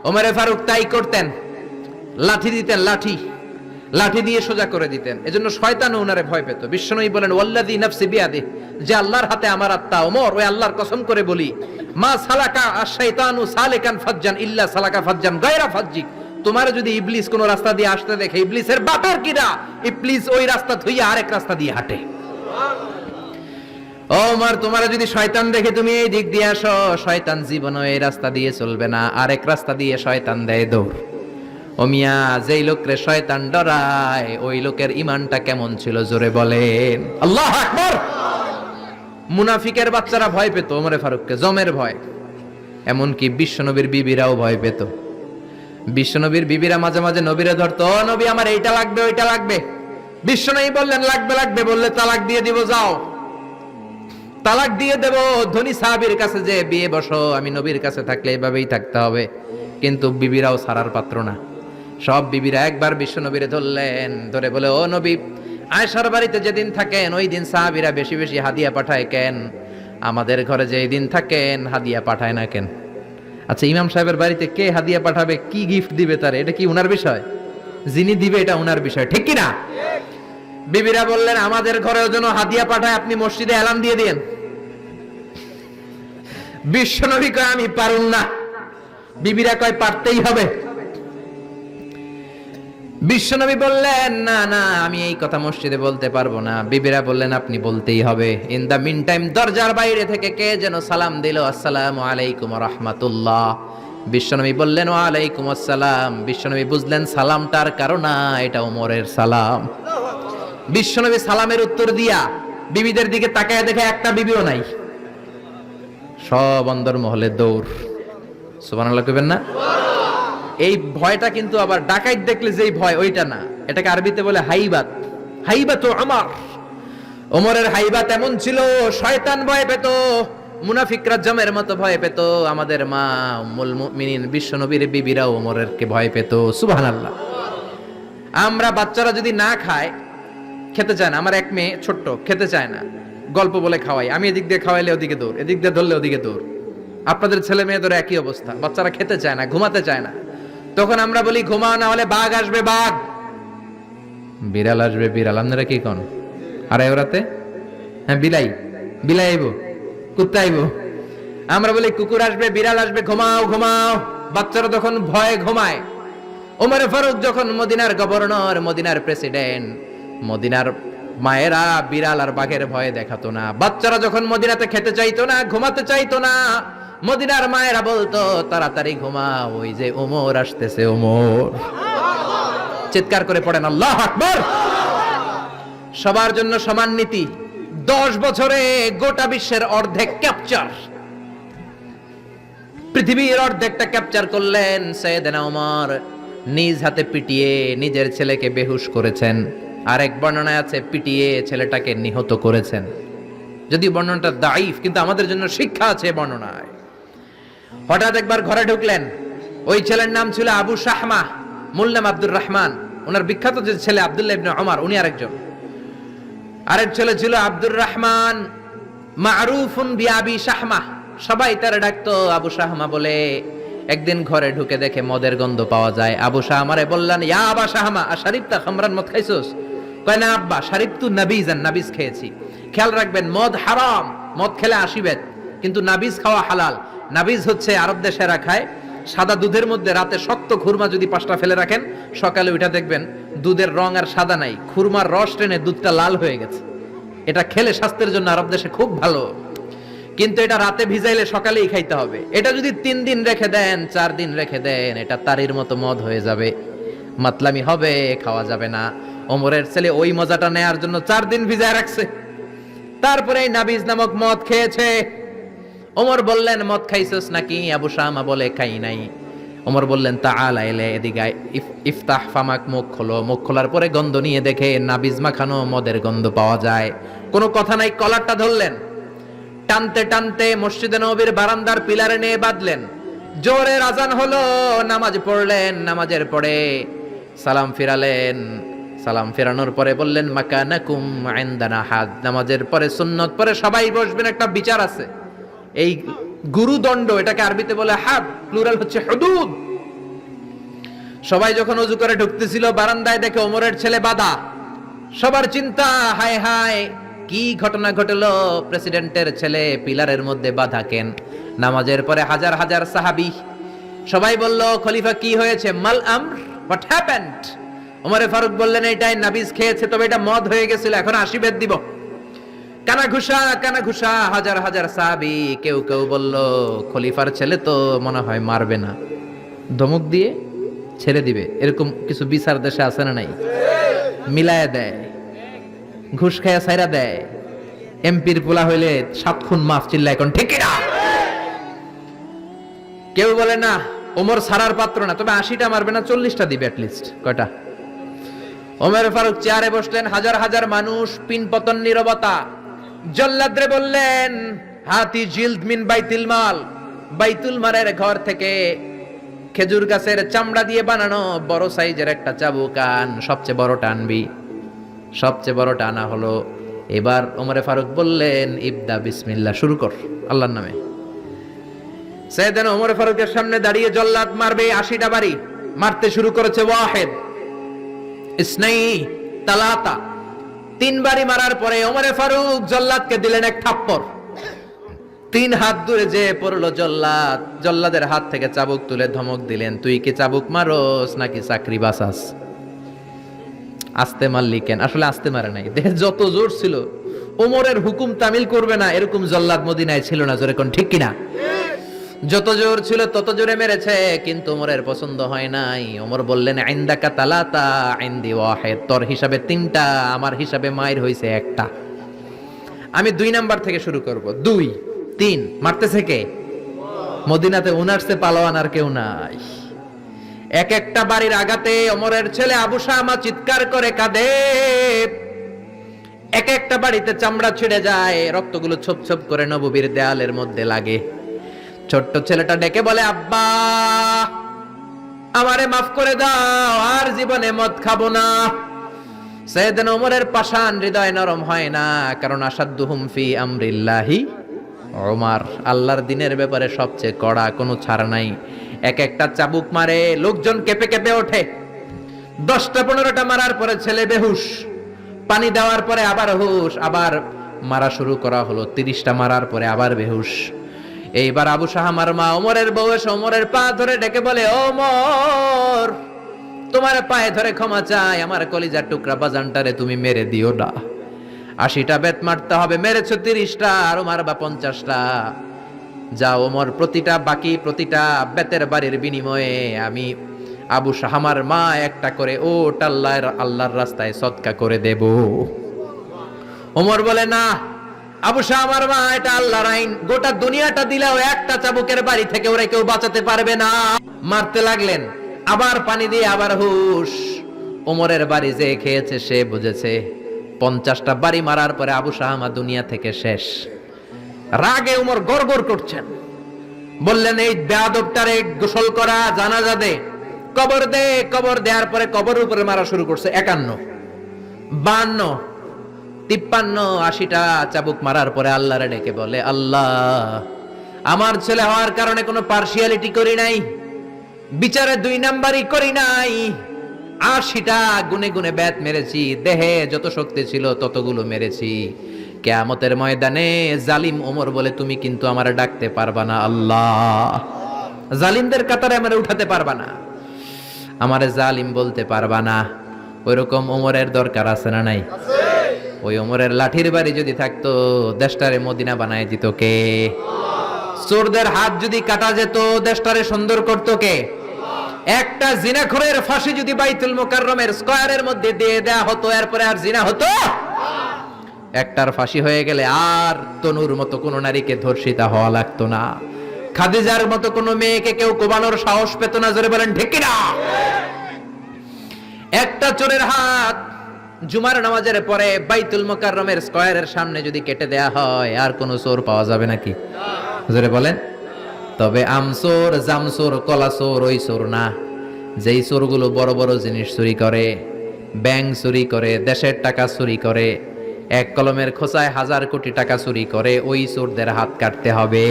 ওমরে ফারুক তাই করতেন, লাঠি দিতেন, লাঠি দিয়ে সোজা করে দিতেন। এজন্য শয়তানও ওনারে ভয় পেত। বিশ্বনবী বলেন, ওয়াল্লাযী নাফসি বিয়াদিহি, যে আল্লাহর হাতে আমার আত্মা, ওমর ওই আল্লাহর কসম করে বলি, মা সালাকা আশ-শাইতানু সালিকান ফাজ্জান ইল্লা সালাকা ফাজ্জান গায়রা ফাজ্জিক। তোমার যদি ইবলিস কোন রাস্তা দিয়ে আসতে দেখে, ইবলিসের বাপের কিরা, ইবলিস ওই রাস্তা থইয়া আরেক রাস্তা দিয়ে হাঁটে। ও ওমর, তোমার যদি শয়তান দেখে তুমি এই দিক দিয়ে আসো, শয়তান জীবনও এই রাস্তা দিয়ে চলবে না, আরেক রাস্তা দিয়ে শয়তান দেয় দৌড়। ও মিয়া, যেই লোকরে শয়তান ডরায় ওই লোকের ঈমানটা কেমন ছিল জোরে বলেন আল্লাহু আকবার। মুনাফিকের বাচ্চারা ভয় পেত ওমরে ফারুককে, জমের ভয়। এমনকি বিশ্বনবীর বিবিরাও ভয় পেত। বিশ্বনবীর বিবিরা মাঝে মাঝে নবীরে ধরতো, ও নবী আমার এইটা লাগবে ওইটা লাগবে। বিশ্বনবী বললেন লাগবে বললে তালাক দিয়ে দিব, যাও তালাক দিয়ে দেব। ধনী সাহাবীর কাছে যে বিয়ে বসো, আমি নবীর কাছে থাকলে এভাবেই থাকতে হবে। কিন্তু বিবিরাও ছাড়ার পাত্র না। সব বিবিরা একবার বিশ্বনবীরে ধরলেন, ধরে বলে, ও নবী, আয়েশার বাড়িতে যেদিন থাকেন ওই দিন সাহাবীরা বেশি বেশি হাদিয়া পাঠায় কেন? আমাদের ঘরে যেই দিন থাকেন হাদিয়া পাঠায় না কেন? আচ্ছা, ইমাম সাহেবের বাড়িতে কে হাদিয়া পাঠাবে, কি গিফট দিবে তার, এটা কি উনার বিষয়? যিনি দিবে এটা উনার বিষয়, ঠিক কি না? বিবিরা বললেন, আমাদের ঘরেও যেন হাদিয়া পাঠায়, আপনি মসজিদে এলান দিয়ে দিয়েন। বিশ্বনবী কয়, আমি পারুম না। বিবিরা কয়, পারতেই হবে। বিশ্বনবী বললেন, না না, আমি এই কথা মসজিদে বলতে পারবো না। বিবিরা বললেন, আপনি বলতেই হবে। ইন দা মিন টাইম দরজার বাইরে থেকে কে যেন সালাম দিল, আসসালামু আলাইকুম ওয়া রাহমাতুল্লাহ। বিশ্বনবী বললেন, ওয়া আলাইকুম আসসালাম। বিশ্বনবী বুঝলেন সালামটার কারণ না, এটা ওমরের সালাম। বিশ্বনবী সালামের উত্তর দিয়া বিবিদের দিকে তাকায় দেখে একটা বিবিও নাই। সব অন্দরমহলে দৌড়। সুবহানাল্লাহ কইবেন না? এই ভয়টা কিন্তু আবার ডাকাইত দেখলে যেই ভয় ওইটা না, এটাকে আরবিতে বলে হাইবাত। হাইবাতু ওমর। ওমরের হাইবাত এমন ছিল, শয়তান ভয় পেত, মুনাফিকরা জমের মতো ভয় পেত। আমাদের মা উম্মুল মুমিনিন বিশ্বনবীর বিবিরাও ওমরেরকে ভয় পেত। সুবহানাল্লাহ। আমরা বাচ্চারা যদি না খায়, খেতে চায় না, আমার এক মেয়ে ছোট্ট, খেতে চায় না, গল্প বলে খাওয়াই, আমি এদিক দিয়ে খাওয়াইলে ওদিকে দৌড়, এদিক দিয়ে ধরলে ওদিকে দৌড়। আপনাদের ছেলে মেয়েদের একই অবস্থা, বাচ্চারা খেতে চায় না, ঘুমাতে চায় না। তখন আমরা বলি, ঘুমাও না হলে বাঘ আসবে, বাঘ, বিড়াল আসবে, বিড়াল। আপনারা কি কন? আর ওরাতে হ্যাঁ বিলাই, বিলাই আইব, কুত্তা আইব। আমরা বলি কুকুর আসবে, বিড়াল আসবে, ঘুমাও ঘুমাও। বাচ্চারা তখন ভয়ে ঘুমায়। ওমরে ফারুক যখন মদিনার গভর্নর, মদিনার প্রেসিডেন্ট, মদিনার মায়েরা বিড়াল আর বাঘের ভয়ে দেখাতো না। বাচ্চারা যখন মদিনাতে খেতে চাইতো না, ঘুমাতে চাইতো না, মদিনার মায়েরা বলতো, তাড়াতাড়ি ঘুমাও, ওই যে ওমর আসতেছে, ওমর। চিৎকার করে পড়েন আল্লাহু আকবার। সবার জন্য সমান নীতি। 10 বছরে গোটা বিশ্বের অর্ধেক ক্যাপচার, পৃথিবীর অর্ধেকটা ক্যাপচার করলেন সাইয়েদনা ওমর। নিজ হাতে পিটিয়ে নিজের ছেলেকে বেহুশ করেছেন। আরেক বর্ণনায় আছে পিটিয়ে ছেলেটাকে নিহত করেছেন। যদি বর্ণনাটা দাইফ, কিন্তু আমাদের জন্য শিক্ষা আছে বর্ণনায়। হঠাৎ একবার ঘরে ঢুকলেন। ওই ছেলের নাম ছিল আবু শাহমা, মূল নাম আব্দুর রহমান। ওনার বিখ্যাত যে ছেলে আব্দুল্লাহ ইবনে ওমর, উনি আরেকজন। আরেক ছেলে ছিল আব্দুর রহমান, মারুফুন বিআবি শাহমা, সবাই তারা ডাকতো আবু শাহমা বলে। একদিন ঘরে ঢুকে দেখে মদের গন্ধ পাওয়া যায়। আবু শাহমারে বললেন, ইয়া আবা শাহমা আশারিবতা খামরান, মদ খাইছস? কয় না আব্বা, শারিবতু নাবিজান, নাবিজ খেয়েছি। খেয়াল রাখবেন, মদ হারাম, মদ খেলে আসিবেন, কিন্তু নাবিজ খাওয়া হালাল। নাবিজ হচ্ছে আরব দেশেরা খায়, সাদা দুধের মধ্যে রাতে শক্ত খুরমা যদি 5টা ফেলে রাখেন, সকালে উঠে দেখবেন দুধের রং আর সাদা নাই, খুরমার রস টেনে দুধটা লাল হয়ে গেছে। এটা খেলে স্বাস্থ্যের জন্য আরব দেশে খুব ভালো, কিন্তু এটা রাতে ভিজাইলে সকালেই খাইতে হবে। এটা যদি 3 দিন রেখে দেন, 4 দিন রেখে দেন, এটা তারির মতো মদ হয়ে যাবে, মাতলামি হবে, খাওয়া যাবে না। ওমরের ছেলে ওই মজাটা নেয়ার জন্য 4 দিন ভিজায় রাখছে, তারপরে এই নাবিজ নামক মদ খেয়েছে। ওমর বললেন, মদ খাইছস নাকি? আবু শাহমা বলে, খাই নাই। ওমর বললেন, তাআলা এলে, এদিকে আয়, ইফতাহ ফামাক, মুখ খোলো। মুখ খোলার পরে গন্ধ নিয়ে দেখে নাবিজ মাখানো মদের গন্ধ পাওয়া যায়। কোনো কথা নাই, কলারটা ধরলেন, টানতে টানতে মসজিদে নববীর বারান্দার পিলারে নিয়ে বাঁধলেন। জোরে আযান হলো, নামাজ পড়লেন। নামাজের পরে সালাম ফিরালেন। সালাম ফেরানোর পরে বললেন, মাকানাকুম ইনদানা হাদ। নামাজের পরে সুন্নত পরে সবাই বসবেন, একটা বিচার আছে। এই গুরুদণ্ড, এটাকে আরবিতে বলে হাদ, প্লুরাল হচ্ছে হুদুদ। সবাই যখন ওযু করে ঢুকতেছিল বারান্দায় দেখে ওমরের ছেলে বাধা। সবার চিন্তা, হায় হায় কি ঘটনা ঘটলো, প্রেসিডেন্টের ছেলে পিলারের মধ্যে বাধা কেন? নামাজের পরে হাজার হাজার সাহাবী সবাই বলল, খলিফা কি হয়েছে? মাল আমর, হোয়াট হ্যাপেন্ড? ওমরে ফারুক বললেন, এটাই নাবিজ খেয়েছে, তবে এটা মদ হয়ে গেছিল, এখন 80 বেদ দিব। কানা ঘুষা হাজার হাজার সাহাবী। কেউ কেউ বলল, খলিফার ছেলে তো মনে হয় মারবে না, ধমক দিয়ে ছেড়ে দিবে। এরকম কিছু বিচার দেশে আছে না নাই? মিলায়া দেয়, ঘুষ খায়া ছাইরা দেয়। এমপির পোলা হইলে 7 খুন মাফ, চিল্লা এখন ঠিক না? কেউ বলে না ওমর সারার পাত্র না, তবে 80টা মারবে না, 40টা দিবে অ্যাটলিস্ট। কয়টা? ওমর ফারুক চেয়ারে বসলেন, হাজার হাজার মানুষ, পিনপতন নীরবতা। জল্লাদরে বললেন, হাতি জিলদ মিন বাইতুল মাল, বাইতুল মালের ঘর থেকে খেজুর গাছের চামড়া দিয়ে বানানো বড় সাইজের একটা চাবুক আন, সবচেয়ে বড়টা আনবি। সবচেয়ে বড়টা আনা হলো। এবার ওমরে ফারুক বললেন, ইবদা বিসমিল্লাহ, শুরু কর আল্লাহর নামে। সাইয়েদনা ওমরে ফারুকের সামনে দাঁড়িয়ে জল্লাদ মারবে 80টা বাড়ি। মারতে শুরু করেছে। ওয়াহিদ, ইসনাই, তালাতা, 3 বাড়ি মারার পরে ওমরে ফারুক জল্লাদকে দিলেন এক থাপ্পড়। 3 হাত দূরে যে পড়লো জল্লাদ। জল্লাদের হাত থেকে চাবুক তুলে ধমক দিলেন, তুই কি চাবুক মারোস নাকি চাকরি বাঁচাস? আস্তে মারলি কেন? আসলে আস্তে মারে নাই, দেহের যত জোর ছিল, ওমরের হুকুম তামিল করবে না এরকম জল্লাদ মদিনায় ছিল না। জোরে কোন ঠিক কিনা? যত জোর ছিল তত জোরে মেরেছে, কিন্তু ওমরের পছন্দ হয় নাই। ওমর বললেন, ইনদাকা তালাতা ইনদি ওয়াহিদ, তোর হিসাবে 3টা, আমার হিসাবে মায়ের হইছে 1টা। আমি 2 নাম্বার থেকে শুরু করব। 2, 3। মারতেছে কে? মদিনাতে উনারসে পালোয়ান আর কেউ নাই। এক একটা বাড়ির আঘাতে ওমরের ছেলে আবু শামা চিৎকার করে কাঁদে। এক একটা বাড়িতে চামড়া ছিঁড়ে যায়, রক্তগুলো ছোপ ছোপ করে নববীর দেয়ালের মধ্যে লাগে। ছোট্ট ছেলেটা ডেকে বলে, আব্বা আমারে মাফ করে দাও, আর জীবনে মদ খাবো না। সাইয়েদনা ওমরের পাষাণ হৃদয় নরম হয় না, কারণ আসাদ্দুহুম ফি আমরিল্লাহি ওমর, আল্লাহর দিনের ব্যাপারে সবচেয়ে কড়া, কোনো ছাড় নাই। এক একটা চাবুক মারে, লোকজন কেঁপে কেঁপে ওঠে। 10টা 15টা মারার পরে ছেলে বেহুশ, পানি দেওয়ার পরে আবার হুশ, আবার মারা শুরু করা হলো। 30টা মারার পরে আবার বেহুশ। এইবার আবু শাহামার মা ওমরের বউ এসে ওমরের পা ধরে ডেকে বলে, ওমর তোমার পায়ে ধরে ক্ষমা চাই, আমার কলিজার টুকরা বাজানটারে তুমি মেরে দিও না। 80টা বেত মারতে হবে, মেরেছো 30টা, আরো মারবা 50টা। যাও ওমর, প্রতিটা বেতের বাড়ির বিনিময়ে আমি আবু শাহামার মা একটা করে ওট আল্লাহর রাস্তায় সদকা করে দেব। ওমর বলে, না আবু শাহামার মা, এটা আল্লাহর আইন, গোটা দুনিয়াটা দিলেও একটা চাবুকের বাড়ি থেকে ওরা কেউ বাঁচাতে পারবে না। মারতে লাগলেন, আবার পানি দিয়ে আবার হুশ। ওমরের বাড়ি যে খেয়েছে সে বুঝেছে। 50টা বাড়ি মারার পরে আবু শাহামা দুনিয়া থেকে শেষ। রাগে ওমর গড়গড় করছেন, বললেন, এই বেয়াদবটারে গোসল করা, জানাজা দে, কবর দে। কবর দেওয়ার পরে কবর উপরে মারা শুরু করছে। 51, 52, 53, 80টা চাবুক মারার পরে আল্লাহরে ডেকে বলে, আল্লাহ আমার ছেলে হওয়ার কারণে কোনো পার্সিয়ালিটি করি নাই, বিচারে 2 নাম্বারই করি নাই। 80টা গুনে গুনে বেত মেরেছি, দেহে যত শক্তি ছিল ততগুলো মেরেছি। কিয়ামতের ময়দানে জালিম ওমর বলে, তুমি কিন্তু আমারে ডাকতে পারবা না আল্লাহ, জালিমদের কাতারে আমারে উঠাতে পারবা না, আমারে জালিম বলতে পারবা না। ওইরকম ওমরের দরকার আছে না নাই? ওই ওমরের লাঠির বাড়ি যদি থাকতো, দেশটারে মদিনা বানায় দিত কে? চোরদের হাত যদি কাটা যেত, দেশটারে সুন্দর করত কে? একটা জিনাখোরের ফাঁসি যদি বাইতুল মুকাররমের স্কয়ারের মধ্যে দিয়ে দেয়া হতো, এরপরে আর জিনা হতো? একটার ফাঁসি হয়ে গেলে আর তনুর মতো কোন নারীকে ধর্ষিতা হওয়া লাগতো না, খাদিজার মতো কোন মেয়েকে কেউ কোবানোর সাহস পেত না। জোরে বলেন ঠিক কিনা? একটা চোরের হাত জুমার নামাজের পরে বাইতুল মুকাররমের স্কয়ারের সামনে যদি কেটে দেয়া হয়, আর কোন চোর পাওয়া যাবে নাকি? জোরে বলেন। তবে আমচোর, জামচোর, কলাচোর ওই চোর না, যেই চোরগুলো বড় বড় জিনিস চুরি করে, ব্যাংক চুরি করে, দেশের টাকা চুরি করে, এক কলমের খোঁচায় 1000 কোটি টাকা চুরি করে, ওই চোরদের হাত কাটতে হবে।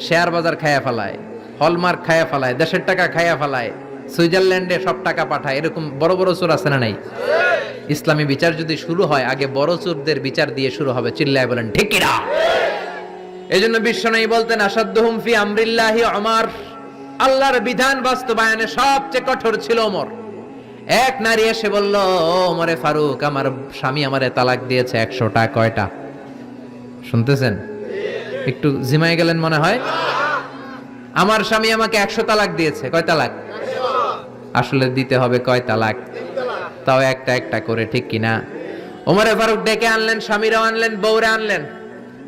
শেয়ার বাজার খায়া ফেলায়, হলমার্ক খায়া ফেলায়, দেশের টাকা খায়া ফেলায়, সুইজারল্যান্ডে সব টাকা পাঠায়, এরকম বড় বড় চোর আছে না নাই? ইসলামী বিচার যদি শুরু হয় আগে বড় চোরদের বিচার দিয়ে শুরু হবে। চিল্লায় বলেন ঠিক কিনা? এজন্য বিশ্বনবী বলতেন আসাদ্দুহুম ফি আমরিল্লাহি ওমর, আল্লাহর বিধান বাস্তবায়নে সবচেয়ে কঠোর ছিল ওমর। এক নারী এসে বলল, ওমরে ফারুক, আমার স্বামী আমারে তালাক দিয়েছে 100টা। কয়টা? শুনতেছেন? একটু জিমাই গেলেন মনে হয়। আমার স্বামী আমাকে 100 তালাক দিয়েছে। কয় তালাক? আসলে দিতে হবে কয় তালাক? তাও একটা একটা করে, ঠিক কিনা? ওমরে ফারুক ডেকে আনলেন, স্বামীরাও আনলেন, বউরে আনলেন।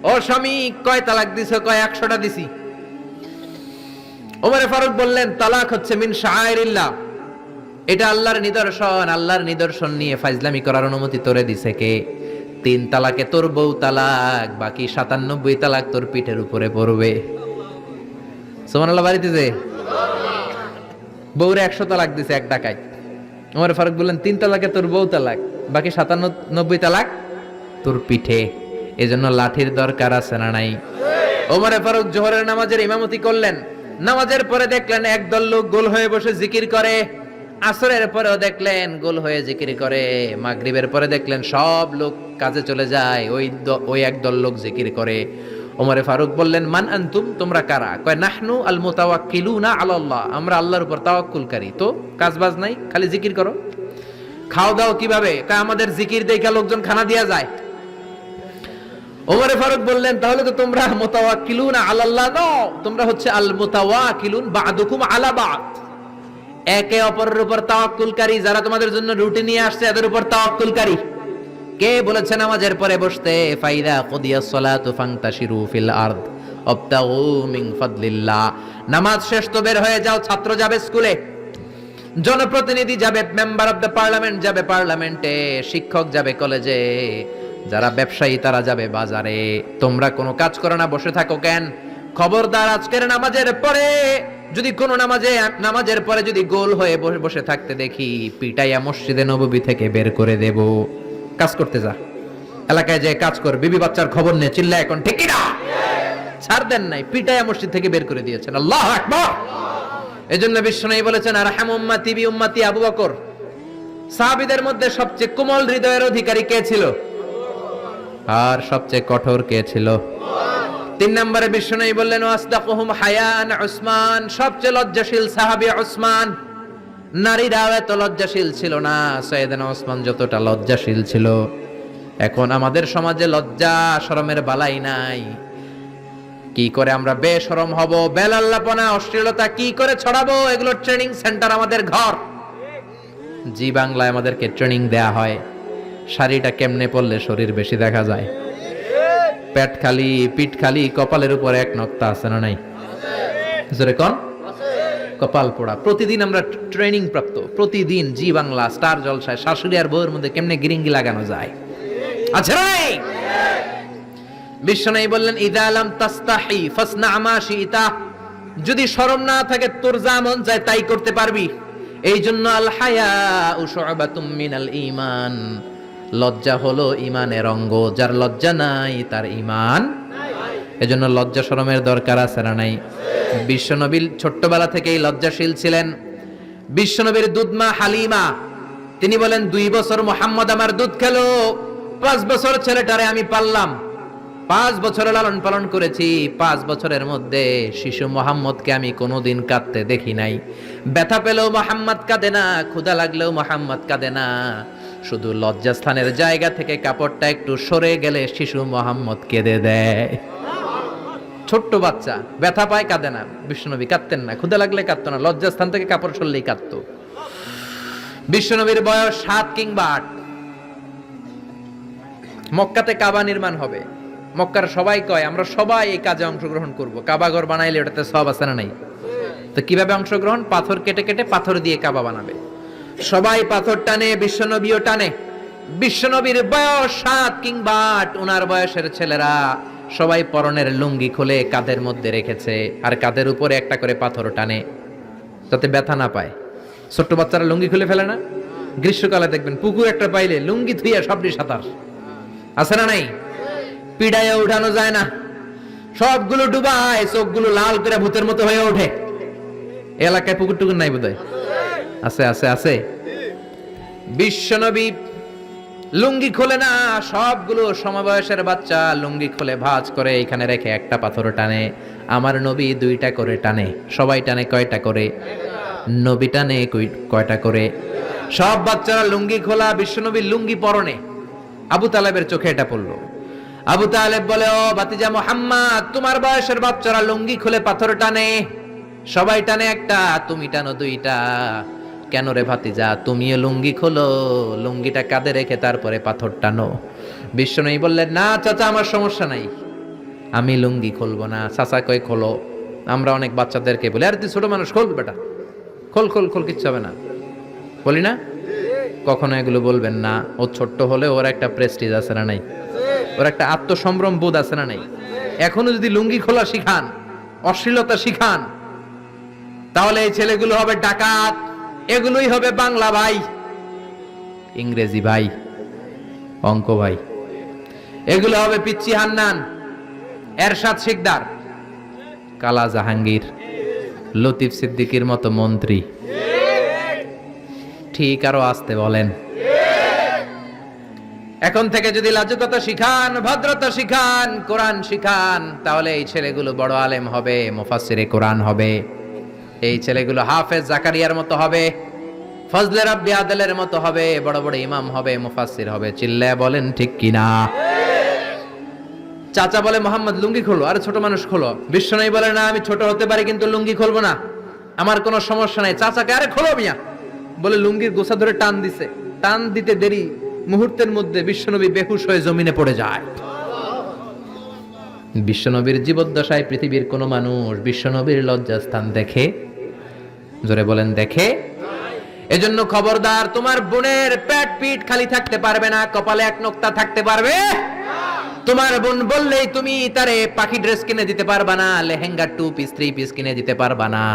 ও স্বামী, কয় তালাক দিছো? কয় 100টা দিছি। ওমরে ফারুক বললেন, তালাক হচ্ছে মিন শাআইরিল্লাহ, এটা আল্লাহর নিদর্শন। আল্লাহর নিদর্শন নিয়ে ফাইজলামি করার অনুমতি তোরে দিছে কে? 3 তালাকে তোর বউ তালাক, বাকি 97 তালাক তোর পিঠের উপরে পড়বে। সুবহানাল্লাহ। বাড়িতে যে বউরে 100 তালাক দিছে এক ডাকায়, ওমর ফারুক বললেন 3 তালাকে তোর বউ তালাক, বাকি 97 তালাক তোর পিঠে। এজন্য লাঠির দরকার আছে না নাই? ওমর ফারুক জোহরের নামাজের ইমামতি করলেন। নামাজের পরে দেখলেন একদল লোক গোল হয়ে বসে জিকির করে। আসরের পরেও দেখলেন গোল হয়ে জিকির করে। মাগরিবের পরে দেখলেন সব লোক কাজে চলে যায়, ওই একদল লোক জিকির করে। ওমরে ফারুক বললেন, মান আনতুম, তোমরা কারা? কয় নাহনু আল মুতাওয়াক্কিলুনা আলাল্লাহ, আমরা আল্লাহর উপর তাওয়াক্কুলকারী। তো কাজ বাজ নাই, খালি জিকির করো। খাও দাও কিভাবে? কয় আমাদের জিকির দেখে লোকজন খানা দিয়া যায়। ওমরে ফারুক বললেন, তাহলে তো তোমরা মুতাওয়াক্কিলুনা আলাল্লাহ নও, তোমরা হচ্ছে আল মুতাওয়াক্কিলুন বা'দুকুম আলা বা'দ, একে অপরের উপর তাওয়াক্কুলকারী। যারা তোমাদের জন্য রুটি নিয়ে আসছে এদের উপর তাওয়াক্কুলকারী। কে বলেছে নামাজের পরে বসতে? ফাইদা কুদিয়াস সালাতু ফান্তাশিরু ফিল আরদ ওয়াবতাগু মিন ফাদলিল্লাহ। নামাজ শেষ তো বের হয়ে যাও। ছাত্র যাবে স্কুলে, জনপ্রতিনিধি যাবে, মেম্বার অফ দ্য পার্লামেন্ট যাবে পার্লামেন্টে, শিক্ষক যাবে কলেজে, যারা ব্যবসায়ী তারা যাবে বাজারে। তোমরা কোনো কাজ করো না, বসে থাকো কেন? খবরদার, আজকের নামাজের পরে যদি কোনো নামাজের পরে যদি গোল হয়ে বসে থাকতে দেখি, পিটাইয়া মসজিদে নববী থেকে বের করে দেব। কাজ করতে যা, এলাকায় যে কাজ কর, বিবি বাচ্চার খবর নিয়ে চিল্লা এখন ঠিক না, ছাড় দেন নাই, পিটাইয়া মসজিদ থেকে বের করে দিয়েছেন। আল্লাহু আকবার। এজন্য বিশ্বনবী বলেছেন, আরহাম উম্মতি বি উম্মতি আবু বকর। সাহাবীদের মধ্যে সবচেয়ে কোমল হৃদয়ের অধিকারী কে ছিল? আর সবচেয়ে কঠোর কে ছিল? 3 নম্বরে বিশ্বনবী বললেন, ওয়াসদাকুহুম হায়ান উসমান, সবচেয়ে লজ্জাশীল সাহাবী উসমান। নারীরাও এত লজ্জাশীল ছিল না সাইয়েদনা ওসমান যতটা লজ্জাশীল ছিল। এখন আমাদের সমাজে লজ্জা শরমের বালাই নাই। কি করে আমরা বেশরম হব, বেলাল্লাপনা, অশ্লীলতা কি করে ছড়াবো, এগুলো ট্রেনিং সেন্টার আমাদের ঘর। জি বাংলায় আমাদেরকে ট্রেনিং দেয়া হয়, শাড়িটা কেমনে পরলে শরীর বেশি দেখা যায়, পেট খালি, পিঠ খালি, কপালের উপর এক নক্তা আছে না নাই? জোরে কোন? কপাল পোড়া। প্রতিদিন আমরা ট্রেনিং প্রাপ্ত, প্রতিদিন জি বাংলা স্টার জলসায় শাশুড়ি আর বউয়ের মধ্যে কেমনে গিরিঙ্গি লাগানো যায়। আচ্ছা নাই? বিশ্বনবী বললেন, ইদা লাম তাস্তাহি ফাসনা মা শিতা, যদি শরম না থাকে তোর যা মন চায় তাই করতে পারবি। এই জন্য আল হায়া শুআবাতুম মিনাল ঈমান, লজ্জা হলো ঈমানের অঙ্গ। যার লজ্জা নাই তার ঈমান নাই। এজন্য লজ্জা শরমের দরকার আছে না নাই? বিশ্বনবী ছোট্টবেলা থেকেই লজ্জাশীল ছিলেন। বিশ্বনবীর দুধমা হালিমা, তিনি বলেন, 2 বছর মুহাম্মদ আমার দুধ খেলো, 5 বছর ছেলেটারে আমি পাললাম, 5 বছর লালন পালন করেছি। 5 বছরের মধ্যে শিশু মুহাম্মদকে আমি কোনোদিন কাঁদতে দেখি নাই। ব্যথা পেলেও মুহাম্মদ কাঁদে না, ক্ষুধা লাগলেও মুহাম্মদ কাঁদে না। শুধু লজ্জাস্থানের জায়গা থেকে কাপড়টা একটু সরে গেলে শিশু মুহাম্মদ কেঁদে দেয়। ছোট্ট বাচ্চা ব্যথা পায়, কাঁদে না। বিশ্বনবী কাঁদতেন না, ক্ষুধা লাগলে কাঁদতো না, লজ্জাস্থান থেকে কাপড় সরলেই কাঁদতো। বিশ্বনবীর বয়স 7 কিংবা 8। মক্কাতে কাবা নির্মাণ হবে। মক্কার সবাই কয়, আমরা সবাই এই কাজে অংশগ্রহণ করব। কাবা ঘর বানাইলে ওটাতে সওয়াব আছে না নাই? তো কিভাবে অংশগ্রহণ? পাথর কেটে কেটে পাথর দিয়ে কাবা বানাবে। সবাই পাথর টানে, বিশ্বনবীও টানে। বিশ্বনবীর বয়স 7 কিংবা 8। ওনার বয়সের ছেলেরা সবাই পরনের লুঙ্গি খুলে কাঁধের মধ্যে রেখেছে, আর কাঁধের উপরে একটা করে পাথর টানে যাতে ব্যথা না পায়। ছোট্ট বাচ্চারা লুঙ্গি খুলে ফেলে না? গ্রীষ্মকালে দেখবেন পুকুর একটা পাইলে লুঙ্গি ধুইয়া সবটি সাঁতার, আছে না নাই? পিড়াইয়া উঠানো যায় না, সবগুলো ডুবায়, চোখগুলো লাল করে ভূতের মতো হয়ে ওঠে। এলাকায় পুকুর টুকুর নাই বোধহয়, আছে আছে আছে। বিশ্বনবী লুঙ্গি খোলে না, সবগুলো সমবয়সের বাচ্চা লুঙ্গি খুলে ভাঁজ করে এখানে রেখে একটা পাথর টানে। আমার নবী দুইটা করে টানে। সবাই টানে কয়টা করে? নবী টানে কয়টা করে? সব বাচ্চারা লুঙ্গি খোলা, বিশ্বনবীর লুঙ্গি পরনে। আবু তালেবের চোখে এটা পড়লো। আবু তালেব বলে, ও ভাতিজা মুহাম্মদ, তোমার বয়সের বাচ্চারা লুঙ্গি খুলে পাথর টানে, সবাই টানে একটা, তুমি টানো দুইটা, কেন রে ভাতিজা? তুমিও লুঙ্গি খোলো, লুঙ্গিটা কাঁধে রেখে তারপরে পাথর টানো। বিশ্বনবী বললেন, না চাচা, আমার সমস্যা নাই, আমি লুঙ্গি খুলবো না। চাচা কই খোলো। আমরা অনেক বাচ্চাদেরকে বলি, আরে তুই ছোট মানুষ, খোল বেটা, খোল খোল খোল, কিচ্ছু হবে না, বলি না? কখনো এগুলো বলবেন না। ও ছোট্ট হলে ওর একটা প্রেস্টিজ আছে না নাই? ওর একটা আত্মসম্ভ্রম বোধ আছে না নাই? এখনো যদি লুঙ্গি খোলা শিখান, অশ্লীলতা শিখান, তাহলে এই ছেলেগুলো হবে ডাকাত, এগুলোই হবে বাংলা ভাই, ইংরেজি ভাই, অঙ্ক ভাই, এগুলো হবে পিচ্চি হান্নান, এরশাদ শিকদার, কালা জাহাঙ্গীর, লতিফ সিদ্দিকীর মতো মন্ত্রী। ঠিক, আরো আসতে বলেন। এখন থেকে যদি লাজুকতা শিখান, ভদ্রতা শিখান, কোরআন শিখান, তাহলে এই ছেলেগুলো বড় আলেম হবে, মুফাসসিরে কোরআন হবে। এই ছেলেগুলো হাফেজ জাকারিয়ার মতো হবে, ফজলে রাব্বি আদলের মতো হবে, বড় বড় ইমাম হবে, মুফাসসির হবে। চিল্লায়া বলেন ঠিক কিনা? চাচা বলে, মোহাম্মদ লুঙ্গি খোলো। আরে ছোট মানুষ খোলো। বিশ্বনবী বলে, না আমি ছোট হতে পারি কিন্তু লুঙ্গি খুলবো না, আমার কোনো সমস্যা নাই। চাচাকে, আরে খোলো মিয়া, বলে লুঙ্গির গোছা ধরে টান দিছে। টান দিতে দেরি, মুহূর্তের মধ্যে বিশ্বনবী বেহুশ হয়ে জমিনে পড়ে যায়। বিশ্বনবীর জীবদ্দশায় পৃথিবীর কোন মানুষ বিশ্বনবীর লজ্জাস্থান দেখে? জোরে বলেন, দেখে? এজন্য খবরদার, তোমার বোনের পেট পিঠ খালি থাকতে পারবে না, কপালে এক নোক্তা থাকতে পারবে। তোমার বোন বললেই তুমি তারে পাখি ড্রেস কিনে দিতে পারবা না, লেহেঙ্গা 2 পিস 3 পিস কিনে দিতে পারবা না।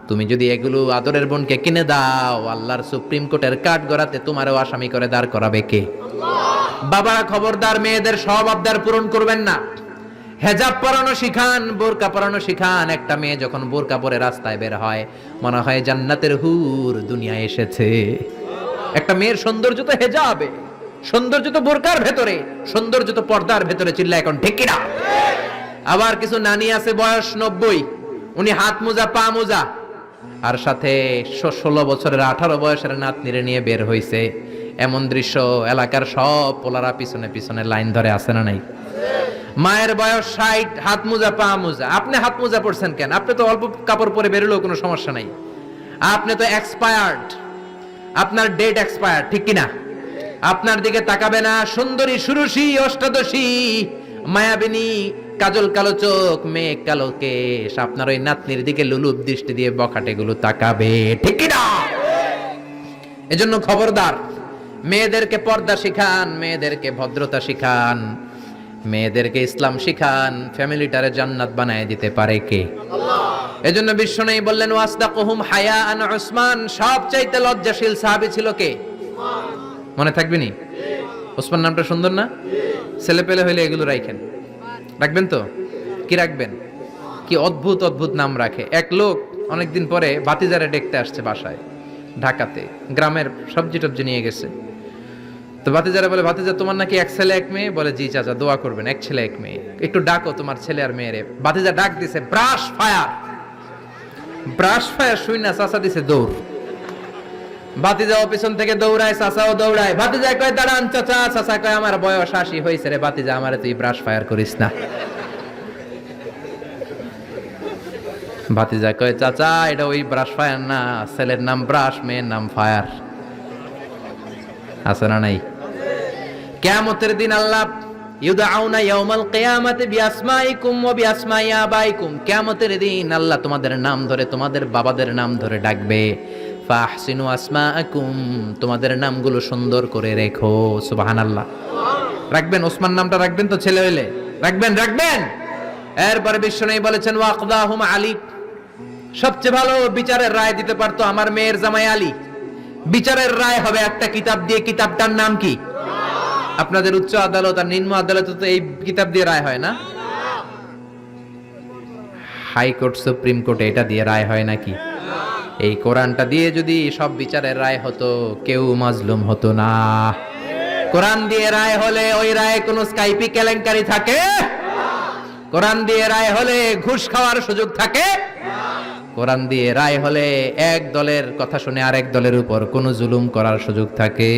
তুমি যদি এগুলো আদরের বোনকে কিনে দাও, আল্লাহর সুপ্রিম কোর্টের কাঠ গড়াতে তোমারও আসামি করে দাঁড় করাবে কে? বাবা খবরদার, মেয়েদের সব আবদার পূরণ করবেন না। হেজাব পরানো শিখান, বোরকা পরানো শিখান। একটা মেয়ে যখন বোরকা পরে রাস্তায় বের হয়, মনে হয় জান্নাতের হুর দুনিয়ায় এসেছে। একটা মেয়ের সৌন্দর্য তো হেজাবে, সৌন্দর্য তো বোরকার ভেতরে, সৌন্দর্য তো পর্দার ভেতরে। চিল্লা এখন ঠিক কিনা? আবার কিছু নানি আছে বয়স 90, উনি হাত মোজা পা মোজা, আর সাথে 16 বছরের 18 বয়সের নাতনিরে নিয়ে বের হইছে। এমন দৃশ্য এলাকার সব পোলারা পিছনে পিছনে লাইন ধরে, আছে না নাই? মায়ের বয়স 60, হাত মোজা পা মোজা। আপনি হাত মোজা পরছেন কেন? আপনি তো অল্প কাপড় পরে বেরোলেও কোনো সমস্যা নাই। আপনি তো এক্সপায়ার্ড, আপনার ডেট এক্সপায়ার্ড, ঠিক কিনা? আপনার দিকে তাকাবে না সুন্দরী, সুরুষী, অষ্টাদশী, মায়াবিনী, কাজল কালো চোখ, মেঘ কালো কেশ, আপনার ওই নাতনির দিকে লুলুপ দৃষ্টি দিয়ে বখাটেগুলো তাকাবে, ঠিক কিনা? এজন্য খবরদার, মেয়েদেরকে পর্দা শিখান, মেয়েদেরকে ভদ্রতা শিখান, মেয়েদেরকে ইসলাম শিখান। ফ্যামিলিটারে জান্নাত বানায় দিতে পারে কে? আল্লাহ। এজন্য বিশ্বনবী বললেন, ওয়াসদাকুহুম হায়াআন উসমান, সবচাইতে লজ্জাশীল সাহাবী ছিল কে? উসমান। মনে থাকবে নি? ওসমান নামটা সুন্দর না? ছেলে পেলে হইলে এগুলো রাখেন, রাখবেন তো? কি রাখবেন? কি অদ্ভুত অদ্ভুত নাম রাখে। এক লোক অনেকদিন পরে ভাতিজারে দেখতে আসছে বাসায়, ঢাকাতে, গ্রামের সবজি টবজি নিয়ে গেছে। তো ভাতিজারা বলে, ভাতিজা তোমার নাকি এক ছেলে এক মেয়ে? বলে, জি চাচা, দোয়া করবেন, এক ছেলে এক মেয়ে, একটু ডাকো তোমার ছেলে আর মেয়েরে। ভাতিজা ডাক দিছে, ব্রাশ ফায়ার। ব্রাশ ফায়ার শুই না, চাচা দিছে দৌড়। ভাতিজাও পিছন থেকে দৌড়ায়, চাচাও দৌড়ায়। ভাতিজা কয়, দাঁড়ান চাচা। চাচা কয়, আমার বয়স 80 হয়েছে রে ভাতিজা, আমারে তুই ব্রাশ ফায়ার করিস না। ভাতিজা কয়, চাচা এটা ওই ব্রাশ ফায়ার না, ছেলের নাম ব্রাশ, মেয়ের নাম ফায়ার। আছে না নাই? কিয়ামতের দিন আল্লাহ ইউদআউনা ইয়াউমাল কিয়ামাতি বিআসমাইকুম ওয়া বিআসমাই আবাইকুম, কিয়ামতের দিন আল্লাহ তোমাদের নাম ধরে, তোমাদের বাবাদের নাম ধরে ডাকবে। ফাহসিনু আসমাআকুম, তোমাদের নামগুলো সুন্দর করে রেখো। সুবহানাল্লাহ। রাখবেন, ওসমান নামটা রাখবেন তো, ছেলে হইলে রাখবেন, রাখবেন। এরপরে বিশ্বনবী বলেছেন, ওয়াকদাহুম আলী, সবচেয়ে ভালো বিচারের রায় দিতে পারতো আমার মেয়ের জামাই আলী। বিচারের রায় হবে একটা কিতাব দিয়ে, কিতাবটার নাম কি? আপনাদের উচ্চ আদালত আর নিম্ন আদালত তো এই কিতাব দিয়ে রায় হয় না? হাইকোর্ট, সুপ্রিম কোর্টে এটা দিয়ে রায় হয় নাকি? এই কোরআনটা দিয়ে যদি সব বিচারের রায় হতো, কেউ মাজলুম হতো না। কোরআন দিয়ে রায় হলে ওই রায়ে কোনো স্কাইপি কেলেঙ্কারি থাকে? কোরআন দিয়ে রায় হলে ঘুষ খাওয়ার সুযোগ থাকে? কোরআন দিয়ে রায় হলে এক দলের কথা শুনে আরেক দলের উপর কোনো জুলুম করার সুযোগ থাকে?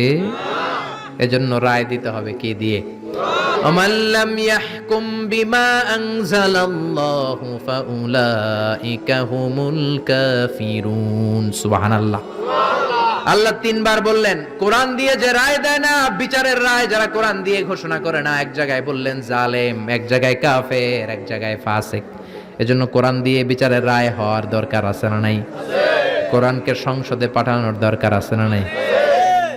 এজন্য রায় দিতে হবে কি দিয়ে? ومن لم يحكم بما أنزل الله فأولئك هم الكافرون سبحان الله। আল্লাহ তিনবার বললেন কোরআন দিয়ে যে রায় দেয় না, বিচারের রায় যারা কোরআন দিয়ে ঘোষণা করে না, এক জায়গায় বললেন জালেম, এক জায়গায় কাফের, এক জায়গায় ফাসিক। এজন্য কোরআন দিয়ে বিচারের রায় হওয়ার দরকার আছে না নাই? কোরআনকে সংসদে পাঠানোর দরকার আছে না নাই?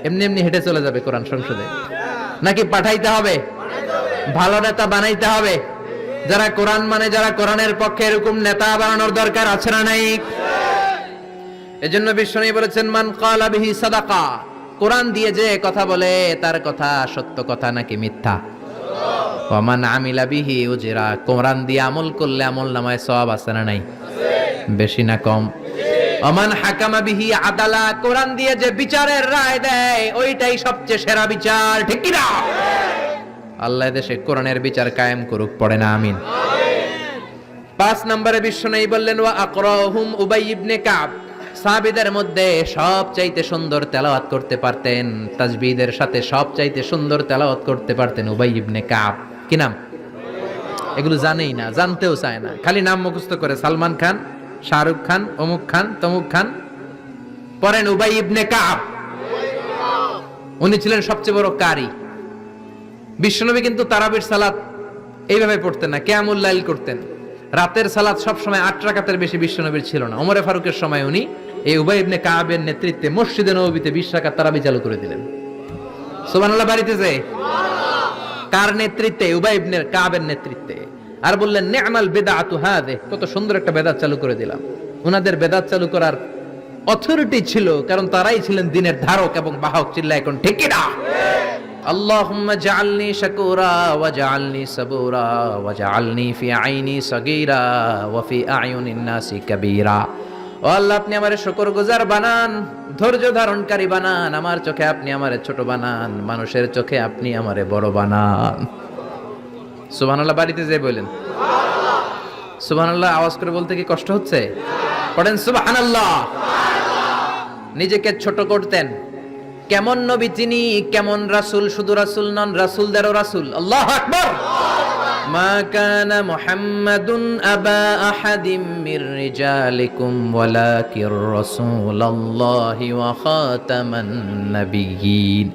এমনি এমনি হেঁটে চলে যাবে কোরআন সংসদে, নাকি পাঠাইতে হবে? ভালো নেতা বানাইতে হবে। যারা কোরআন মানে, যারা কোরআনের পক্ষে, এরকম নেতা বানানোর দরকার আছে না নাই? এজন্য বিশ্বনবী বলেছেন মান ক্বালা বিহি সাদাকা, কোরআন দিয়ে যে কথা বলে তার কথা সত্য কথা নাকি মিথ্যা। ওয়া মান আমিলা বিহি উজরা, কোরআন দিয়ে আমল করলে আমলনামায় সওয়াব আছে না নাই? বেশি না কম? ওয়া মান হাকামা বিহি আদালা, কোরআন দিয়ে যে বিচারের রায় দেয় ওইটাই সবচেয়ে সেরা বিচার, ঠিক কি না? আল্লাহ দেশে কোরআনের বিচার কায়েম করুক, পড়ে না আমিন। 5 নম্বরে বিশ্বনবী বললেন ওয়া আকরাহুম উবাই ইবনে কাব, সাহাবীদের মধ্যে সবচাইতে সুন্দর তেলাওয়াত করতে পারতেন, তাসবিহের সাথে সবচাইতে সুন্দর তেলাওয়াত করতে পারতেন উবাই ইবনে কাব। কি নাম? এগুলো জানেই না, জানতেও চায় না, খালি নাম মুখস্থ করে সালমান খান, শাহরুখ খান, অমুক খান, তমুক খান। পড়েন উবাই ইবনে কাব। উনি ছিলেন সবচেয়ে বড় কারি। বিশ্বনবী কিন্তু তারাবির সালাত এইভাবে পড়তেন না, কিয়ামুল লাইল করতেন। রাতের সালাত সব সময় 8 রাকাতের বেশি বিশ্বনবীর ছিল না। ওমরে ফারুকের সময় উনি এই উবাই ইবনে কাবের নেতৃত্বে মসজিদে নববীতে 20 রাকাত তারাবি চালু করে দিলেন। সুবহানাল্লাহ বাড়িতেছে? কার নেতৃত্বে? উবাই ইবনে কাবের নেতৃত্বে। আর বললেন নি'মাল বিদআতু হাযিহি, কত সুন্দর একটা বেদাত চালু করে দিলাম। উনাদের বেদাত চালু করার অথরিটি ছিল, কারণ তারাই ছিলেন দ্বীনের ধারক এবং বাহক। চিল্লায় এখন ঠিক কি না? আল্লাহুম্মা জাআলনি শাকুরা ওয়া জাআলনি সাবুরা ওয়া জাআলনি ফি আইনি সাগীরা ওয়া ফি আয়ুনিন নাসি কাবীরা। ও আল্লাহ, আপনি আমারে শুকরগুজার বানান, ধৈর্য ধারণকারী বানান। আমার চোখে আপনি আমারে ছোট বানান, মানুষের চোখে আপনি আমারে বড় বানান। সুবহানাল্লাহ বাড়িতে যে বলেন সুবহানাল্লাহ। সুবহানাল্লাহ আওয়াজ করে বলতে কি কষ্ট হচ্ছে? পড়েন সুবহানাল্লাহ। নিজেকে ছোট করতেন। কেমন নবী তিনি, কেমন রাসূল, শুধু রাসূল নন, রাসূলদেরও রাসূল। আল্লাহু আকবার। মা কানা মুহাম্মাদুন আবা আহাদিম মির রিজালিকুম ওয়ালাকির রাসূলুল্লাহি ওয়া খাতামান নাবিয়্যিন।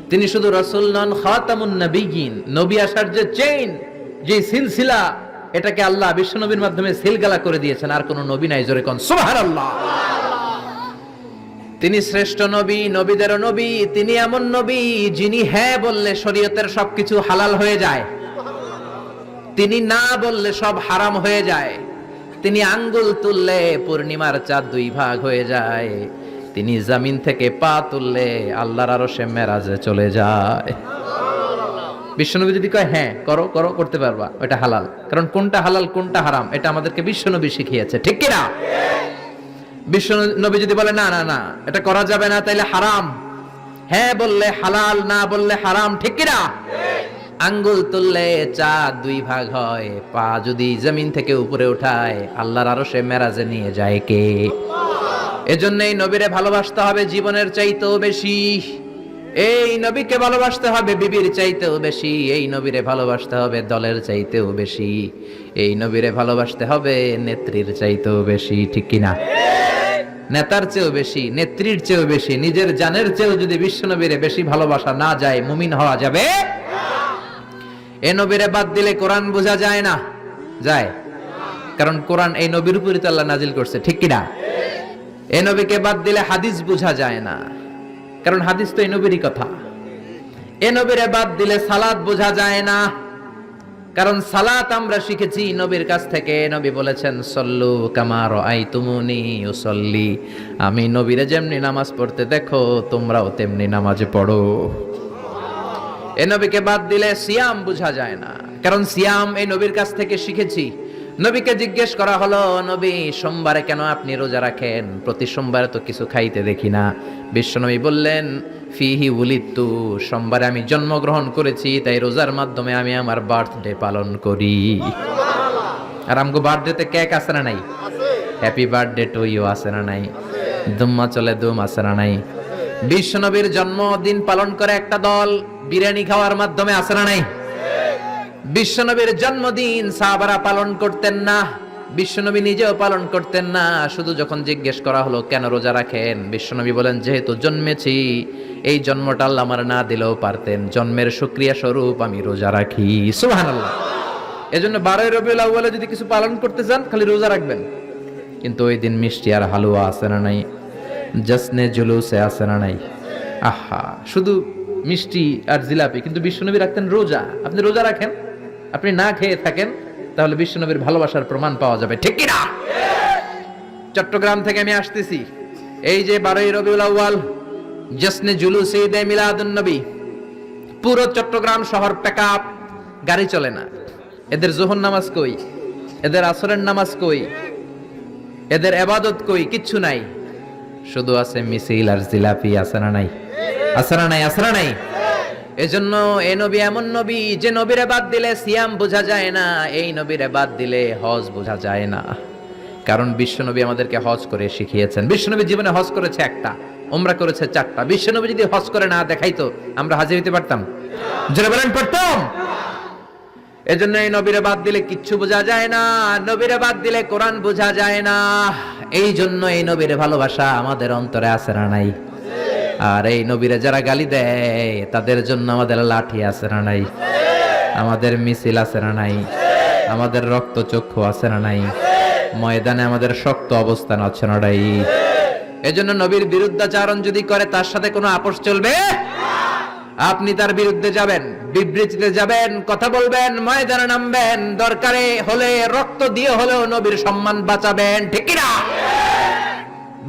তিনি শুধু রাসূল নন, খাতামুন নাবিয়্যিন। নবী আসার যে চেইন, যে সিলসিলা, এটাকে আল্লাহ বিশ্বনবীর মাধ্যমে সিলগালা করে দিয়েছেন। আর কোন নবী নাই, জোরে কোন সুবহানাল্লাহ। তিনি শ্রেষ্ঠ নবী, নবীদেরও নবী। তিনি এমন নবী যিনি হ্যাঁ বললে শরীয়তের সবকিছু হালাল হয়ে যায়, তিনি না বললে সব হারাম হয়ে যায়। তিনি আঙ্গুল তুললে পূর্ণিমার চাঁদ 2 ভাগ হয়ে যায়। তিনি জমিন থেকে পা তুললে আল্লাহর আরশে মেরাজে চলে যায়। বিশ্বনবী যদি কয় হ্যাঁ করো করো, করতে পারবা, ওটা হালাল। কারণ কোনটা হালাল কোনটা হারাম এটা আমাদেরকে বিশ্বনবী শিখিয়েছে, ঠিক কি না? বিশ্বনবী যদি বলে না না না এটা করা যাবে না, তাইলে হারাম। হ্যাঁ বললে হালাল, না বললে হারাম, ঠিক কি না? আঙ্গুল তুললে চাঁদ 2 ভাগ হয়, পা যদি জমিন থেকে উপরে উঠায় আল্লাহর আরশে মেরাজে নিয়ে যায় কে? এজন্য এই নবীরে ভালোবাসতে হবে জীবনের চাইতেও বেশি। এই নবীকে ভালোবাসতে হবে বিবির চাইতেও বেশি। এই নবীরে ভালোবাসতে হবে দলের চাইতেও বেশি। এই নবীরে ভালোবাসতে হবে নেত্রীর চাইতেও বেশি, ঠিক কি না? নেতার চেয়েও বেশি, নেত্রীর চেয়েও বেশি, নিজের জানের চেয়েও যদি বিশ্বনবীরে বেশি ভালোবাসা না যায়, মুমিন হওয়া যাবে না। এই নবীরে বাদ দিলে কোরআন বোঝা যায় না, যায়? কারণ কোরআন এই নবীর উপরই তো আল্লাহ নাজিল করছে, ঠিক কি না? এই নবীকে বাদ দিলে হাদিস বোঝা যায় না, কারণ হাদিস তো এই নবীরই কথা। এই নবীরে বাদ দিলে সালাত বোঝা যায় না, কারণ সালাত আমরা শিখেছি নবীর কাছ থেকে। নবী বলেছেন সল্লু কামা রাআইতুমুনি উসাল্লি, আমি নবীরে যেমনি নামাজ পড়তে দেখো তোমরাও তেমনি নামাজ পড়ো। এই নবীকে বাদ দিলে সিয়াম বোঝা যায় না, কারণ সিয়াম এই নবীর কাছ থেকে শিখেছি। নবীকে জিজ্ঞেস করা হলো, নবী সোমবারে কেন আপনি রোজা রাখেন? প্রতি সোমবারে তো কিছু খাইতে দেখি না। বিশ্বনবী বললেন, ফিহি উলিদতু, সোমবারে আমি জন্মগ্রহণ করেছি, তাই রোজার মাধ্যমে আমি আমার বার্থডে পালন করি। আর আমগো বার্থডেতে কেক আছে না নাই? হ্যাপি বার্থডে টু ইউ আছে না নাই? দুম্মা চলে দুম আছে না নাই? বিশ্বনবীর জন্মদিন পালন করে একটা দল বিরিয়ানি খাওয়ার মাধ্যমে আছে না নাই? বিশ্বনবীর জন্মদিন সাহাবারা পালন করতেন না, বিশ্বনবী নিজেও পালন করতেন না। শুধু যখন জিজ্ঞেস করা হলো কেন রোজা রাখেন, বিশ্বনবী বলেন, যেহেতু জন্মেছি, এই জন্মটা আল্লাহ আমার না দিলেও পারতেন, জন্মের শুকরিয়া স্বরূপ আমি রোজা রাখি। সুবহানাল্লাহ। এজন্য 12 রবিউল আউয়ালে যদি কিছু পালন করতে চান খালি রোজা রাখবেন। কিন্তু ওই দিন মিষ্টি আর হালুয়া আছে না নাই? জশ্নে জুলুসে আছে না নাই? আহা, শুধু মিষ্টি আর জিলাপি, কিন্তু বিশ্বনবী রাখতেন রোজা। আপনি রোজা রাখেন, আপনি না খেয়ে থাকেন, তাহলে বিশ্বনবীর ভালোবাসার প্রমাণ পাওয়া যাবে, ঠিক কি না? চট্টগ্রাম থেকে আমি আসতেছি, এই যে 12 রবিউল আউয়াল জশ্নে জুলুস ঈদে মিলাদুন নবী, পুরো চট্টগ্রাম শহর প্যাকআপ, গাড়ি চলে না। এদের যোহর নামাজ কই? এদের আসরের নামাজ কই? এদের ইবাদত কই? কিচ্ছু নাই, শুধু আছে মিছিল আর জিলাপি। আছে না নাই? আছে না নাই? আছে না নাই? এজন্য এই নবী এমন নবী যে নবীরে বাদ দিলে সিয়াম বোঝা যায় না, এই নবীরে বাদ দিলে হজ বোঝা যায় না। কারণ বিশ্বনবী আমাদেরকে হজ করে শিখিয়েছেন। বিশ্বনবী জীবনে হজ করেছে একটা, উমরা করেছে 4টা। বিশ্বনবী যদি হজ করে না দেখাইতো, আমরা হাজির হইতে পারতাম? জোরে বলেন, পারতাম? এজন্য এই নবীরে বাদ দিলে কিচ্ছু বোঝা যায় না, নবীরে বাদ দিলে কোরআন বোঝা যায় না। এই জন্য এই নবীরে ভালোবাসা আমাদের অন্তরে আছে না নাই? আর এই নবীরে যারা গালি দেয়, তাদের জন্য আমাদের লাঠি আছে না নাই? আমাদের মিছিল আছে না নাই? আমাদের রক্ত চক্ষু আছে না নাই? ময়দানে আমাদের শক্ত অবস্থান আছে না নাই? এজন্য নবীর বিরুদ্ধাচারণ যদি করে, তার সাথে কোনো আপোষ চলবে? আপনি তার বিরুদ্ধে যাবেন, বিবৃতিতে যাবেন, কথা বলবেন, ময়দানে নামবেন, দরকারে হলে রক্ত দিয়ে হলেও নবীর সম্মান বাঁচাবেন, ঠিক কি না?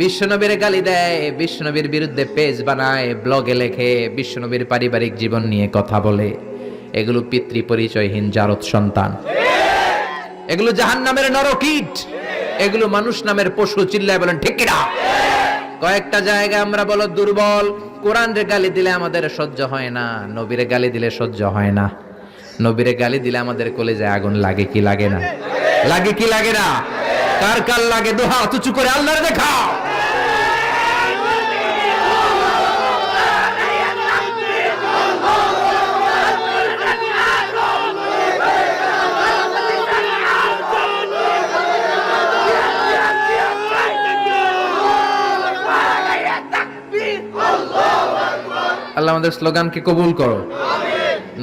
বিশ্বনবীর গালি দেয়, বিশ্বনবীর বিরুদ্ধে পেজ বানায়, ব্লগে লেখে, বিশ্বনবীর পারিবারিক জীবন নিয়ে কথা বলে, এগুলো পিতৃ পরিচয়হীন জারদ সন্তান, এগুলো জাহান্নামের নরকীট, এগুলো মানুষ নামের পশু। চিল্লায় বলেন, ঠিক কি না? কয়েকটা জায়গায় আমরা বলো দুর্বল। কোরআনের গালি দিলে আমাদের সহ্য হয় না, নবীরে গালি দিলে সহ্য হয় না। নবীরে গালি দিলে আমাদের কলিজায় আগুন লাগে কি লাগে না? লাগে কি লাগে না? কার কার লাগে? দুহা উঁচু করে আল্লাহরে দেখাও। আল্লাহ আমাদের স্লোগানকে কবুল করো।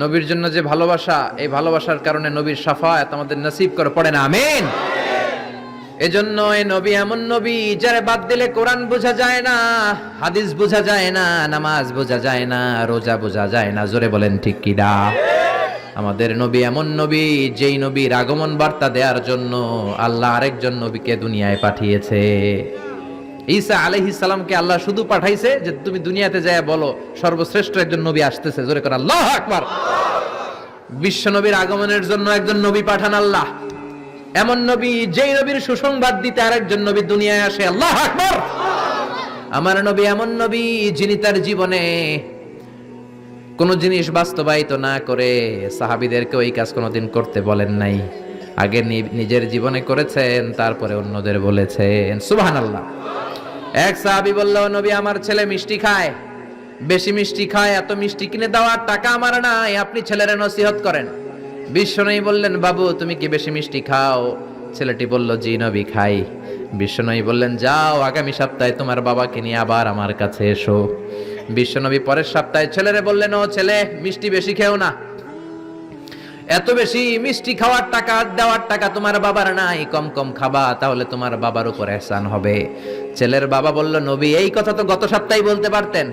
নবীর জন্য যে ভালোবাসা, এই ভালোবাসার কারণে নবীর শাফায়াত আমাদের নসিব করে, পড়ে না আমিন? এজন্য এই নবী এমন নবী যারে বাদ দিলে কোরআন বোঝা যায় না, হাদিস বোঝা যায় না, নামাজ বোঝা যায় না, রোজা বোঝা যায় না। জোরে বলেন, ঠিক কি না? আমাদের নবী এমন নবী, যেই নবীর আগমন বার্তা দেওয়ার জন্য আল্লাহ আরেকজন নবীকে দুনিয়ায় পাঠিয়েছে। ঈসা আলাইহিস সালামকে আল্লাহ শুধু পাঠাইছে যে তুমি দুনিয়াতে যায় বলো সর্বশ্রেষ্ঠ একজন নবী আসতেছে। জোরে করে আল্লাহু আকবার। বিশ্ব নবীর আগমনের জন্য একজন নবী পাঠান আল্লাহ, এমন নবী যেই নবীর সুসংবাদ দিতে আরেকজন নবী দুনিয়ায় আসে। আল্লাহু আকবার। আমার নবী এমন নবী যিনি তার জীবনে কোন জিনিস বাস্তবায়িত না করে সাহাবীদেরকে ওই কাজ কোনোদিন করতে বলেন নাই। আগে নিজের জীবনে করেছেন, তারপরে অন্যদের বলেছেন। সুবহানাল্লাহ। এক সাহাবী বলল, নবী আমার ছেলে মিষ্টি খায়, বেশি মিষ্টি খায়, এত মিষ্টি কিনে দেওয়ার টাকা আমার নাই, আপনি ছেলের নসিহত করেন। বিশ্বনবী বললেন, বাবু তুমি কি বেশি মিষ্টি খাও? ছেলেটি বলল, জি নবী খাই। বিশ্বনবী বললেন, যাও আগামী সপ্তাহে তোমার বাবাকে নিয়ে আবার আমার কাছে এসো। বিশ্বনবী পরের সপ্তাহে ছেলেরে বললেন, ও ছেলে মিষ্টি বেশি খেও না, এত বেশি মিষ্টি খাওয়ার টাকা দেওয়ার টাকা তোমার বাবার নাই, কম কম খাবা, তাহলে তোমার বাবার উপর ihsan হবে। ছেলের বাবা বলল, নবী এই কথা তো গত সপ্তাহে বলতে পারতেন।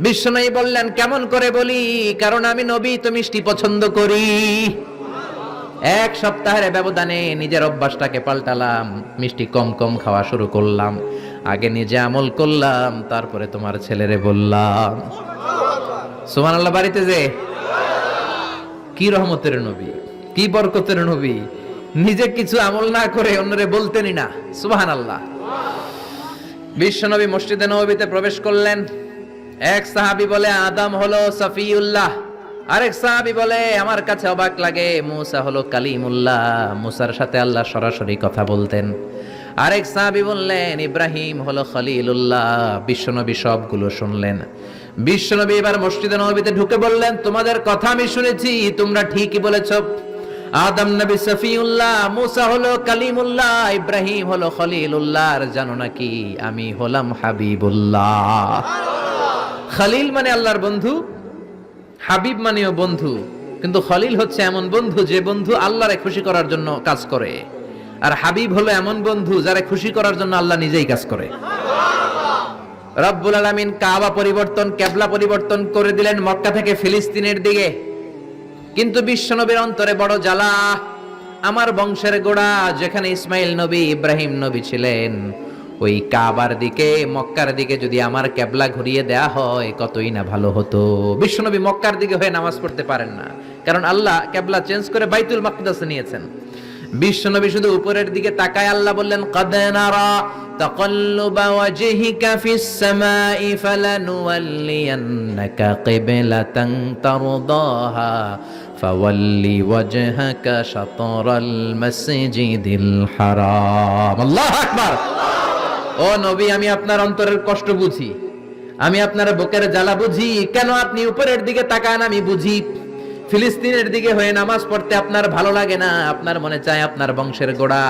বিশ্বনবী বললেন, কেমন করে বলি, কারণ আমি নবী তো মিষ্টি পছন্দ করি। এক সপ্তাহের ব্যবধানে নিজের অভ্যাসটাকে পাল্টালাম, মিষ্টি কম কম খাওয়া শুরু করলাম। আগে নিজে আমল করলাম, তারপরে তোমার ছেলেরে বললাম। সুবহানাল্লাহ। বাড়িতে যে কি রহমতের নবী, কি বরকতের নবী, নিজে কিছু আমল না করে অন্যরে বলতেনই না। সুবহানাল্লাহ। বিশ্বনবী মসজিদে নববীতে প্রবেশ করলেন। এক সাহাবী বলে আদম হলো সফিউল্লাহ, আরেক সাহাবী বলে আমার কাছে অবাক লাগে মুসা হলো কালিমুল্লাহ, মুসার সাথে আল্লাহ সরাসরি কথা বলতেন। আরেক সাহাবী বললেন ইব্রাহিম হলো খলিলুল্লাহ। বিশ্বনবী সবগুলো শুনলেন। বিশ্বনবী এবার মসজিদে নববীতে ঢুকে বললেন তোমাদের কথা আমি শুনেছি, তোমরা ঠিকই বলেছো। আদম নবী সফিউল্লাহ, মুসা হলো কালিমুল্লাহ, ইব্রাহিম হলো খলিলুল্লাহ, আর জানো নাকি আমি হলাম হাবিবুল্লাহ। খলিল মানে আল্লাহর বন্ধু, হাবিব মানেও বন্ধু, কিন্তু খলিল হচ্ছে এমন বন্ধু যে বন্ধু আল্লাহরে খুশি করার জন্য কাজ করে, আর হাবিব হলো এমন বন্ধু যারা খুশি করার জন্য আল্লাহ নিজেই কাজ করে। রব্বুল আলামিন কাবা পরিবর্তন, কিবলা পরিবর্তন করে দিলেন মক্কা থেকে ফিলিস্তিনের দিকে। কিন্তু বিশ্বনবীর অন্তরে বড় জ্বালা, আমার বংশের গোড়া যেখানে ইসমাইল নবী ইব্রাহিম নবী ছিলেন, ওই কাবার দিকে মক্কার দিকে যদি আমার কিবলা ঘুরিয়ে দেয়া হয় কতই না ভালো হতো। বিশ্বনবী মক্কার দিকে হয়ে নামাজ পড়তে পারেন না, কারণ আল্লাহ কিবলা চেঞ্জ করে বাইতুল মাকদাসে নিয়েছেন। বিশ্বনবী শুধু উপরের দিকে তাকায়, আল্লাহ বললেন ক্বাদ নারা তাকাল্লুবা ওয়াজহিকা ফিস সামাই ফালানুওয়াল্লিয়ান্নাকা কিবলাতান তারদাহা ফাওয়াল্লি ওয়াজহাকা শাতরাল মাসজিদিল হারাম। আল্লাহু আকবার। ও নবী, আমি আপনার অন্তরের কষ্ট বুঝি, আমি আপনার বুকের জ্বালা বুঝি। কেন আপনি উপরের দিকে তাকান আমি বুঝি। ফিলিস্তিনের দিকে হয়ে নামাজ পড়তে আপনার ভালো লাগে না, আপনার মনে চায় আপনার বংশের গোড়া,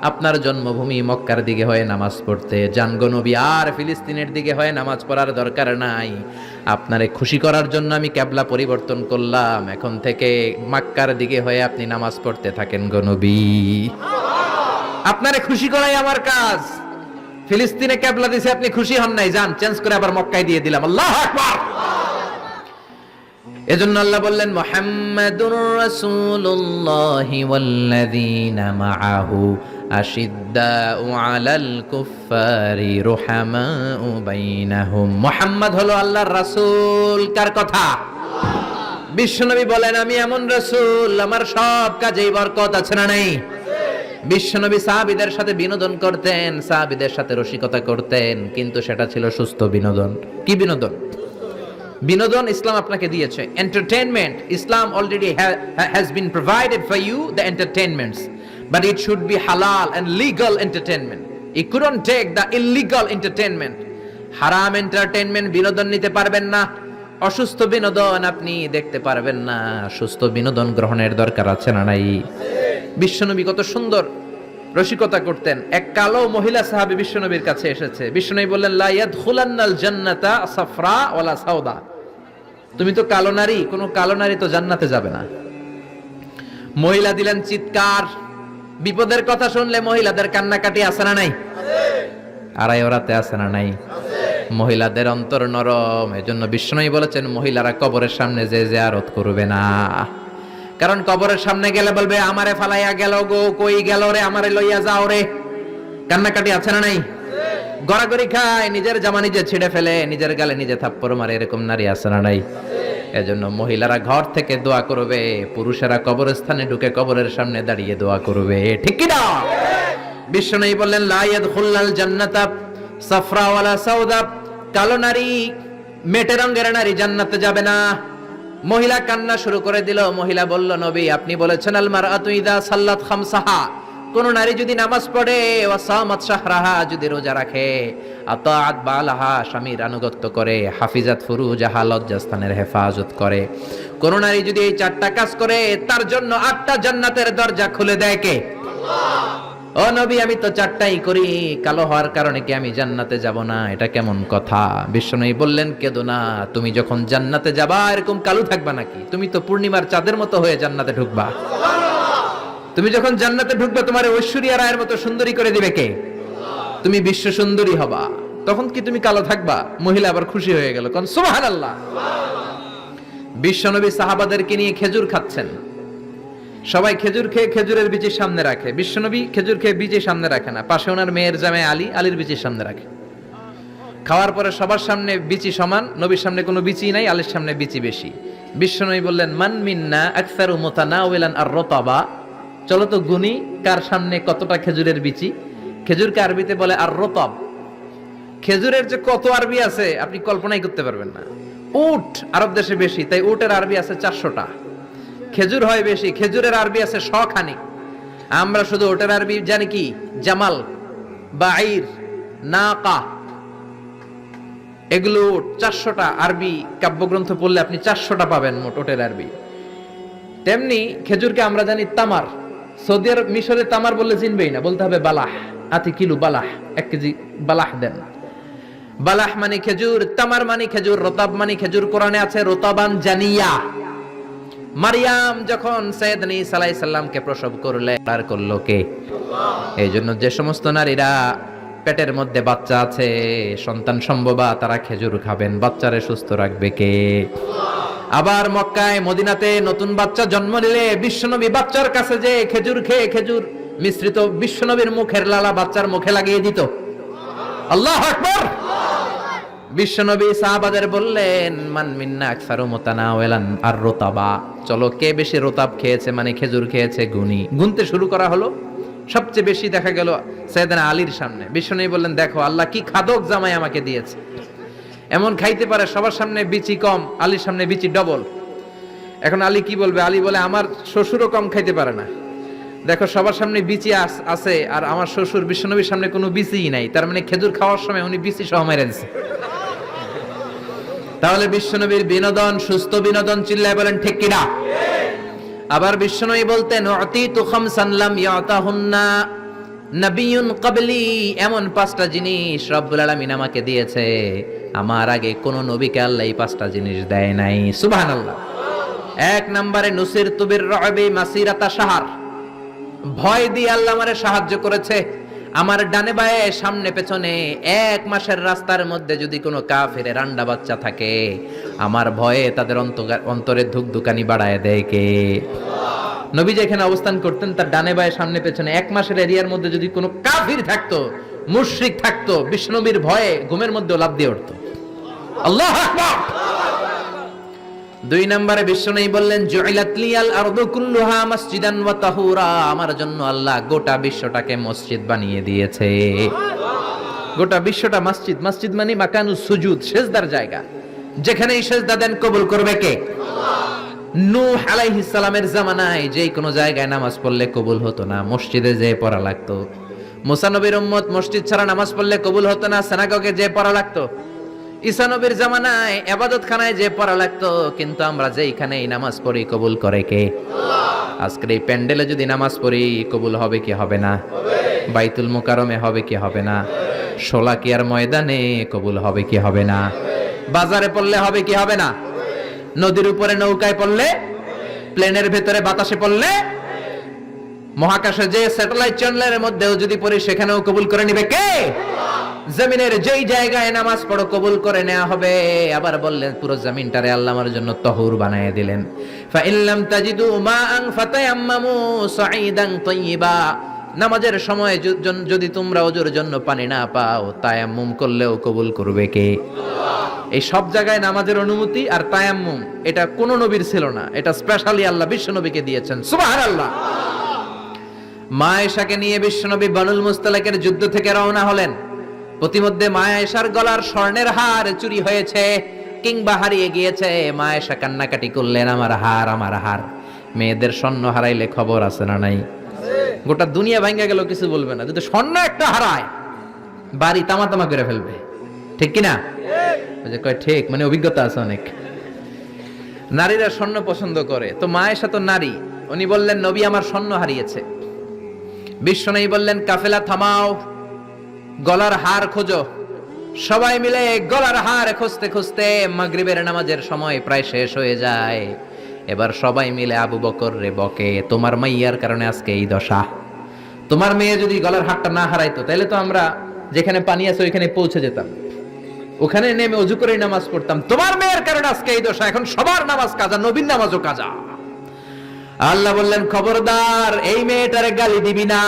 আপনার জন্মভূমি মক্কার দিকে হয়ে নামাজ পড়তে। জানগো নবী, আর ফিলিস্তিনের দিকে হয়ে নামাজ পড়ার দরকার নাই। আপনারে খুশি করার জন্য আমি কিবলা পরিবর্তন করলাম, এখন থেকে মক্কার দিকে হয়ে আপনি নামাজ পড়তে থাকেন গো নবী। আপনারে খুশি করাই আমার কাজ। ফিলিস্তিনে কিবলা দিছে, আপনি খুশি হন নাই, যান চেঞ্জ করে আবার মক্কায় দিয়ে দিলাম। আল্লাহু আকবার। এজন্য আল্লাহ বললেন মুহাম্মাদুর রাসূলুল্লাহি ওয়াল্লাযীনা মাআহু আশিদ্দাউ আলাল কুফফারি রুহামাউ বাইনাহুম। মুহাম্মদ হলো আল্লাহর রাসূল। কার কথা? বিশ্বনবী বলেন আমি এমন রাসূল, আমার সব কাজেই বরকত আছে না নাই? বিশ্বনবী সাহাবীদের সাথে বিনোদন করতেন, সাহাবীদের সাথে রসিকতা করতেন, কিন্তু সেটা ছিল সুস্থ বিনোদন। কি বিনোদন? বিনোদন ইসলাম আপনাকে দিয়েছে, entertainment. Islam already has been provided for you the entertainments, but it should be halal and legal entertainment. You couldn't take the illegal entertainment. হারাম এন্টারটেইনমেন্ট বিনোদন নিতে পারবেন না, অসুস্থ বিনোদন আপনি দেখতে পারবেন না। সুস্থ বিনোদন গ্রহণের দরকার আছে না নাই? বিশ্বনবী কত সুন্দর রসিকতা করতেন। এক কালো মহিলা সাহাবী বিশ্বনবীর কাছে এসেছে। বিশ্বনবী বললেন লা ইয়াদখুলান্নাল জান্নাতা সাফরা ওয়ালা সাউদা। তুমি তো কালো নারী, কোন কালো নারী তো জান্নাতে যাবে না। মহিলা দিলেন চিৎকার। বিপদের কথা শুনলে মহিলাদের কান্নাকাটি আছে না নাই? আড়াই ওরাতে আছে না নাই? মহিলাদের অন্তর নরম, এজন্য বিশ্বনবী বলেছেন মহিলারা কবরের সামনে যে জিয়ারত করবে না, কারণ কবরের সামনে গেলে বলবে আমারে ফালাইয়া গেল গো, কই গেল রে, আমারে লইয়া যাও রে। কান্নাকাটি আছে না নাই? গড়াগড়ি খায়, নিজের জামা নিজে ছিঁড়ে ফেলে, নিজের গালে নিজে থাপ্পড় মারে, এরকম নারী আছে না নাই? এজন্য মহিলারা ঘর থেকে দোয়া করবে, পুরুষেরা কবরস্থানে ঢুকে কবরের সামনে দাঁড়িয়ে দোয়া করবে। ঠিক কি না? বিশ্বনবী বললেন লা ইয়াদখুলাল জান্নাতা সাফরা ওয়ালা সাউদা। কালো নারী, মেটে রঙের নারী জান্নাতে যাবে না। মহিলা কান্না শুরু করে দিল। মহিলা বলল নবী আপনি বলেছেন আল মারআতু ইযা সাল্লাত খামসাহা, কোন নারী যদি নামাজ পড়ে, ওয়া সামাত শাহরাহা, যদি রোজা রাখে, আতাআত বালাহা, স্বামীর আনুগত্য করে, হাফিজাত ফুরুজাহা, লজ্জাস্থানের হেফাজত করে, কোন নারী যদি এই চারটা কাজ করে তার জন্য 8টা জান্নাতের দরজা খুলে দেয় কে? আল্লাহ। ও নবী আমি তো 4টাই করি, কালো হওয়ার কারণে কি আমি জান্নাতে যাব না? এটা কেমন কথা? বিশ্বনবী বললেন কেদো না, তুমি যখন জান্নাতে যাবা এরকম কালো থাকবা নাকি? তুমি তো পূর্ণিমার চাঁদের মতো হয়ে জান্নাতে ঢুকবা। তুমি যখন জান্নাতে ঢুকবে তোমার ঐশ্বরিয়া রায়ের মতো সুন্দরী করে দিবে কে? তুমি বিশ্ব সুন্দরী হবা। তখন কি তুমি কালো থাকবা? মহিলা আবার খুশি হয়ে গেল, কোন সুবহানাল্লাহ। বিশ্বনবী সাহাবাদেরকে নিয়ে খেজুর খাচ্ছেন। সবাই খেজুর খেয়ে খেজুরের বিচি সামনে রাখে, বিশ্বনবী খেজুর খেয়ে বিচি সামনে রাখে না। পাশে ওনার মেয়ের জামাই আলী, আলীর বিচি সামনে রাখে। খাওয়ার পরে সবার সামনে বিচি সমান, নবীর সামনে কোনো বিচি নাই, আলীর সামনে বিচি বেশি। বিশ্বনবী বললেন মান মিন্না আকসারু মুতানাওয়ালান আর রাতাবা, চলো তো গুনি কার সামনে কতটা খেজুরের বিচি। খেজুরকে আরবিতে বলে আর রতাব। খেজুরের যে কত আরবি আছে আপনি কল্পনাই করতে পারবেন না। উট আরব দেশে বেশি, তাই উটের আরবি আছে 400টা। খেজুর হয় বেশি, খেজুরের আরবি আছে 100 খানি। আমরা শুধু উটের আরবি জানি কি জামাল, বাঈর, নাকা, এগুলো 400টা আরবি কাব্যগ্রন্থ পড়লে আপনি 400টা পাবেন মোট উটের আরবি। তেমনি খেজুরকে আমরা জানি তামার। সৌদি আরব মিশরে তামার বললে চিনবেই না, বলতে হবে বালাহ। আতি কিলো বালাহ, 1 কেজি বালাহ দেন। বালাহ মানে খেজুর, তামার মানে খেজুর, রতাব মানে খেজুর। কোরআনে আছে রতাবান জানিয়া। মারিয়াম যখন সাইয়েদনা ঈসা আলাইহিস সালামকে প্রসব করলে আর করলো কে? এই জন্য যে সমস্ত নারীরা পেটের মধ্যে বাচ্চা আছে, সন্তান সম্ভবা, তারা খেজুর খাবেন। বাচ্চারে সুস্থ রাখবে কে? আবার মক্কায় মদিনাতে নতুন বাচ্চা জন্ম নিলে বিশ্বনবী বাচ্চার কাছে যে খেজুর খেয়ে খেজুর মিশ্রিত বিশ্বনবীর মুখের লালা বাচ্চার মুখে লাগিয়ে দিত। আল্লাহু আকবার। বিশ্বনবী সাহাবাদের বললেন, মান মিন্না আকসারু মুতানাওয়ালান আর রতাবা, চলো কে বেশি রতাব খেয়েছে মানে খেজুর খেয়েছে গুনি। গুনতে শুরু করা হলো। সবচেয়ে বেশি দেখা গেল সাইয়েদনা আলীর সামনে। বিশ্বনবী বললেন, দেখো আল্লাহ কি খাদক জামাই আমাকে দিয়েছে। এমন খাইতে পারে, সবার সামনে বিচি কম, আলীর সামনে বিচি ডবল। এখন আলী কি বলবে? আলী বলে, আমার শ্বশুরও কম খাইতে পারে না। দেখো সবার সামনে বিচি আছে, আর আমার শ্বশুর বিশ্বনবীর সামনে কোনো বিচিই নাই। তার মানে খেজুর খাওয়ার সময় উনি বিচি সহ মেরে দিয়েছে। তাহলে বিশ্বনবীর বিনোদন সুস্থ বিনোদন, চিল্লায় বলেন ঠিক কিনা? আবার বিশ্বনবী বলতেন, উতিতু খামসান লাম ইয়াতাহুন্না নাবিয়্যুন ক্বাবলি, এমন 5টা জিনিস রব্বুল আলামিন আমাকে দিয়েছে, আমার আগে কোন নবীকে আল্লাহ এই 5টা জিনিস দেয় নাই। সুবহানাল্লাহ। 1 নম্বরে নুসিরতু বির-রু'বি মাসিরাতা শাহর, ভয় দিয়ে আল্লাহ আমারে সাহায্য করেছে। আমার ডানে বায়ে সামনে পেছনে 1 মাসের রাস্তার মধ্যে যদি কোনো কাফেরের রান্ডা বাচ্চা থাকে, আমার ভয়ে তাদের অন্তরে ধুকধুকানি বাড়ায় দেয় কে? নবী যেখানে অবস্থান করতেন তার ডানে বায়ে সামনে পেছনে 1 মাসের এরিয়ার মধ্যে যদি কোনো কাফির থাকতো, মুশরিক থাকতো, বিশ্বনবীর ভয়ে ঘুমের মধ্যে লাফ দিয়ে উঠতো। আল্লাহু আকবার। 2 নম্বরে বিশ্বনবী বললেন, জুইলাত লিয়াল আরদু কুল্লুহা মাসজিদান ওয়া তাহুরা, আমার জন্য আল্লাহ গোটা বিশ্বটাকে মসজিদ বানিয়ে দিয়েছে। গোটা বিশ্বটা মসজিদ। মসজিদ মানে মাকানুস সুজুদ, সিজদার জায়গা। যেখানেই সিজদা দেন কবুল করবে কে? নূহ আলাইহিস সালামের জামানায় যেই কোনো জায়গায় নামাজ পড়লে কবুল হতো না, মসজিদে যেয়ে পড়া লাগতো। মুসা নবীর উম্মত মসজিদ ছাড়া নামাজ পড়লে কবুল হতো না, সিনাগগে যেয়ে পড়া লাগতো। ঈসা নবীর জামানায় ইবাদতখানায় যে পড়া লাগতো, কিন্তু আমরা যেইখানেই নামাজ পড়ি কবুল করে কে? আজকের এই প্যান্ডেলে যদি নামাজ পড়ি কবুল হবে কি হবে না? বাইতুল মুকাররমে হবে কি হবে না? শোলাকিয়ার ময়দানে কবুল হবে কি হবে না? বাজারে পড়লে হবে কি হবে না? নদীর উপরে নৌকায় পড়লে, প্লেনের ভেতরে বাতাসে পড়লে, মহাকাশে যে স্যাটেলাইট চ্যানেলের মধ্যেও যদি পড়ি সেখানেও কবুল করে নিবে কে? জমিনের যেই জায়গায় নামাজ পড়ো কবুল করে নেওয়া হবে। আবার বললেন পুরো জমিনটারে আল্লাহ আমার জন্য তহুর বানায় দিলেন। ফা ইল্লাম তাজিদু মাআন ফাতায়াম্মামু সাঈদান তাইয়্যিবা, নামাজের সময় যদি তোমরা ওযুর জন্য পানি না পাও, তায়াম্মুম করলেও কবুল করবে কে? এই সব জায়গায় নামাজের অনুমতি আর তায়াম্মুম, এটা কোন নবীর ছিল না, এটা স্পেশালি আল্লাহ বিশ্ব নবীকে দিয়েছেন। সুবহানাল্লাহ। মা আয়েশাকে নিয়ে বিশ্বনবী বানুল মুস্তালাকের যুদ্ধ থেকে রওনা হলেন। প্রতিমধ্যে মা আয়েশার গলার স্বর্ণের হার চুরি হয়েছে কিংবা হারিয়ে গিয়েছে। মা আয়েশা কান্নাকাটি করলেন, আমার হার, আমার হার। মেয়েদের স্বর্ণ হারাইলে খবর আছে না নাই? গোটা দুনিয়া ভাঙ্গা গেল কিছু বলবে না, যদি স্বর্ণ একটা হারায় বাড়ি তামা তামা করে ফেলবে। ঠিক কিনা? ওই যে কয় ঠিক, মানে অভিজ্ঞতা আছে অনেক। নারীরা স্বর্ণ পছন্দ করে, তো মা আয়েশা তো নারী, উনি বললেন নবী আমার স্বর্ণ হারিয়েছে। বিশ্বনবী বললেন কাফেলা থামাও, গলার হার খোঁজো। সবাই মিলে গলার হার খুঁজতে খুঁজতে মাগরিবের নামাজের সময় প্রায় শেষ হয়ে যায়। এবার সবাই মিলে আবু বকর রে বকে, তোমার মাইয়ার কারণে আজকে এই দশা। তোমার মেয়ে যদি গলার হারটা না হারাইতো তাহলে তো আমরা যেখানে পানি আছে ওইখানে পৌঁছে যেতাম, ওখানে নেমে ওযু করে নামাজ পড়তাম। তোমার মেয়ের কারণে আজকে এই দশা, এখন সবার নামাজ কাজা, নবীর নামাজও কাজা। আল্লাহ বললেন খবরদার, এই মেয়েটারে গালি দিবি না,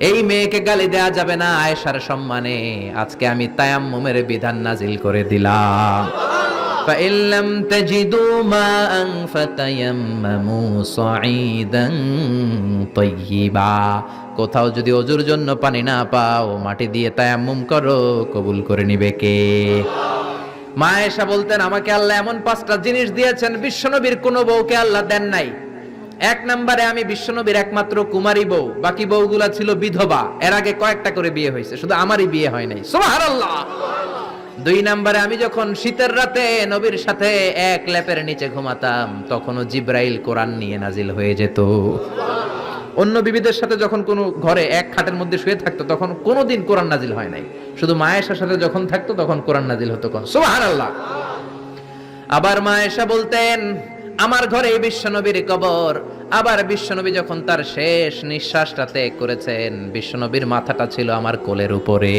এই মেয়েকে গালি দেয়া যাবে না। আয়েশার সম্মানে আজকে আমি তায়াম্মুমের বিধান নাজিল করে দিলাম। فإن لم تجدوا ماء فتيمموا صعيدا طيبا কোথাও যদি ওযুর জন্য পানি না পাও মাটি দিয়ে তায়াম্মুম করো, কবুল করে নিবে কে? মা আয়েশা বলতেন আমাকে আল্লাহ এমন 5টা জিনিস দিয়েছেন বিশ্বনবীর কোনো বউকে আল্লাহ দেন নাই। 1 নম্বরে আমি বিশ্বনবীর একমাত্র কুমারী বউ, বাকি বউগুলা ছিল বিধবা, এর আগে কয়েকটা করে বিয়ে হয়েছে, শুধু আমারই বিয়ে হয় নাই। সুবহানাল্লাহ। 2 নম্বরে আমি যখন শীতের রাতে নবীর সাথে এক লেপের নিচে ঘুমাতাম তখনও জিব্রাইল কোরআন নিয়ে নাজিল হয়ে যেত। অন্য বিবিদের সাথে যখন কোনো ঘরে এক খাটের মধ্যে শুয়ে থাকতো তখন কোনোদিন কোরআন নাজিল হয় নাই, শুধু মা আয়েশার সাথে যখন থাকতো তখন কোরআন নাজিল হতো। কোন সুবহানাল্লাহ। আবার মা আয়েশা বলতেন আমার ঘরে বিশ্বনবীর কবর। আবার বিশ্বনবী যখন তার শেষ নিঃশ্বাসটা ত্যাগ করেছেন বিশ্বনবীর মাথাটা ছিল আমার কোলের উপরে।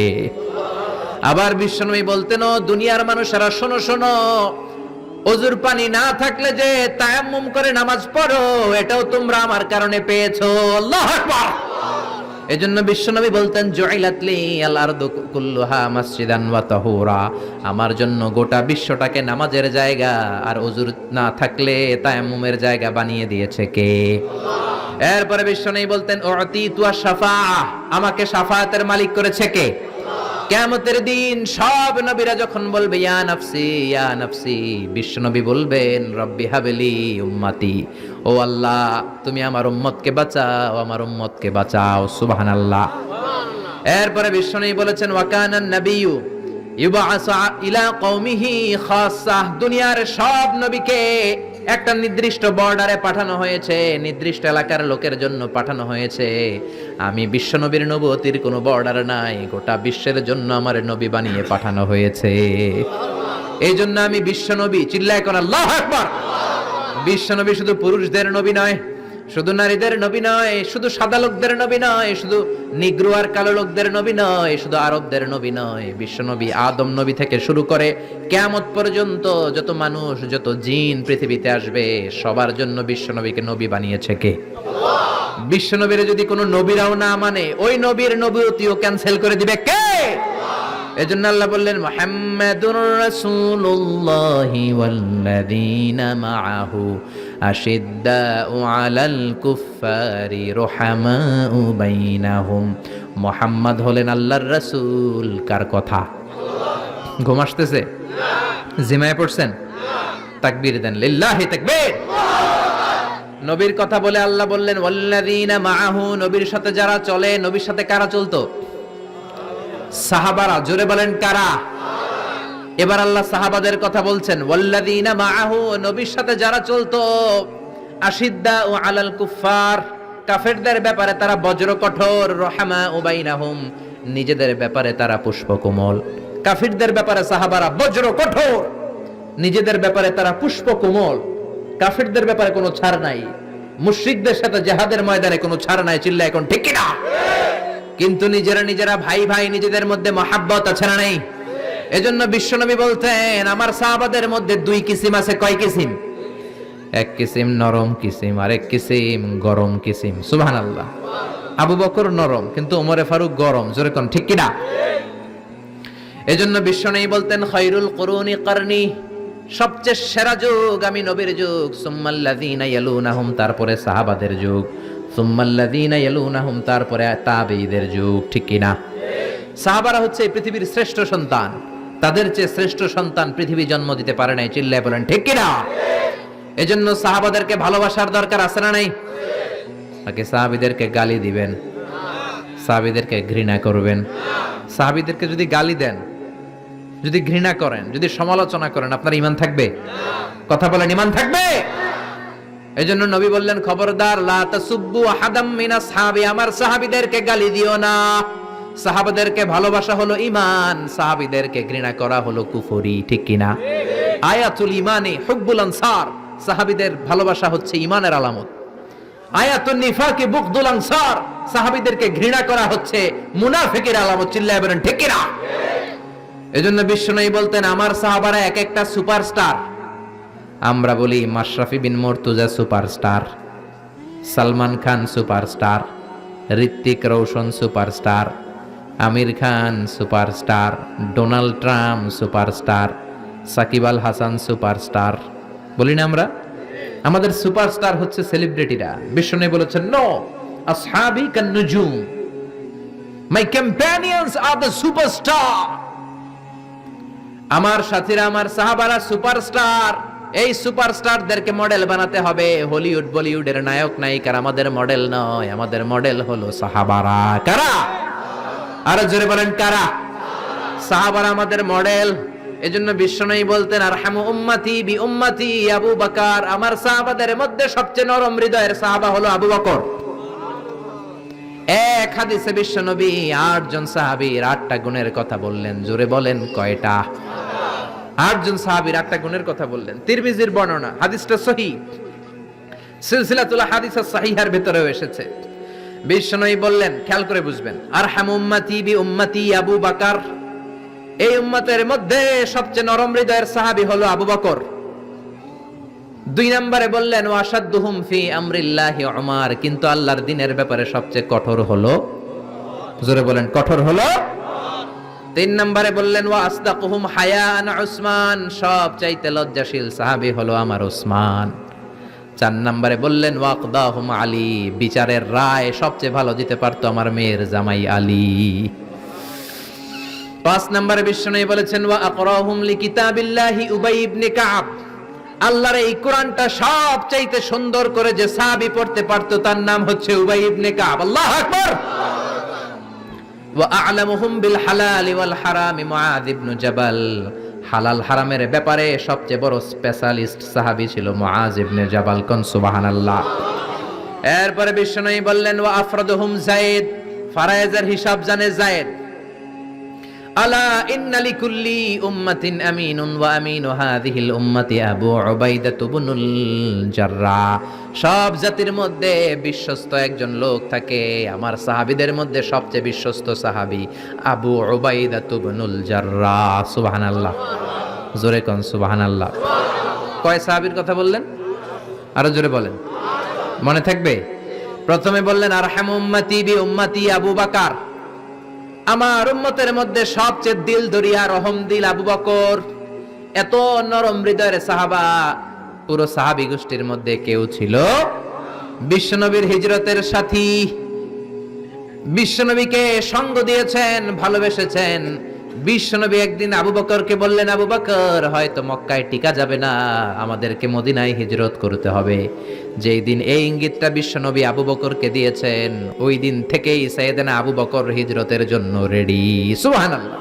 আবার বিশ্বনবী বলতেন ও দুনিয়ার মানুষেরা শোনো শোনো, ওযুর পানি না থাকলে যে তায়াম্মুম করে নামাজ পড়ো এটাও তোমরা আমার কারণে পেয়েছো। আল্লাহু আকবার। এজন্য বিশ্বনবী বলতেন জুইলাত লি আল আরদু কুল্লুহা মাসজিদান ওয়া তাহুরা, আমার জন্য গোটা বিশ্বটাকে নামাজের জায়গা আর ওযুর না থাকলে তায়াম্মুমের জায়গা বানিয়ে দিয়েছে কে? আল্লাহ। এরপরে বিশ্বনবী বলতেন উতিতু আশ-শাফাআহ, আমাকে শাফায়াতের মালিক করেছে কে? কিয়ামতের দিন সব নবীরা যখন বলবে ইয়া নাফসি ইয়া নাফসি, বিশ্বনবী বলবেন রব্বি হাবলি উম্মতি, ও আল্লাহ তুমি আমার উম্মতকে বাঁচাও, আমার উম্মতকে বাঁচাও। সুবহানাল্লাহ। এরপরে বিশ্বনবী বলেছেন ওয়া কানান নাবিয়্যু ইউবআসু ইলা কওমিহি খাসসাহ, দুনিয়ার সব নবীকে একটা নির্দিষ্ট বর্ডারে পাঠানো হয়েছে, নির্দিষ্ট এলাকার লোকের জন্য পাঠানো হয়েছে। আমি বিশ্বনবীর নবুয়তির কোনো বর্ডার নাই, গোটা বিশ্বের জন্য আমার নবী বানিয়ে পাঠানো হয়েছে। এই জন্য আমি বিশ্বনবী, চিল্লায় কোন আল্লাহু আকবার। বিশ্বনবী শুধু পুরুষদের নবী নয়, শুধু নারীদের নবী নয়, শুধু সাদা লোকদের নবী নয়, শুধু নিগ্রো আর কালো লোকদের নবী নয়, শুধু আরবদের নবী নয়। বিশ্বনবী আদম নবী থেকে শুরু করে কিয়ামত পর্যন্ত যত মানুষ যত জিন পৃথিবীতে আসবে সবার জন্য বিশ্বনবীকে নবী বানিয়েছে কে? আল্লাহ। বিশ্বনবীর যদি কোনো নবীরাও না মানে ওই নবীর নবুয়তিও ক্যান্সেল করে দিবে কে? এজন্য আল্লাহ বললেন মুহাম্মাদুর রাসূলুল্লাহি ওয়াল্লাযীনা মাআহু আশিদ্দাউ আলাল কুফফারি রুহামাউ বাইনাহুম। মুহাম্মদ হলেন আল্লাহর রাসূল। কার কথা? আল্লাহ। ঘুম আসতেছে? না। জিমায় পড়ছেন? না। তাকবীর দেন, লিল্লাহি তাকবীর। নবীর কথা বলে আল্লাহ বললেন ওয়াল্লাযীনা মাআহু, নবীর সাথে যারা চলে। নবীর সাথে কারা চলতো? সাহাবারা। জোরে বলেন কারা? এবার আল্লাহ সাহাবাদের কথা বলছেন ওয়াল্লাযীনা মাআহু, নবীর সাথে যারা চলতো। আশিদ্দাউ আলাল কুফফার, কাফেরদের ব্যাপারে তারা বজ্র কঠোর। রহমাউ বাইনাহুম, নিজেদের ব্যাপারে তারা পুষ্পকোমল। কাফিরদের ব্যাপারে সাহাবারা বজ্র কঠোর, নিজেদের ব্যাপারে তারা পুষ্পকোমল। কাফিরদের ব্যাপারে কোনো ছাড় নাই, মুশরিকদের সাথে জিহাদের ময়দানে কোনো ছাড় নাই। চিল্লা এখন ঠিক কি না? কিন্তু নিজেরা ভাই ভাই, নিজেদের মধ্যে মহাব্বত আছে না নাই? এজন্য বিশ্বনবী বলতেন আমার সাহাবাদের মধ্যে 2 কিসিম আছে। কয় কিসিম? এক কিসিম নরম কিসিম, আর এক কিসিম গরম কিসিম। সুবহানাল্লাহ। আবু বকর নরম কিন্তু ওমরে ফারুক গরম। জোরে কোন ঠিক কি না? এজন্য বিশ্বনবী বলতেন খায়রুল কুরুনি করনি, সবচেয়ে সেরা যুগ আমি নবীর যুগ। সুম্মাল্লাযীনা ইয়ালুনাহুম, তারপরে সাহাবাদের যুগ। সুম্মাল্লাযীনা ইয়ালুনাহুম, তারপরে তাবেঈদের যুগ। ঠিক কি না? সাহাবারা হচ্ছে এই পৃথিবীর শ্রেষ্ঠ সন্তান, তাদের চেয়ে শ্রেষ্ঠ সন্তান পৃথিবী জন্ম দিতে পারে নাই। চিল্লায় বলেন ঠিক কি না? এজন্য সাহাবাদেরকে ভালোবাসার দরকার আছে না নাই? নাকি সাহাবীদেরকে গালি দিবেন? সাহাবীদেরকে ঘৃণা করবেন? সাহাবীদেরকে যদি গালি দেন, যদি ঘৃণা করেন, যদি সমালোচনা করেন, আপনার ঈমান থাকবে? কথা বলেন, ঈমান থাকবে? এজন্য নবী বললেন খবরদার লা তাসুব্বু আহাদাম মিন আসহাবি, আমার সাহাবীদেরকে গালি দিও না। সাহাবাদেরকে ভালোবাসা হলো ঈমান, সাহাবীদেরকে ঘৃণা করা হলো কুফরি। ঠিক কি না? আয়াতুল ঈমানি হুব্বুল আনসার, সাহাবীদের ভালোবাসা হচ্ছে ঈমানের আলামত। আয়াতুন নিফাকি বুগদুল আনসার, সাহাবীদেরকে ঘৃণা করা হচ্ছে মুনাফিকের আলামত। চিল্লায় বলেন ঠিক কি না? এজন্য বিশ্বনবী বলতেন আমার সাহাবারা এক একটা সুপারস্টার। আমরা বলি Mashrafe bin Mortaza superstar, Salman Khan superstar, Hrithik Roshan superstar, Aamir Khan superstar, Donald Trump superstar, Shakib Al Hasan superstar বলি না আমরা? আমাদের সুপারস্টার হচ্ছে সেলিব্রিটিরা। বিশ্বনবী বলেছেন, নো আসহাবি কান নুজুম, মাই কম্প্যানিয়নস আর দ্য সুপারস্টার। আমার সাথীরা, আমার সাহাবারা সুপারস্টার। এই সুপারস্টারদেরকে মডেল বানাতে হবে। হলিউড বলিউডের নায়ক নায়িকার আমাদের মডেল নয়, আমাদের মডেল হলো সাহাবারা। কারা? আরো জোরে বলেন কারা? সাহাবারা আমাদের মডেল। এজন্য বিশ্বনবী বলতেন, আরহামু উম্মতি বি উম্মতি আবু বকর। আমার সাহাবাদের মধ্যে সবচেয়ে নরম হৃদয়ের সাহাবা হলো আবু বকর। এক হাদিসে বিশ্বনবী 8 জন সাহাবীর 8টা গুণের কথা বললেন। জোরে বলেন কয়টা? 8 জন সাহাবীর 8টা গুণের কথা বললেন। তিরমিজির বর্ণনা, হাদিসটা সহিহ, সিলসিলাতুল হাদিস সাহিহার ভিতরেও এসেছে। বিশ্বনবী বললেন, খেয়াল করে বুঝবেন, আরহামু উম্মতি বি উম্মতি আবু বকর। এই উম্মতের মধ্যে সবচেয়ে নরম হৃদয়ের সাহাবী হলো আবু বকর। 2 নম্বরে বললেন, ওয়াশাদ্দুহুম ফি আমরিল্লাহি উমর। কিন্তু আল্লাহর দ্বীনের ব্যাপারে সবচেয়ে কঠোর হলো, জোরে বলেন কঠোর হলো। 3 নম্বরে বললেন, ওয়া আসদাকুহুম হায়ান উসমান। সবচাইতে লজ্জাশীল সাহাবী হলো আমার উসমান। 4 নম্বরে বললেন, ওয়াকদাহুম আলী। বিচারের রায় সবচেয়ে ভালো দিতে পারতো আমার মেয়ের জামাই আলী। 5 নম্বরে বিশ্বনবী বলেছেন, ওয়া আকরাহুম লিকিতাবিল্লাহি উবাই ইবনে কাব। আল্লাহর এই কোরআনটা সবচাইতে সুন্দর করে যে সাহাবী পড়তে পারতো তার নাম হচ্ছে উবাই ইবনে কাব। আল্লাহু আকবার। ওয়া আ'লামুহুম বিল হালাল ওয়াল হারাম মুআয ইবনে জাবাল। হালাল হারামের ব্যাপারে সবচেয়ে বড় স্পেশালিস্ট সাহাবী ছিল মুআয ইবনে জাবাল। কোন সুবহানাল্লাহ। এরপরে বিশ্বনবী বললেন, ওয়া আফরাদুহুম যায়েদ। ফারায়েজের হিসাব জানে যায়েদ। আলা ইন্না লিকুল্লি উম্মাতিন আমিনুন ওয়া আমিনু হাযিহিল উম্মতি আবু উবাইদা ইবনুল জাররাহ। সব জাতির মধ্যে বিশ্বস্ত একজন লোক থাকে, আমার সাহাবীদের মধ্যে সবচেয়ে বিশ্বস্ত সাহাবী আবু উবাইদা ইবনুল জাররাহ। সুবহানাল্লাহ। জোরে কোন সুবহানাল্লাহ। কয় সাহাবীর কথা বললেন? আরো জোরে বলেন, মনে থাকবে। প্রথমে বললেন, আরহামু উম্মতি বি উম্মতি আবু বকর। আমার উম্মতের মধ্যে সবচেয়ে দিল দরিয়া রহম দিল আবু বকর। এত নরম হৃদয়ের সাহাবা পুরো সাহাবী গোষ্ঠীর মধ্যে কেউ ছিল? বিশ্বনবীর হিজরতের সাথী, বিশ্বনবীকে সঙ্গ দিয়েছেন, ভালোবেসেছেন। বিশ্বনবী একদিন আবু বকরকে বললেন, আবু বকর, হয়তো মক্কায় টিকা যাবে না, আমাদেরকে মদিনায় হিজরত করতে হবে। যেই দিন এই ইঙ্গিতটা বিশ্বনবী আবু বকরকে দিয়েছেন, ওই দিন থেকেই সাইয়েদনা আবু বকর হিজরতের জন্য রেডি। সুবহানাল্লাহ।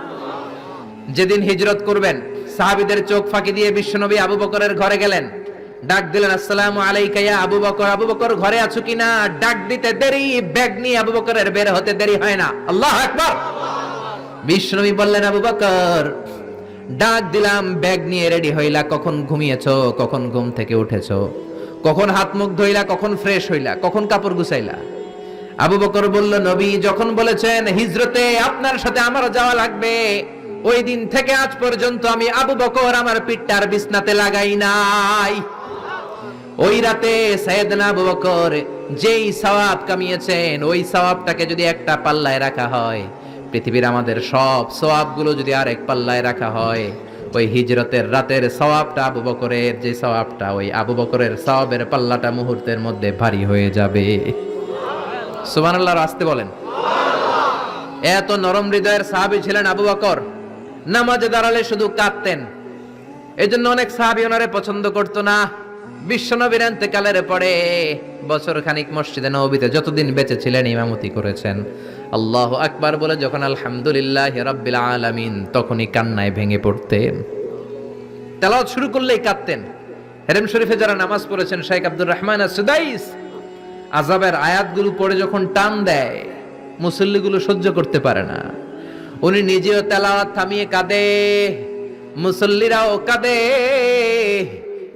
যেদিন হিজরত করবেন, সাহাবীদের চোখ ফাঁকি দিয়ে বিশ্বনবী আবু বকরের ঘরে গেলেন। ডাক দিলেন, আসসালামু আলাইকা ইয়া আবু বকর। আবু বকর ঘরে আছো কিনা? ডাক দিতে দেরি, ব্যাগ নিয়ে আবু বকরের বের হতে দেরি হয় না। আল্লাহু আকবার। বিশ্বনবী বললেন, আবু বকর, ডাক দিলাম, ব্যাগ নিয়ে রেডি হইলা, কখন ঘুমিয়েছো, কখন ঘুম থেকে উঠেছো, কখন হাত মুখ ধুইলা, কখন ফ্রেশ হইলা, কখন কাপড় গুছাইলা? আবু বকর বলল, নবী যখন বলেছেন হিজরতে আপনার সাথে আমারও যাওয়া লাগবে, ওই দিন থেকে আজ পর্যন্ত আমি আবু বকর আমার পিঠটার বিছনাতে লাগাই নাই। ওই রাতে সাইয়েদনা আবু বকর যেই সওয়াব কামিয়েছেন, ওই সওয়াবটাকে যদি একটা পাল্লায় রাখা হয়, পৃথিবীর আমাদের সব সওয়াবগুলো যদি আরেক পাল্লায় রাখা হয়, ওই হিজরতের রাতের সওয়াবটা আবু বকরের যে সওয়াবটা, ওই আবু বকরের সওয়াবের পাল্লাটা মুহূর্তের মধ্যে ভারী হয়ে যাবে। সুবহানাল্লাহ। আসতে বলেন। এত নরম হৃদয়ের সাহাবী ছিলেন আবু বকর। নামাজে দাঁড়ালে শুধু কাঁদতেন। এজন্য অনেক সাহাবী ওনারে পছন্দ করতো না। বিশ্বনবীর ইন্তেকালের পরে বছর খানিক মসজিদে নববীতে যতদিন বেঁচে ছিলেন ইমামতি করেছেন। আল্লাহু আকবার বলে যখন আলহামদুলিল্লাহি রাব্বিল আলামিন, তখনই কান্নায় ভেঙে পড়তেন। তেলাওয়াত শুরু করলেই কাঁদতেন। হেরেম শরীফে যারা নামাজ পড়েছেন, শেখ আব্দুর রহমান আস-সুদাইস আযাবের আয়াতগুলো পড়ে যখন টান দেয়, মুসল্লিগুলো সহ্য করতে পারে না। উনি নিজেও তেলাওয়াত থামিয়ে কাঁদে, মুসল্লিরাও কাঁদে।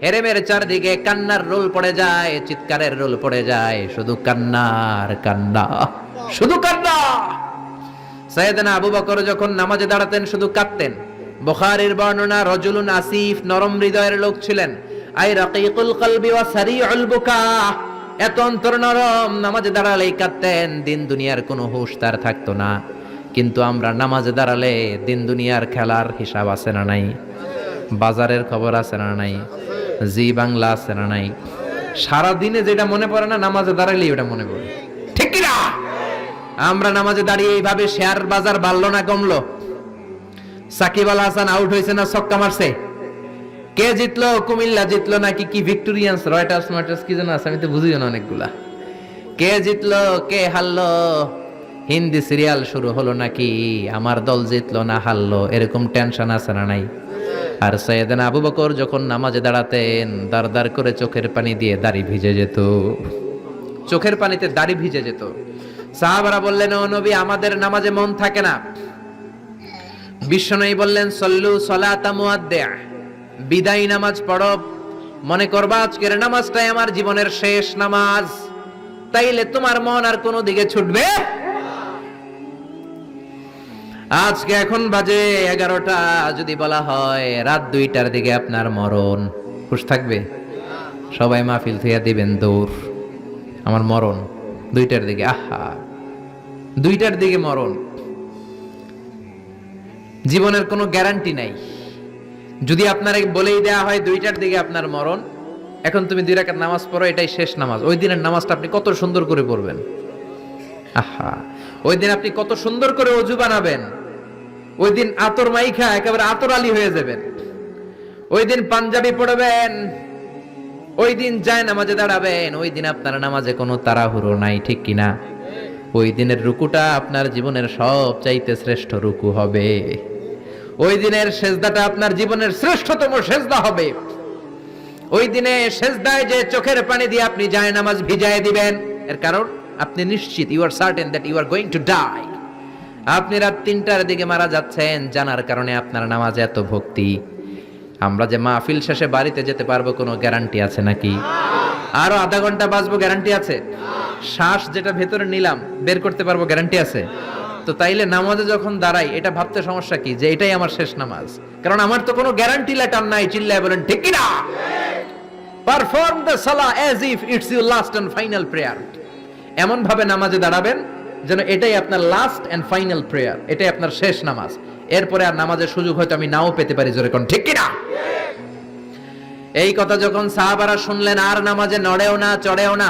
হেরেমের চারদিকে কান্নার রোল পড়ে যায়, চিৎকারের রোল পড়ে যায়, শুধু কান্নার কান্না, শুধু কান্না। সাইয়েদনা আবু বকর যখন নামাজে দাঁড়াতেন শুধু কাঁদতেন। বুখারীর বর্ণনা, রজুলুন আসিফ, নরম হৃদয়ের লোক ছিলেন। আই রাকিকুল কলবি ওয়া সারিউল বুকা। এত অন্তর নরম, নামাজে দাঁড়ালেই কাঁদতেন। দিন দুনিয়ার কোনো হুঁশ তার থাকতো না। কিন্তু আমরা নামাজে দাঁড়ালে দিন দুনিয়ার খেলার হিসাব আছে না নাই? বাজারের খবর আছে না নাই? জি বাংলা আছে না নাই? সারাদিনে যেটা মনে পড়ে না নামাজে দাঁড়াইলেই ওটা মনে পড়ে, ঠিক কি না? আমরা নামাজে দাঁড়িয়ে এইভাবে শেয়ার বাজার বাড়লো না কমলো? সাকিব আল হাসান আউট হয়েছে না ছক্কা মারছে? কে জিতলো? কুমিল্লা জিতলো নাকি কি ভিক্টোরিয়ান্স রয়টার্স মার্টার্স কি যেন আছে, আমি তো বুঝিও না অনেকগুলা। কে জিতলো কে হারলো? হিন্দি সিরিয়াল শুরু হলো নাকি আমার দল জিতলো না হারলো, এরকম টেনশন আছে না নাই? আর সৈয়দনা আবু বকর যখন নামাজে দাঁড়াতেন দাঁড় দাঁড় করে চোখের পানি দিয়ে দাড়ি ভিজে যেত, চোখের পানিতে দাড়ি ভিজে যেত। সাহাবারা বললেন, ও নবী, আমাদের নামাজে মন থাকে না। বিশ্বনবী বললেন, সল্লু সলাতা মুআদ্দিআ, বিদায় নামাজ পড়ো, মনে করবা আজকের নামাজটাই আমার জীবনের শেষ নামাজ, তাইলে তোমার মন আর কোনো দিকে ছুটবে। আজকে এখন বাজে 11টা, যদি বলা হয় রাত 2টার দিকে আপনার মরণ, খুশ থাকবে? সবাই মাহফিল থুইয়া দিবেন দৌড়, আমার মরণ 2টার দিকে। আহা, 2টার দিকে মরণ, জীবনের কোনো গ্যারান্টি নাই। যদি আপনার বলেই দেয়া হয় 2টার দিকে আপনার মরণ, এখন তুমি 2 রাকাত নামাজ পড়ো, এটাই শেষ নামাজ, ওই দিনের নামাজটা আপনি কত সুন্দর করে পড়বেন। আহা, ওই দিন আপনি কত সুন্দর করে ওযু বানাবেন, ওই দিন আতর মাইখা একেবারে আতর আলী হয়ে যাবেন, ওই দিন পাঞ্জাবি পড়বেন, ওই দিন যায় নামাজে দাঁড়াবেন, ওই দিন আপনার নামাজে কোনো তাড়াহুড়ো নাই, ঠিক কিনা? ওই দিনের রুকুটা আপনার জীবনের সবচাইতে শ্রেষ্ঠ রুকু হবে, ওই দিনের সেজদাটা আপনার জীবনের শ্রেষ্ঠতম সেজদা হবে। ওই দিনে সেজদায় যে চোখের পানি দিয়ে আপনি যায় নামাজ ভিজায় দিবেন, এর কারণ আপনি নিশ্চিত, you are certain that you are going to die. আপনি রাত 3টার দিকে মারা যাচ্ছেন জানার কারণে আপনার নামাজে এত ভক্তি। আমরা যে মাহফিল শেষে বাড়িতে যেতে পারবো কোনো গ্যারান্টি আছে নাকি? আরো আধা ঘন্টা বাঁচবো গ্যারান্টি আছে? শ্বাস যেটা ভেতরে নিলাম বের করতে পারবো গ্যারান্টি আছে? তো তাইলে নামাজে যখন দাঁড়াই এটা ভাবতে সমস্যা কি যে এটাই আমার শেষ নামাজ? কারণ আমার তো কোনো গ্যারান্টি লেটার নাই। চিল্লায় বলেন ঠিক কি না? পারফর্ম দ্য সালাহ as if it's your last and final prayer. এমন ভাবে নামাজে দাঁড়াবেন যেন এটাই আপনার লাস্ট এন্ড ফাইনাল প্রেয়ার, এটাই আপনার শেষ নামাজ। এরপরে আর নামাজের সুযোগ হয়তো আমি নাও পেতে পারি, জোরে কোন ঠিক কি না? এই কথা যখন সাহাবারা শুনলেন আর নামাজে নড়েও না চড়েও না।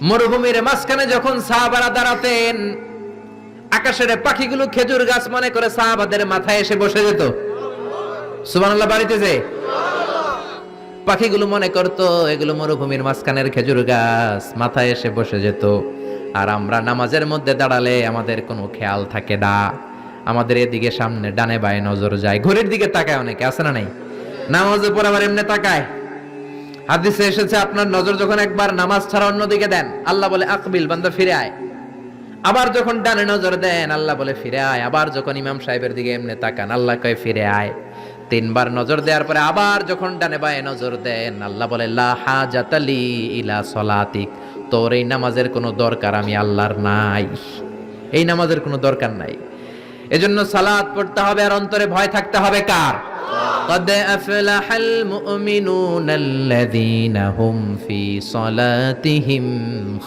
মরুভূমির মাঝখানে যখন সাহাবারা দাঁড়াতেন, আকাশের পাখিগুলো খেজুর গাছ মনে করে সাহাবাদের মাথায় এসে বসে যেত। সুবহানাল্লাহ বাড়িতে যে পাখিগুলো মনে করতো এগুলো মরুভূমির মাঝখানের খেজুর গাছ, মাথায় এসে বসে যেত। আর আমরা নামাজের মধ্যে দাঁড়ালে আমাদের কোনো খেয়াল থাকে না, আমাদের এদিকে সামনে ডানে বায়ে নজর যায়, ঘড়ির দিকে তাকায়, অনেকে আছে না নাই? নামাজের পর আবার এমনি তাকায়। হাদিসে এসেছে আপনার নজর যখন একবার নামাজ ছাড়া অন্যদিকে দেন, আল্লাহ বলে আকবিল, বান্দা ফিরে আয়। আবার যখন ডানে নজর দেন, আল্লাহ বলে ফিরে আয়। আবার যখন ইমাম সাহেবের দিকে এমনি তাকান, আল্লাহ কয় ফিরে আয়। 3বার নজর দেওয়ার পরে আবার যখন ডানে বায়ে নজর দেন, আল্লাহ বলে লা হাজাতা লি ইলা সলাতিক, তোর এই নামাজের কোনো দরকার আমি আল্লাহর নাই, এই নামাজের কোনো দরকার নাই। এজন্য সালাত পড়তে হবে আর অন্তরে ভয় থাকতে হবে কার? قد أفلح المؤمنون الذين هم في صلاتهم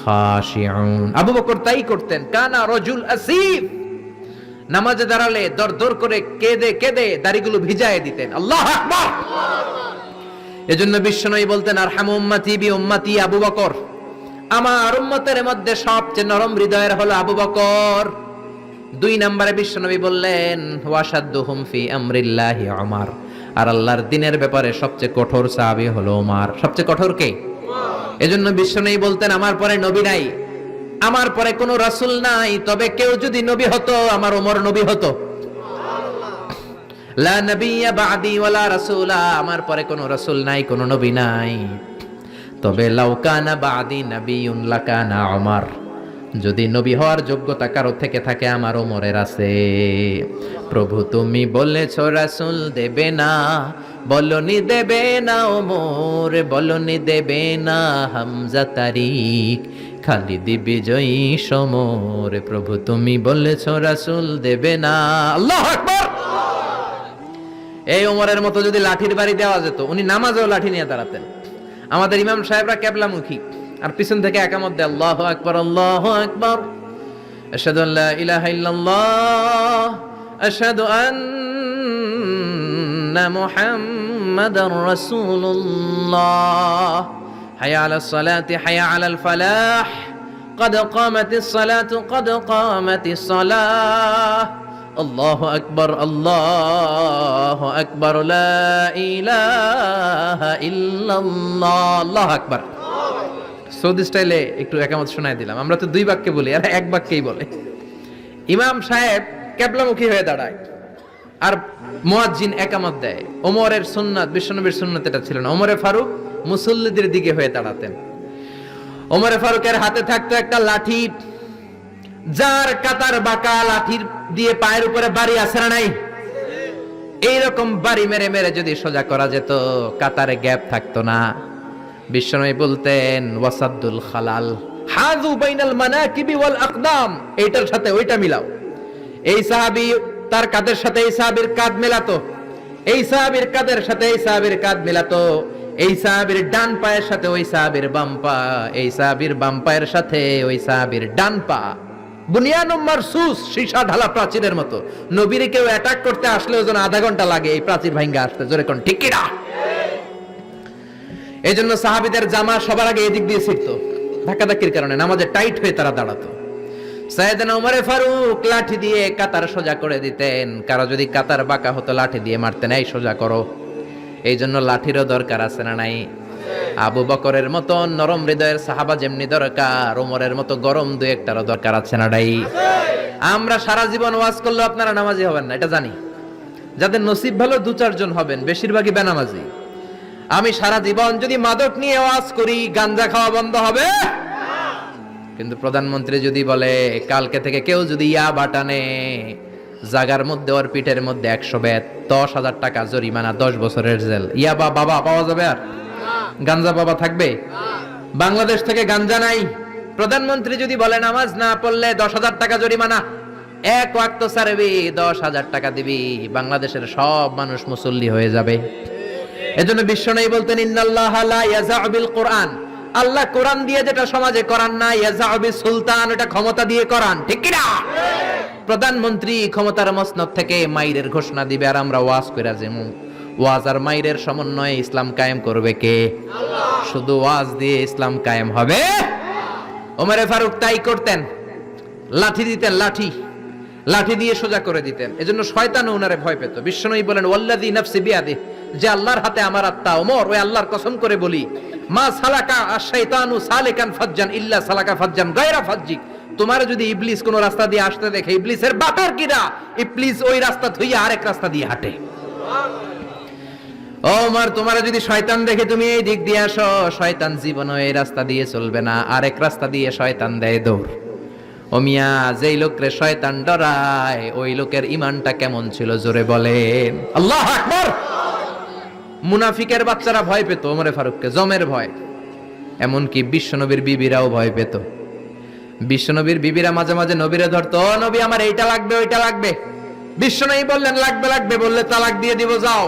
خاشعون। আবু বকর তাই করতেন, কানা রাজুল আসিফ, নামাজে দাঁড়ালে দরদর করে কেঁদে কেঁদে দাড়িগুলো ভিজায় দিতেন। আল্লাহু আকবার। এজন্য বিশ্বনবী বলতেন আরহামু উম্মতি বি উম্মতি আবু বকর, আমার উম্মতের মধ্যে সবচেয়ে নরম হৃদয়ের হলো আবু বকর। 2 নম্বরে বিশ্বনবী বললেন ওয়াশাদ্দুহুম ফি আমরিল্লাহি উমর, আর আল্লাহর দ্বীনের ব্যাপারে সবচেয়ে কঠোর সাহাবী হলো ওমর। সবচেয়ে কঠোর কে? এজন্য বিশ্বনবী বলতেন আমার পরে নবী নাই, আমার পরে কোনো রাসূল নাই, তবে কেউ যদি নবী হতো আমার ওমর নবী হতো। লা নাবিয়্যা বা'দি ওয়ালা রাসূলা, আমার পরে কোনো রাসূল নাই, কোনো নবী নাই, তবে লাউ কানা বা'দি নাবিয়্যুন লাকানা ওমর, যদি নবী হওয়ার যোগ্যতা কারো থেকে থাকে আমার ওমরের আছে। প্রভু তুমি বলেছো রাসূল দেবে না, বলনি দেবে না ওমর, বলনি দেবে না হামজা তারিক, খালিদ বিজয়ী সমর। প্রভু তুমি বলেছো রাসূল দেবে না। আল্লাহু আকবার। এই ওমরের মতো যদি লাঠির বাড়ি দেওয়া যেত, উনি নামাজেও লাঠি নিয়ে দাঁড়াতেন। আমাদের ইমাম সাহেবরা কেবলামুখী, আর পিছন থেকে একামত দেয় আল্লাহু আকবার, আল্লাহু আকবার, আশহাদু আল্লা ইলাহা ইল্লাল্লাহ, আশহাদু আন্না আন্না মুহাম্মাদার রাসূলুল্লাহ হাইয়া আলাস সালাতি হাইয়া আলাল ফালাহ قد قامت الصلاة قد قامت الصلاة الله أكبر الله أكبر لا إله إلا الله الله أكبর সৌদি স্টাইলে একটু একামত শোনায় দিলাম। আমরা তো দুই বাক্যে বলি, আর এক বাক্যেই বলে। ইমাম সাহেব কিবলামুখী হয়ে দাঁড়ায় আর মুয়াজ্জিন একামত দেয়। ওমরের সুন্নাত, বিশ্বনবীর সুন্নাত এটা ছিল না। ওমরে ফারুক মুসল্লিদের দিকে হয়ে দাঁড়াতেন। ওমরে ফারুকের হাতে থাকতো একটা লাঠি, যার কাতার বাঁকা, লাঠির দিয়ে পায়ের উপরে বাড়ি আছে না নাই? এইরকম বাড়ি মেরে মেরে যদি সোজা করা যেত, কাতারে গ্যাপ থাকতো না। বিশ্বনবী বলতেন ওয়াসাদুল খালাল, হাযু বাইনাল মানাকিবি ওয়াল আকদাম, এইটার সাথে ওইটা মিলাও। এই সাহাবী তার কাঁধের সাথে এই সাহাবীর কাঁধ মেলাতো, এই সাহাবীর কাঁধের সাথে এই সাহাবীর কাঁধ মেলাতো, এই সাহাবীর ডান পায়ের সাথে ওই সাহাবীর বাম পা, এই সাহাবীর বাম পায়ের সাথে ওই সাহাবীর ডান পা। বুনিয়ানুম মারসুস, সীসা ঢালা প্রাচীরের মতো। নবীরে কেউ অ্যাটাক করতে আসলেও যেন আধা ঘন্টা লাগে এই প্রাচীর ভাঙ্গা আসতে। জোরে কোন ঠিক কি না? এই জন্য সাহাবীদের জামা সবার আগে এদিক দিয়ে ছিটতো, ধাক্কাধাক্কির কারণে নামাজে টাইট হয়ে তারা দাঁড়াতো। সাইয়েদনা ওমরে ফারুক লাঠি দিয়ে কাতার সোজা করে দিতেন। কারো যদি কাতার বাঁকা হতো লাঠি দিয়ে মারতেন, এই সোজা করো। এই জন্য লাঠিরও দরকার আছে না নাই? আবু বকরের মতো নরম হৃদয়ের সাহাবা যেমনি দরকার, ওমরের মতো গরম দুই একটারও দরকার আছে না নাই? আমরা সারা জীবন ওয়াজ করলেও আপনারা নামাজি হবেন না, এটা জানি। যাদের নসিব ভালো দু চারজন হবেন, বেশিরভাগই বেনামাজি। আমি সারা জীবন যদি মাদক নিয়ে ওয়াজ করি, গাঞ্জা খাওয়া বন্ধ হবে? কিন্তু প্রধানমন্ত্রী যদি বলে কালকে থেকে কেউ যদি ইয়াবা টানে, জাগার মধ্যে ওর পিঠের মধ্যে 100 বেত, 10,000 টাকা জরিমানা, 10 বছরের জেল। ইয়াবা বাবা পাওয়া যাবে? আর গাঞ্জা বাবা থাকবে? বাংলাদেশ থেকে গাঞ্জা নাই। প্রধানমন্ত্রী যদি বলে নামাজ না পড়লে 10,000 টাকা জরিমানা, এক ওয়াক্ত সারবি 10,000 টাকা দিবি, বাংলাদেশের সব মানুষ মুসল্লি হয়ে যাবে। এজন্য বিশ্বনবী বলতেন ইন্নাল্লাহা লা ইয়াযা'ু বিল কুরআন, আল্লাহ কোরআন দিয়ে যেটা সমাজে করান না, ইয়াযা'ু বিস সুলতান, এটা ক্ষমতা দিয়ে করান। ঠিক কি না? প্রধানমন্ত্রী ক্ষমতার মসনদ থেকে মাইরের ঘোষণা দিবে, আর আমরা ওয়াজ কইরা যামু। ওয়াজ আর মাইরের সমন্বয়ে ইসলাম কায়েম করবে কে? আল্লাহ। শুধু ওয়াজ দিয়ে ইসলাম কায়েম হবে? ওমরে ফারুক তাই করতেন, লাঠি দিতেন, লাঠি লাঠি দিয়ে সোজা করে দিতেন। এজন্য শয়তানও ওনারে ভয় পেত। বিশ্বনবী বলেন ওয়াল্লাযী নাফসি বিয়াদিহি, যে আল্লাহর হাতে আমার আত্মা, ওমর ওই আল্লাহর কসম করে বলি, মা সালাকা আশ-শাইতানু সালিকান ফাজ্জান ইল্লা সালাকা ফাজ্জান গায়রা ফাজ্জিক, তোমার যদি ইবলিস কোন রাস্তা দিয়ে আসতে দেখে, ইবলিসের বাপের কিরা, ইবলিস ওই রাস্তা থইয়া আরেক রাস্তা দিয়ে হাঁটে। ওমর তোমার যদি শয়তান দেখে তুমি এই দিক দিয়ে আসো, শয়তান জীবনও এই রাস্তা দিয়ে চলবে না, আরেক রাস্তা দিয়ে শয়তান দেয় দৌড়। ও মিয়া, যেই লোকরে শয়তান ডরায় ওই লোকের ঈমানটা কেমন ছিল জোরে বলেন আল্লাহু আকবার। মুনাফিকের বাচ্চারা ভয় পেত ওমরে ফারুককে, জমের ভয়। এমনকি বিশ্বনবীর বিবিরাও ভয় পেত। বিশ্বনবীর বিবিরা মাঝে মাঝে নবীরে ধরতো, ও নবী আমার এইটা লাগবে ওইটা লাগবে। বিশ্বনবী বললেন লাগবে লাগবে, বললে তালাক দিয়ে দিব, যাও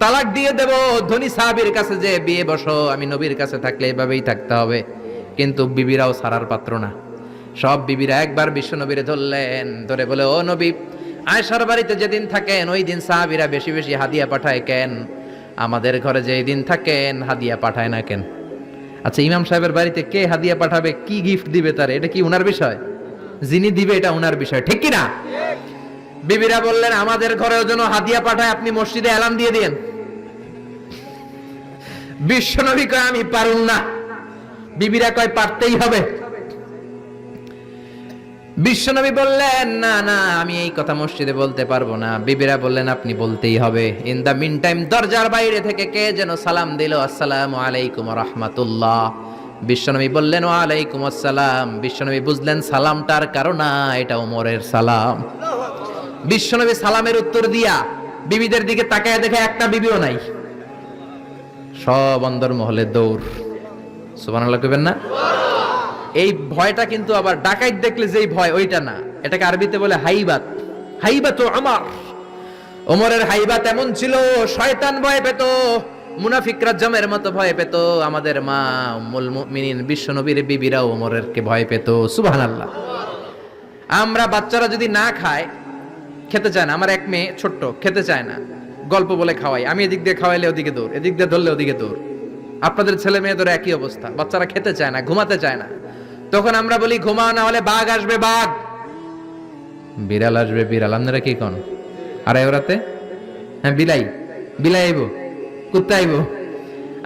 তালাক দিয়ে দেব। ধনী সাহাবীর কাছে যে বিয়ে বসো, আমি নবীর কাছে থাকলে এভাবেই থাকতে হবে। কিন্তু বিবিরাও ছাড়ার পাত্র না। সব বিবিরা একবার বিশ্বনবীরে ধরলেন, ধরে বলে ও নবী, আয়েশার বাড়িতে যেদিন থাকেন ওই দিন সাহাবীরা বেশি বেশি হাদিয়া পাঠায় কেন? আমাদের ঘরে যেই দিন থাকেন হাদিয়া পাঠায় না কেন? আচ্ছা, ইমাম সাহেবের বাড়িতে কে হাদিয়া পাঠাবে, কি গিফট দিবে তারে, এটা কি উনার বিষয়? যিনি দিবে এটা উনার বিষয়, ঠিক কি না? বিবিরা বললেন আমাদের ঘরেও যেন হাদিয়া পাঠায়, আপনি মসজিদে এলান দিয়ে দিয়েন। বিশ্বনবী কয় আমি পারুম না, বিবিরা কয় পারতেই হবে। বিশ্বনবী বললেন না না, আমি এই কথা মসজিদে বলতে পারবো না। বিবিরা বললেন আপনি বলতেই হবে। ইন দা মিন টাইম দরজার বাইরে থেকে কে যেন সালাম দিল, আসসালামু আলাইকুম ওয়া রাহমাতুল্লাহ। বিশ্বনবী বললেন ওয়া আলাইকুম আসসালাম। বিশ্বনবী বুঝলেন সালামটার কারণ না, এটা ওমরের সালাম। বিশ্বনবী সালামের উত্তর দিয়া বিবিদের দিকে তাকায় দেখে একটা বিবিও নাই, সব অন্দরমহলে দৌড়। সুবহানাল্লাহ কইবেন না? এই ভয়টা কিন্তু আবার ডাকাইত দেখলে যেই ভয় ওইটা না, এটাকে আরবিতে বলে হাইবাত। হাইবাতু ওমর, ওমরের হাইবাত এমন ছিল, শয়তান ভয় পেত, মুনাফিকরা জমের মতো ভয় পেত। আমাদের মা উম্মুল মুমিনিন বিশ্বনবীর বিবিরাও ওমরেরকে ভয় পেত। সুবহানাল্লাহ। আমরা বাচ্চারা যদি না খায়, খেতে চায় না। আমার এক মেয়ে ছোট্ট, খেতে চায় না, গল্প বলে খাওয়াই, আমি এদিক দিয়ে খাওয়াইলে ওদিকে দৌড়, এদিক দিয়ে ধরলে ওদিকে দৌড়। আপনাদের ছেলে মেয়েদের একই অবস্থা, বাচ্চারা খেতে চায় না, ঘুমাতে চায় না। তখন আমরা বলি ঘুমাও না হলে বাঘ আসবে, বাঘ, বিড়াল আসবে, বিড়াল। আপনারা কি কন? আর ওরাতে হ্যাঁ বিলাই, বিলাই আইবো, কুত্তা আইবো।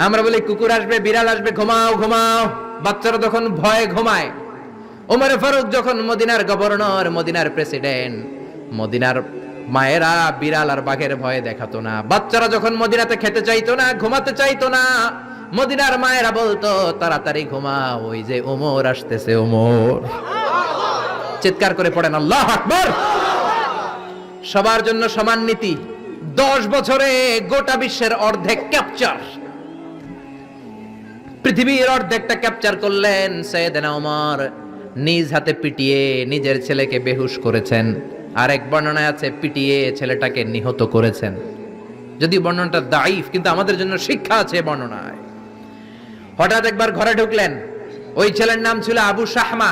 আমরা বলি কুকুর আসবে, বিড়াল আসবে, ঘুমাও ঘুমাও। বাচ্চারা তখন ভয়ে ঘুমায়। ওমর ফারুক যখন মদিনার গভর্নর, মদিনার প্রেসিডেন্ট, মদিনার মায়েরা বিড়াল আর বাঘের ভয়ে দেখাতো না। বাচ্চারা যখন মদিনাতে খেতে চাইতো না, ঘুমাতে চাইতো না, মদিনার মায়েরা বলতো তাড়াতাড়ি ঘুমাও, ওই যে ওমর আসতেছে, ওমর। চিৎকার করে পড়েন আল্লাহু আকবার। সবার জন্য সমান নীতি। 10 বছরে গোটা বিশ্বের অর্ধেক ক্যাপচার, পৃথিবীর অর্ধেকটা ক্যাপচার করলেন সৈয়দনা ওমর। নিজ হাতে পিটিয়ে নিজের ছেলেকে বেহুশ করেছেন। আর এক বর্ণনায় আছে পিটিয়ে ছেলেটাকে নিহত করেছেন। যদি বর্ণনাটা দাইফ, কিন্তু আমাদের জন্য শিক্ষা আছে বর্ণনায়। হঠাৎ একবার ঘরে ঢুকলেন। ওই ছেলের নাম ছিল আবু শাহমা,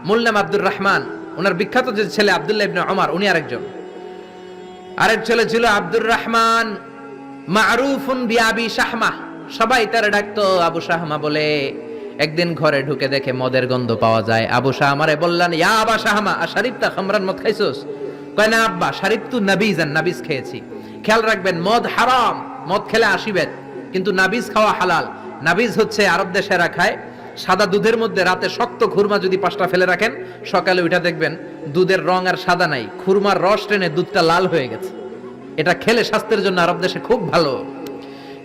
মূল নাম আব্দুর রহমান। ওনার বিখ্যাত যে ছেলে আব্দুল্লাহ ইবনে ওমর, উনি আরেকজন। আরেক ছেলে ছিল আব্দুর রহমান, মারুফুন বিআবি শাহমা, সবাই তারে ডাকতো আবু শাহমা বলে। একদিন ঘরে ঢুকে দেখে মদের গন্ধ পাওয়া যায়। আবু শাহমারে বললেন, ইয়া আবা শাহমা আশারিবতা খামরান, মদ খাইছস? কয় না আব্বা, শারিবতু নাবিজান, নাবিজ খেয়েছি। খেয়াল রাখবেন, মদ হারাম, মদ খেলে আসিবেন, কিন্তু নাবিজ খাওয়া হালাল। নাবিজ হচ্ছে আরব দেশেরা খায়, সাদা দুধের মধ্যে রাতে শক্ত খুরমা যদি 5টা ফেলে রাখেন, সকালে ওইটা দেখবেন দুধের রং আর সাদা নাই, খুরমার রস টেনে দুধটা লাল হয়ে গেছে। এটা খেলে স্বাস্থ্যের জন্য আরব দেশে খুব ভালো,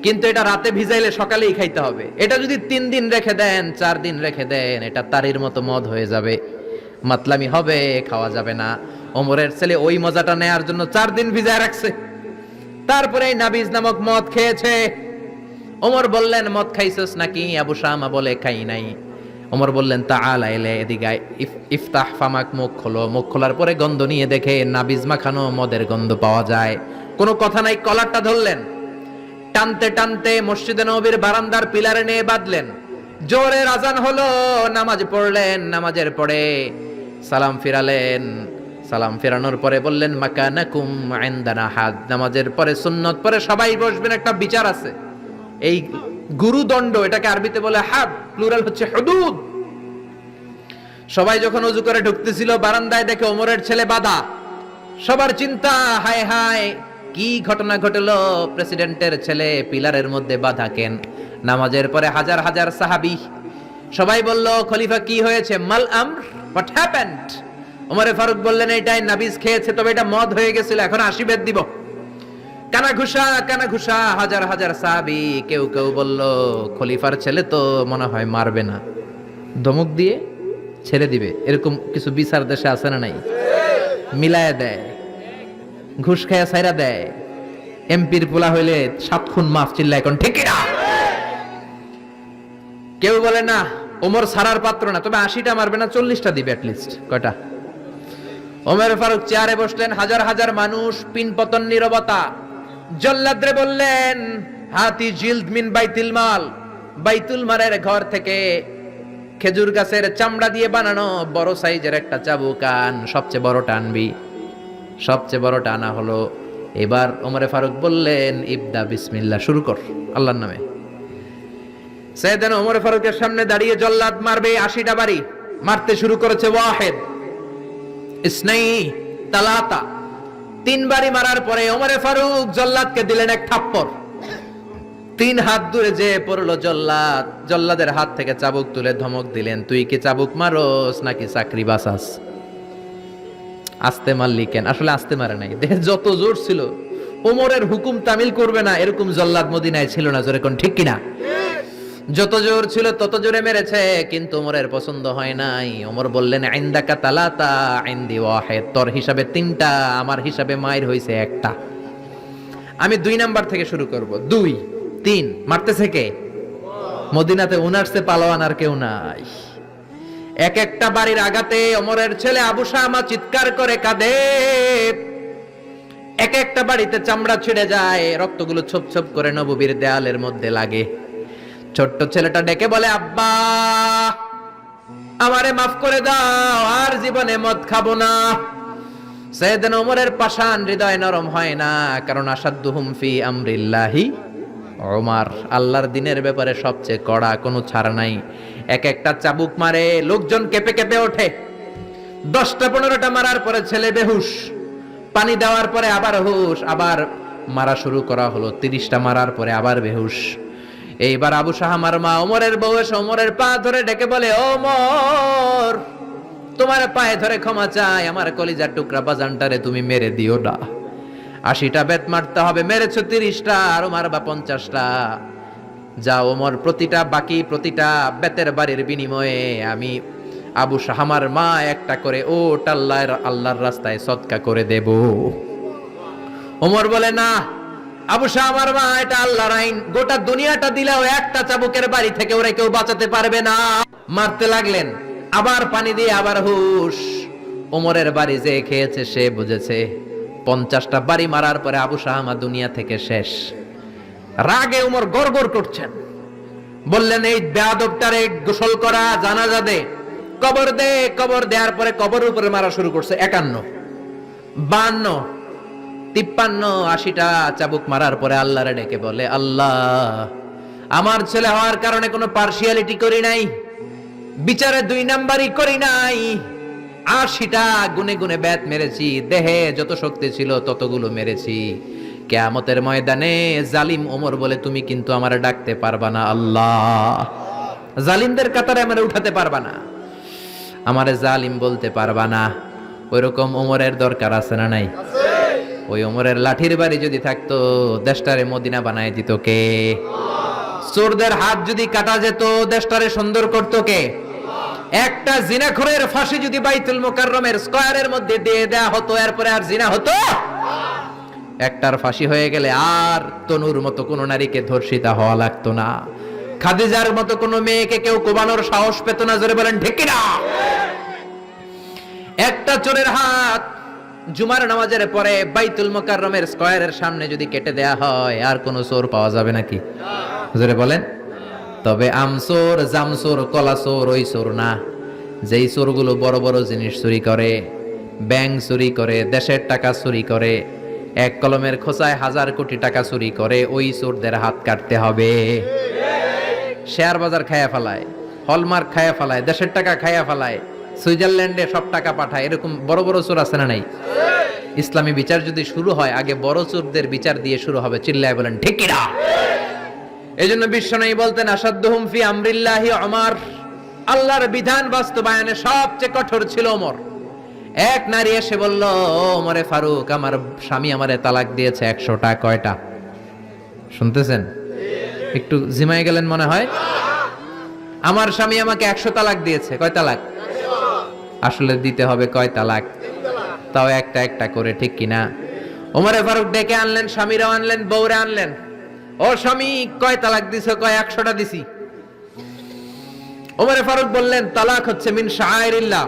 কিন্তু এটা রাতে ভিজাইলে সকালেই খাইতে হবে। এটা যদি 3 দিন রেখে দেন, 4 দিন রেখে দেন, এটা তারির মতো মদ হয়ে যাবে, মাতলামি হবে, খাওয়া যাবে না। ওমরের ছেলে ওই মজাটা নেয়ার জন্য 4 দিন ভিজায় রাখছে, তারপরে এই নাবিজ নামক মদ খেয়েছে। ওমর বললেন, মদ খাইছস নাকি? আবু শামা বলে, খাই নাই। ওমর বললেন, তাআলা ইলে, এদিকে আয়, ইফতাহ ফামাক, মুখ খোলো। মুখ খোলার পরে গন্ধ নিয়ে দেখে নাবিজ মাখানো মদের গন্ধ পাওয়া যায়। কোনো কথা নাই, কলারটা ধরলেন, টানতে টানতে মসজিদে নববীর বারান্দার পিলারে নিয়ে বাঁধলেন। জোরের আজান হলো, নামাজ পড়লেন। নামাজের পরে সালাম ফিরালেন। সালাম ফেরানোর পরে বললেন, মাকানাকুম ইনদানা হাদ। নামাজের পরে সুন্নত পরে সবাই বসবেন, একটা বিচার আছে। এই গুরুদণ্ড, এটাকে আরবিতে বলে হাদ, প্লুরাল হচ্ছে হুদুদ। সবাই যখন ওযু করে ঢুকতেছিল, বারান্দায় দেখে ওমরের ছেলে বাধা। সবার চিন্তা, হায় হায় কি ঘটনা ঘটলো, প্রেসিডেন্টের ছেলে পিলারের মধ্যে বাধা কেন? নামাজের পরে হাজার হাজার সাহাবী সবাই বলল, খলিফা কি হয়েছে? মাল আমর, হোয়াট হ্যাপেন্ড? ওমরে ফারুক বললেন, এটাই নাবিজ খেয়েছে, তবে এটা মদ হয়ে গেছিল, এখন আশীর্বাদ দিব। কানা ঘুষা, কানা ঘুষা, হাজার হাজার সাহাবী। কেউ কেউ বলল, খলিফার ছেলে তো মনে হয় মারবে না, ধমক দিয়ে ছেড়ে দিবে। এরকম কিছু বিচার দেশে আছে না নাই? মিলায় দেয়, ঘুষ খায়া ছাইরা দেয়। এমপির পোলা হইলে 7 খুন মাফ, চিল্লা এখন ঠিক না? কেউ বলে না, ওমর সারার পাত্র না, তবে 80টা মারবে না, 40টা দিবে অ্যাটলিস্ট। কয়টা? ওমর ফারুক চেয়ারে বসলেন, হাজার হাজার মানুষ, পিন পতন, নীরবতা। জল্লাদরে বললেন, হাতি জিলদ মিন বাইতুল মাল, বাইতুল মালের ঘর থেকে খেজুর গাছের চামড়া দিয়ে বানানো বড় সাইজের একটা চাবুক আন, সবচেয়ে বড় টানবি। সবচেয়ে বড় টানা হলো। এবার ওমরে ফারুক বললেন, ইবদা বিসমিল্লাহ, শুরু কর আল্লাহর নামে। সাইয়েদনা ওমর ফারুকের সামনে দাঁড়িয়ে জল্লাদ মারবে 80টা বাড়ি। মারতে শুরু করেছে, ওয়াহিদ, ইসনাই, তালাতা। 3 বাড়ি মারার পরে ওমরে ফারুক জল্লাদকে দিলেন এক থাপ্পড়। 3 হাত দূরে যে পড়লো জল্লাদ। জল্লাদের হাত থেকে চাবুক তুলে ধমক দিলেন, তুই কি চাবুক মারোস নাকি চাকরি বাঁচাস? আস্তে মারলি কেন? আসলে আস্তে মারে নাই, দেহে যত জোর ছিল। ওমরের হুকুম তামিল করবে না এরকম জল্লাদ মদিনায় ছিল না, জোরে কোন ঠিক কিনা? যত জোর ছিল তত জোরে মেরেছে, কিন্তু ওমরের পছন্দ হয় নাই। ওমর বললেন, ইনদাকা তালাতা ইনদি ওয়াহিদ, তোর হিসাবে 3টা, আমার হিসাবে মায়ের হইছে 1টা। আমি 2 নাম্বার থেকে শুরু করব। 2, 3 মারতেছে কে? মদিনাতে উনারসে পালোয়ান আর কেউ নাই। এক একটা বাড়ির আঘাতে ওমরের ছেলে আবু শামা চিৎকার করে কাঁদে। এক একটা বাড়িতে চামড়া ছিঁড়ে যায়, রক্তগুলো ছোপ ছোপ করে নববীর দেয়ালের মধ্যে লাগে। ছোট্ট ছেলেটা ডেকে বলে, আব্বা আমারে মাফ করে দাও, আর জীবনে মদ খাবো না। সাইয়েদনা ওমরের পাষাণ হৃদয় নরম হয় না, কারণ আসাদ্দুহুম ফি আমরিল্লাহি ওমর, আল্লাহর দিনের ব্যাপারে সবচেয়ে কড়া, কোনো ছাড় নাই। এক একটা চাবুক মারে, লোকজন কেঁপে কেঁপে ওঠে। 10টা-15টা মারার পরে ছেলে বেহুশ, পানি দেওয়ার পরে আবার হুশ, আবার মারা শুরু করা হলো। 30টা মারার পরে আবার বেহুশ। এইবার আবু শাহামার মা ওমরের বউ এসে ওমরের পা ধরে ডেকে বলে, ওমর, তোমার পায়ে ধরে ক্ষমা চাই, আমার কলিজার টুকরা বাজানটারে তুমি মেরে দিও না। 80টা বেত মারতে হবে, মেরেছো 30টা, আরো মারবা 50টা। যা ওমর, প্রতিটা বেতের বাড়ির বিনিময়ে আমি আবু শাহামার মা একটা করে ওট আল্লাহর রাস্তায় সদকা করে দেব। ওমর বলে, না আবু শাহামার মা, এটা আল্লাহর আইন, গোটা দুনিয়াটা দিলেও একটা চাবুকের বাড়ি থেকে ওরা কেউ বাঁচাতে পারবে না। মারতে লাগলেন, আবার পানি দিয়ে আবার হুশ। ওমরের বাড়ি যে খেয়েছে সে বুঝেছে। 50টা বাড়ি মারার পরে আবু শাহামা দুনিয়া থেকে শেষ। রাগে ওমর গড়গড় করছেন, বললেন, এই বেয়াদবটারে গোসল করা, জানাজা দে, কবর দে। কবর দেওয়ার পরে কবরের উপরে মারা শুরু করছে। 51, 52, 53, 80টা চাবুক মারার পরে আল্লাহরে ডেকে বলে, আল্লাহ, আমার ছেলে হওয়ার কারণে কোনো পার্সিয়ালিটি করি নাই, বিচারে 2 নাম্বারই করি নাই। 80টা গুনে গুনে বেত মেরেছি, দেহে যত শক্তি ছিল ততগুলো মেরেছি। কিয়ামতের ময়দানে জালিম ওমর বলে তুমি কিন্তু আমারে ডাকতে পারবা না। আল্লাহ, জালিমদের কাতারে আমারে উঠাতে পারবা না, আমারে জালিম বলতে পারবা না। ওইরকম ওমরের দরকার আছে না নাই? ওই ওমরের লাঠির বাড়ি যদি থাকতো, দেশটারে মদিনা বানায় দিত কে? চোরদের হাত যদি কাটা যেত, দেশটারে সুন্দর করতো কে? একটা জিনাখোরের ফাঁসি যদি বাইতুল মুকাররমের স্কয়ারের মধ্যে দিয়ে দেয়া হতো, এরপরে আর জিনা হতো? একটার ফাঁসি হয়ে গেলে আর তনুর মতো কোন নারীকে ধর্ষিতা হওয়া লাগতো না, খাদিজার মতো কোন মেয়েকে কেউ কোবানোর সাহস পেত না। জোরে বলেন ঠিক কিনা? একটা চোরের হাত জুমার নামাজের পরে বাইতুল মুকাররমের স্কয়ারের সামনে যদি কেটে দেয়া হয়, আর কোন চোর পাওয়া যাবে নাকি? জোরে বলেন। তবে আমচোর, জামচোর, কলাচোর ওই চোর না, যেই চোরগুলো বড় বড় জিনিস চুরি করে, ব্যাংক চুরি করে, দেশের টাকা চুরি করে, এক কলমের খোঁচায় 1000 কোটি টাকা চুরি করে, ওই চোরদের হাত কাটতে হবে। শেয়ার বাজার খায়া ফেলায়, হলমার্ক খায়া ফেলায়, দেশের টাকা খায়া ফেলায়, সুইজারল্যান্ডে সব টাকা পাঠায়, এরকম বড় বড় চোর আছে না নাই? ইসলামী বিচার যদি শুরু হয়, আগে বড় চোরদের বিচার দিয়ে শুরু হবে। চিল্লায় বলেন ঠিক কিনা? এজন্য বিশ্বনবী বলতেন, আসাদ্দুহুম ফি আমরিল্লাহি ওমর, আল্লাহর বিধান বাস্তবায়নে সবচেয়ে কঠোর ছিল ওমর। এক নারী এসে বলল, ওমরে ফারুক, আমার স্বামী আমারে তালাক দিয়েছে 100টা। কয়টা? শুনতেছেন? একটু জিমাই গেলেন মনে হয়। আমার স্বামী আমাকে 100 তালাক দিয়েছে। কয় তালাক? আসলে দিতে হবে কয় তালাক? তাও একটা একটা করে, ঠিক কিনা? ওমরে ফারুক ডেকে আনলেন, স্বামীরাও আনলেন, বউরে আনলেন। ও স্বামী, কয় তালাক দিছো? কয় 100টা দিছি। ওমরে ফারুক বললেন, তালাক হচ্ছে মিন শাআইরিল্লাহ,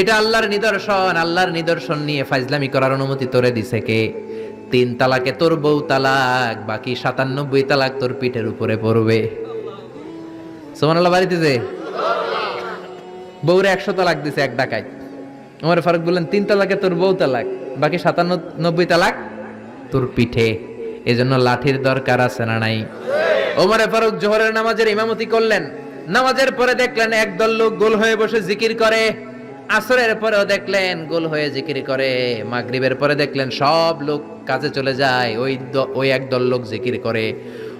এটা আল্লাহর নিদর্শন। আল্লাহর নিদর্শন নিয়ে ফাইজলামি করার অনুমতি তোরে দিছে কে? 3 তালাকে তোর বউ তালাক, বাকি 97 তালাক তোর পিঠের উপরে পড়বে। সুবহানাল্লাহ। বাড়িতে যে বউরে 100 তালাক দিছে এক ডাকায়, ওমরে ফারুক বললেন, 3 তালাকে তোর বউ তালাক, বাকি 97 তালাক তোর পিঠে। এজন্য লাঠির দরকার আছে না নাই? ওমরে ফারুক জোহরের নামাজের ইমামতি করলেন। নামাজের পরে দেখলেন একদল লোক গোল হয়ে বসে জিকির করে। আসরের পরেও দেখলেন গোল হয়ে জিকির করে। মাগরিবের পরে দেখলেন সব লোক কাজে চলে যায়, ওই একদল লোক জিকির করে।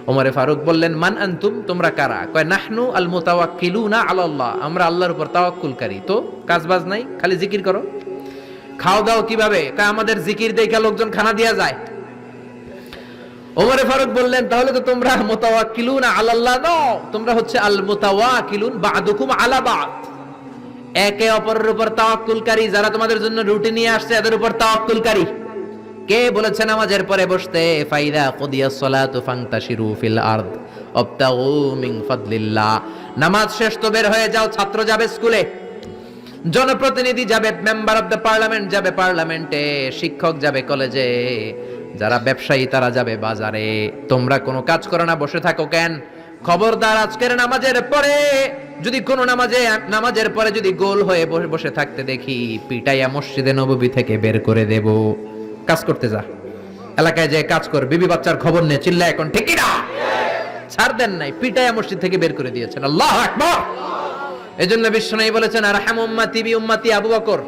ওমরে ফারুক বললেন, মান আনতুম, তোমরা কারা? কয়, নাহনু আল মুতাওয়াক্কিলুনা আলাল্লাহ, আমরা আল্লাহর উপর তাওয়াক্কুলকারী। তো কাজবাজ নাই, খালি জিকির করো। খাও দাও কিভাবে? কয়, আমাদের জিকির দেখে লোকজন খানা দিয়া যায়। ওমরে ফারুক বললেন, তাহলে তো তোমরা মুতাওয়াক্কিলুনা আলাল্লাহ নও, তোমরা হচ্ছে আল মুতাওয়াক্কিলুন বা'দুকুম আলা বা'দ, একে অপরের উপর তাওয়াক্কুলকারী। যারা তোমাদের জন্য রুটি নিয়ে আসছে এদের উপর তাওয়াক্কুলকারী। কে বলেছে নামাজের পরে বসতে? ফাইদা কুদিয়াস সালাতু ফান্তাশিরু ফিল আরদ ওয়াবতাগু মিন ফাদলিল্লাহ। নামাজ শেষ তো বের হয়ে যাও, ছাত্র যাবে স্কুলে, জনপ্রতিনিধি যাবে, মেম্বার অফ দ্য পার্লামেন্ট যাবে পার্লামেন্টে, শিক্ষক যাবে কলেজে, যারা ব্যবসায়ী তারা যাবে বাজারে। তোমরা কোনো কাজ করো না, বসে থাকো কেন? খবরদার, আজকের নামাজের পরে যদি কোনো নামাজের পরে যদি গোল হয়ে বসে বসে থাকতে দেখি, পিটাইয়া মসজিদে নববী থেকে বের করে দেব। কাজ করতে যা, এলাকায় যে কাজ কর, বিবি বাচ্চার খবর নিয়ে চিল্লা, এখন ঠিক না ছাড় দেন নাই, পিটাইয়া মসজিদ থেকে বের করে দিয়েছেন। আল্লাহু আকবার। এজন্য বিশ্বনবী বলেছেন, আরহাম উম্মতি বি উম্মতি আবু বকর।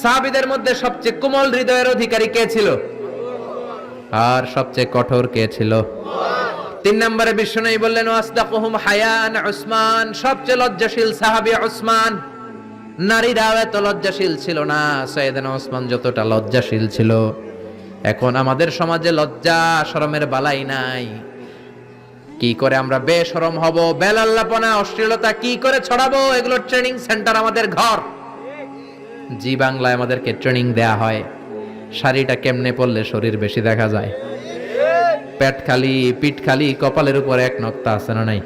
সাহাবীদের মধ্যে সবচেয়ে কোমল হৃদয়ের অধিকারী কে ছিল? আর সবচেয়ে কঠোর কে ছিল? 3 নম্বরে বিশ্বনবী বললেন, ওয়াসদাকুহুম হায়ান উসমান। সবচেয়ে লজ্জাশীল সাহাবী উসমান। নারীরাও এত লজ্জাশীল ছিল না সাইয়েদনা উসমান যতটা লজ্জাশীল ছিল। এখন আমাদের সমাজে লজ্জা শরমের বালাই নাই। কি করে আমরা বেশরম হব, বেলাল্লাপনা, অশ্লীলতা কি করে ছড়াবো, এগুলো ট্রেনিং সেন্টার আমাদের ঘর। জি বাংলায় আমাদেরকে ট্রেনিং দেয়া হয়, শাড়িটা কেমনে পরলে শরীর বেশি দেখা যায়, পেট খালি, পিঠ খালি, কপালের উপরে এক নক্তা আছে না নাই?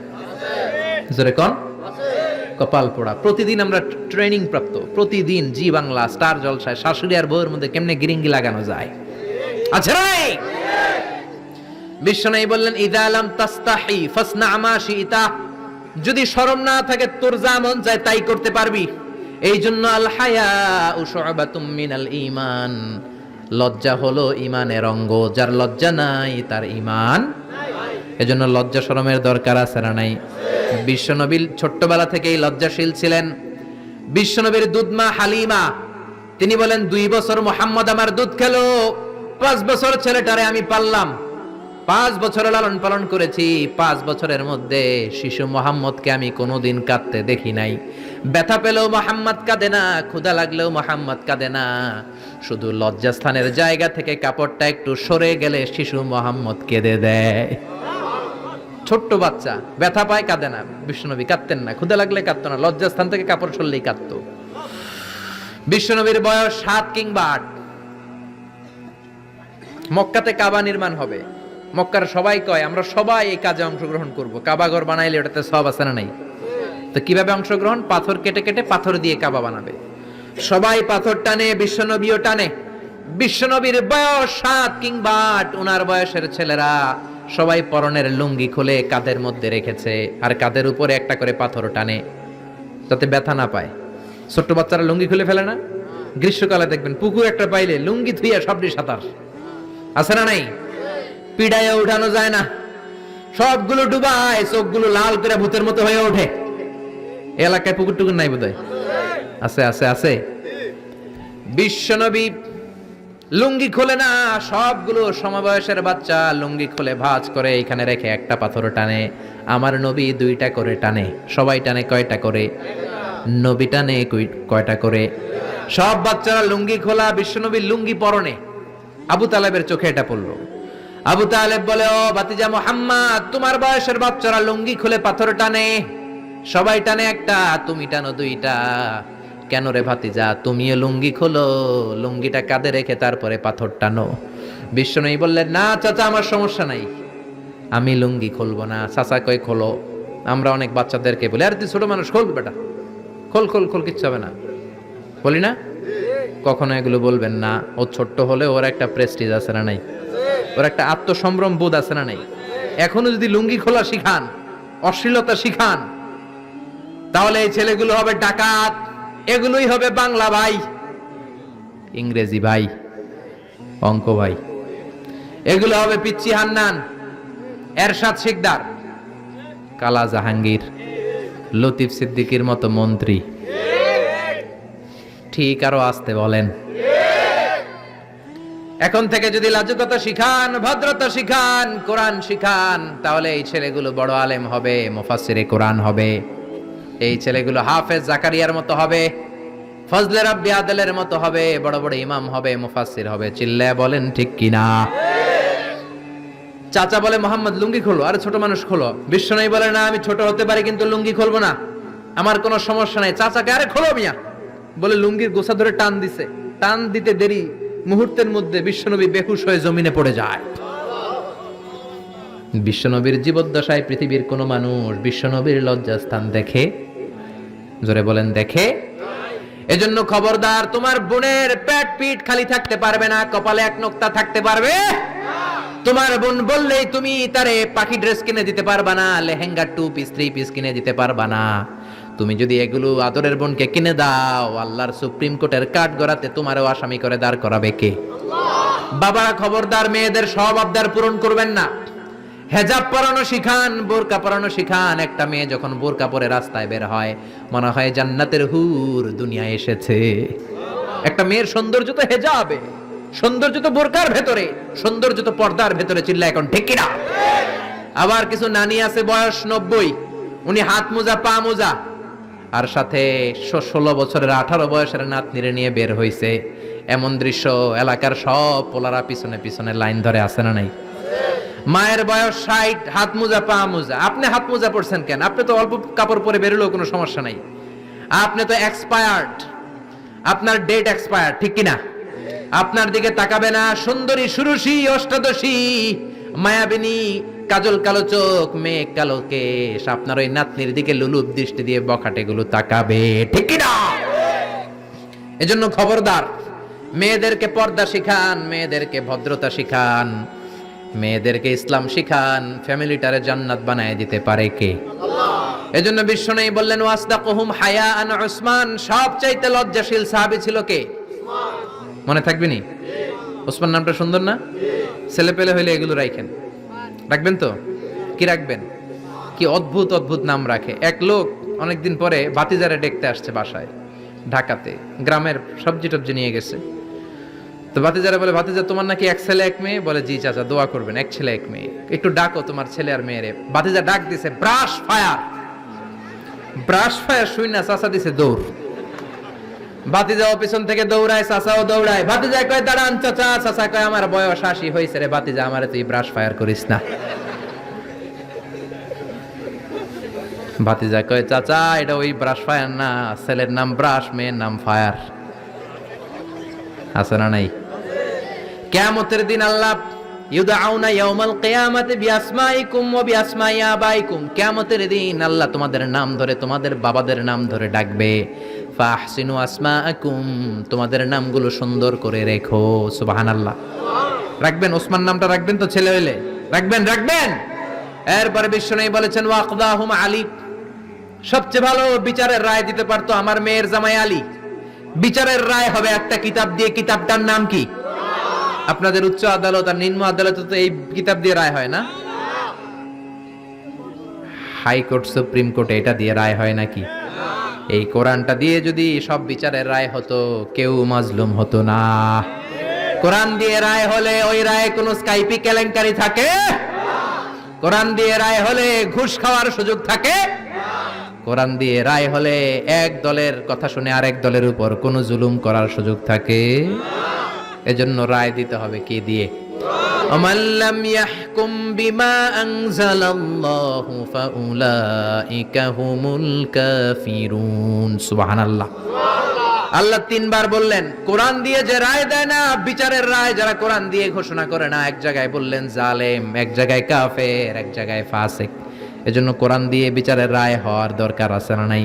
জোরে কোন? কপাল পোড়া। প্রতিদিন আমরা ট্রেনিং প্রাপ্ত, প্রতিদিন জি বাংলা স্টার জলসায় শাশুড়ি আর বউয়ের মধ্যে কেমনে গিরিঙ্গি লাগানো যায়। আচ্ছা রাই, বিশ্বনবী বললেন, ইযা লাম তাস্তাহি ফাসনা মা শিতা। যদি শরম না থাকে, তোর যা মন চায় তাই করতে পারবি। এই জন্য আল হায়াউ শু'বাতুম মিনাল ঈমান। লজ্জা হলো ঈমানের অঙ্গ, যার লজ্জা নাই তার ঈমান নাই। এজন্য লজ্জা শরমের দরকার আছে না নাই? বিশ্বনবী ছোট্টবেলা থেকেই লজ্জাশীল ছিলেন। বিশ্বনবীর দুধমা হালিমা, তিনি বলেন, 2 বছর মুহাম্মদ আমার দুধ খেলো, 5 বছর ছেলেটারে আমি পাললাম, 5 বছর লালন পালন করেছি। 5 বছরের মধ্যে শিশু মুহাম্মদকে আমি কোনোদিন কাঁদতে দেখি নাই। ব্যথা পেলেও মুহাম্মদ কাঁদে না, ক্ষুধা লাগলেও মুহাম্মদ কাঁদে না। শুধু লজ্জাস্থানের জায়গা থেকে কাপড়টা একটু সরে গেলে শিশু মুহাম্মদ কেঁদে দেয়। ছোট্ট বাচ্চা ব্যথা পায়, কাঁদে না। বিশ্বনবী কাঁদতেন না, ক্ষুধা লাগলে কাঁদতো না, লজ্জাস্থান থেকে কাপড় সরলেই কাঁদতো। বিশ্বনবীর বয়স 7 কিংবা 8। মক্কাতে কাবা নির্মাণ হবে। মক্কার সবাই কয়, আমরা সবাই এই কাজে অংশগ্রহণ করব। কাবা ঘর বানাইলে ওটাতে সব আছে না নাই? তো কিভাবে অংশগ্রহণ? পাথর কেটে কেটে পাথর দিয়ে কাবা বানাবে। সবাই পাথর টানে, বিশ্বনবীও টানে। বিশ্বনবীর বয়স 7 কিংবা 8। ওনার বয়সের ছেলেরা সবাই পরনের লুঙ্গি খুলে কাঁধের মধ্যে রেখেছে, আর কাঁধের উপরে একটা করে পাথর টানে যাতে ব্যথা না পায়। ছোট্ট বাচ্চারা লুঙ্গি খুলে ফেলে না? গ্রীষ্মকালে দেখবেন পুকুর একটা পাইলে লুঙ্গি ধুইয়া সবটি সাঁতার, আছে না নাই? পিড়াইয়া উঠানো যায় না, সবগুলো ডুবায়, চোখগুলো লাল করে ভূতের মতো হয়ে ওঠে। এলাকায় পুকুর টুকুর নাই বোধহয়? আছে আছে আছে। বিশ্বনবী লুঙ্গি খোলে না, সবগুলো সমবয়সের বাচ্চা লুঙ্গি খুলে ভাঁজ করে এখানে রেখে একটা পাথর টানে। আমার নবী 2টা করে টানে। সবাই টানে কয়টা করে? নবী টানে কয়টা করে? সব বাচ্চারা লুঙ্গি খোলা, বিশ্বনবীর লুঙ্গি পরনে। আবু তালেবের চোখে এটা পড়লো। আবু তালেব বলে, ও ভাতিজা মুহাম্মদ, তোমার বয়সের বাচ্চারা লুঙ্গি খুলে পাথর টানে, সবাই টানে একটা, তুমি টানো 2টা। কেন রে ভাতিজা, তুমিও লুঙ্গি খোলো, লুঙ্গিটা কাঁধে রেখে তারপরে পাথর টানো। বিশ্বনবী বললেন, না চাচা, আমার সমস্যা নাই, আমি লুঙ্গি খুলবো না। চাচা কই, খোলো। আমরা অনেক বাচ্চাদেরকে বলি, আরে তুই ছোট মানুষ, খোল বেটা, খোল খোল খোল, কিচ্ছু হবে না, বলি না? কখনো এগুলো বলবেন না। ও ছোট্ট হলে ওর একটা প্রেস্টিজ আছে না নাই? ওর একটা আত্মসম্ভ্রম বোধ আছে না নাই? এখনো যদি লুঙ্গি খোলা শিখান, অশ্লীলতা শিখান, তাহলে এই ছেলেগুলো হবে ডাকাত, এগুলোই হবে বাংলা ভাই, ইংরেজি ভাই, অঙ্ক ভাই, এগুলো হবে পিচ্চি হান্নান, এরশাদ শিকদার, কালা জাহাঙ্গীর, লতিফ সিদ্দিকীর মতো মন্ত্রী। ঠিক, আরো আসতে বলেন। এখন থেকে যদি লাজুকতা শিখান, ভদ্রতা শিখান, কোরআন শিখান, তাহলে এই ছেলেগুলো বড় আলেম হবে, মুফাসসিরে কোরআন হবে। এই ছেলেগুলো হাফেজ জাকারিয়ার মতো হবে, ফজলে রাব্বি আদলের মতো হবে, বড় বড় ইমাম হবে, মুফাসসির হবে। চিল্লায় বলেন ঠিক কিনা? চাচা বলে, মোহাম্মদ লুঙ্গি খোলো। আরে ছোট মানুষ খোলো। বিশ্বনবী বলে, না, আমি ছোট হতে পারি কিন্তু লুঙ্গি খুলবো না, আমার কোনো সমস্যা নাই। চাচাকে, আরে খোলো মিয়া, বলে লুঙ্গির গোছা ধরে টান দিছে। টান দিতে দেরি, মুহূর্তের মধ্যে বিশ্বনবী বেহুশ হয়ে জমিনে পড়ে যায়। বিশ্বনবীর জীবদ্দশায় পৃথিবীর কোন মানুষ বিশ্বনবীর লজ্জাস্থান দেখে? জোরে বলেন, দেখে? এজন্য খবরদার, তোমার বোনের পেট পিঠ খালি থাকতে পারবে না, কপালে এক নোক্তা থাকতে পারবে। তোমার বোন বললেই তুমি তারে পাখি ড্রেস কিনে দিতে পারবা না, লেহেঙ্গা 2 পিস 3 পিস কিনে দিতে পারবা না। তুমি যদি এগুলো আদরের বোনকে কিনে দাও, আল্লাহর সুপ্রিম কোর্টের কাঠ গড়াতে তোমারও আসামি করে দাঁড় করাবে কে? বাবা খবরদার, মেয়েদের সব আবদার পূরণ করবেন না। হেজাব পরানো শিখান, বোরকা পরানো শিখান। একটা মেয়ে যখন বোরকা পরে রাস্তায় বের হয়, মনে হয় জান্নাতের হুর দুনিয়ায় এসেছে। একটা মেয়ের সৌন্দর্য তো হেজাবে, সৌন্দর্য তো বোরকার ভেতরে, সৌন্দর্য তো পর্দার ভেতরে। চিল্লা এখন ঠিক কিনা? আবার কিছু নানি আছে বয়স 90, উনি হাত মোজা পা মোজা, আর সাথে 16 বছরের 18 বয়সের নাতনিরে নিয়ে বের হইছে। এমন দৃশ্য এলাকার সব পোলারা পিছনে পিছনে লাইন ধরে আছে না নাই? মায়ের বয়স 60, হাত মোজা পা মোজা। আপনি হাত মোজা পরছেন কেন? আপনি তো অল্প কাপড় পরে বেরোলেও কোনো সমস্যা নাই। আপনি তো এক্সপায়ার্ড, আপনার ডেট এক্সপায়ার্ড, ঠিক কিনা? আপনার দিকে তাকাবে না সুন্দরী সুরুষী অষ্টাদশী মায়াবিনী কাজল কালো চোখ মেঘ কালো কেশ, আপনার ওই নাতনির দিকে লুলুপ দৃষ্টি দিয়ে বখাটে গুলো তাকাবে, ঠিক কিনা? এজন্য খবরদার, মেয়েদেরকে পর্দা শিখান, মেয়েদেরকে ভদ্রতা শিখান, মেয়েদেরকে ইসলাম শিখান। ফ্যামিলিটারে জান্নাত বানায় দিতে পারে কে? এজন্য বিশ্বনবী বললেন ওয়াসদাকুহুম হায়াআন উসমান, সবচাইতে লজ্জাশীল সাহাবী ছিল কে? মনে থাকবে নি? ওসমান নামটা সুন্দর না? ছেলে পেলে হইলে এগুলো রাখেন, রাখবেন তো? কি রাখবেন? কি অদ্ভুত অদ্ভুত নাম রাখে। এক লোক অনেকদিন পরে ভাতিজারে দেখতে আসছে বাসায়, ঢাকাতে, গ্রামের সবজি টবজি নিয়ে গেছে। তো ভাতিজারা বলে, ভাতিজা তোমার নাকি এক ছেলে এক মেয়ে? বলে জি চাচা, দোয়া করবেন, এক ছেলে এক মেয়ে, একটু ডাকো তোমার ছেলে আর মেয়েরে। ভাতিজা ডাক দিছে ব্রাশ ফায়ার, ব্রাশ ফায়ার শুই না চাচা দিছে দৌড়। ভাতিজাও পিছন থেকে দৌড়ায়, চাচাও দৌড়ায়। ভাতিজা কয় দাঁড়ান চাচা, চাচা কয় আমার বয়স 80 হয়েছে রে ভাতিজা, আমারে তুই ব্রাশ ফায়ার করিস না। ভাতিজা কয় চাচা এটা ওই ব্রাশ ফায়ার না, ছেলের নাম ব্রাশ, মেয়ের নাম ফায়ার। আছে না নাই? কিয়ামতের দিন আল্লাহ ইউদআউনা ইয়াউমাল কিয়ামাতি বিআসমাইকুম ওয়া বিআসমাই আবাইকুম, কিয়ামতের দিন আল্লাহ তোমাদের নাম ধরে, তোমাদের বাবাদের নাম ধরে ডাকবে। ফাহসিনু আসমাআকুম, তোমাদের নামগুলো সুন্দর করে রেখো। সুবহানাল্লাহ। রাখবেন, ওসমান নামটা রাখবেন তো? ছেলে হইলে রাখবেন, রাখবেন। এরপরে বিশ্বনবী বলেছেন ওয়াকদাহুম আলী, সবচেয়ে ভালো বিচারের রায় দিতে পারতো আমার মেয়ের জামাই আলী। বিচারের রায় হবে একটা কিতাব দিয়ে, কিতাবটার নাম কি? আপনাদের উচ্চ আদালত আর নিম্ন আদালত তো এই কিতাব দিয়ে রায় হয় না? হাইকোর্ট সুপ্রিম কোর্টে এটা দিয়ে রায় হয় নাকি? এই কোরআনটা দিয়ে যদি সব বিচারের রায় হতো, কেউ মাজলুম হতো না। কোরআন দিয়ে রায় হলে ওই রায়ে কোনো স্কাইপি কেলেঙ্কারি থাকে? কোরআন দিয়ে রায় হলে ঘুষ খাওয়ার সুযোগ থাকে? কোরআন দিয়ে রায় হলে এক দলের কথা শুনে আরেক দলের উপর কোনো জুলুম করার সুযোগ থাকে? এজন্য রায় দিতে হবে কি দিয়ে? ومن لم يحكم بما أنزل الله فأولئك هم الكافرون سبحان الله। আল্লাহ তিনবার বললেন কোরআন দিয়ে যে রায় দেয় না, বিচারের রায় যারা কোরআন দিয়ে ঘোষণা করে না, এক জায়গায় বললেন জালেম, এক জায়গায় কাফের, এক জায়গায় ফাসিক। এজন্য কোরআন দিয়ে বিচারের রায় হওয়ার দরকার আছে না নাই?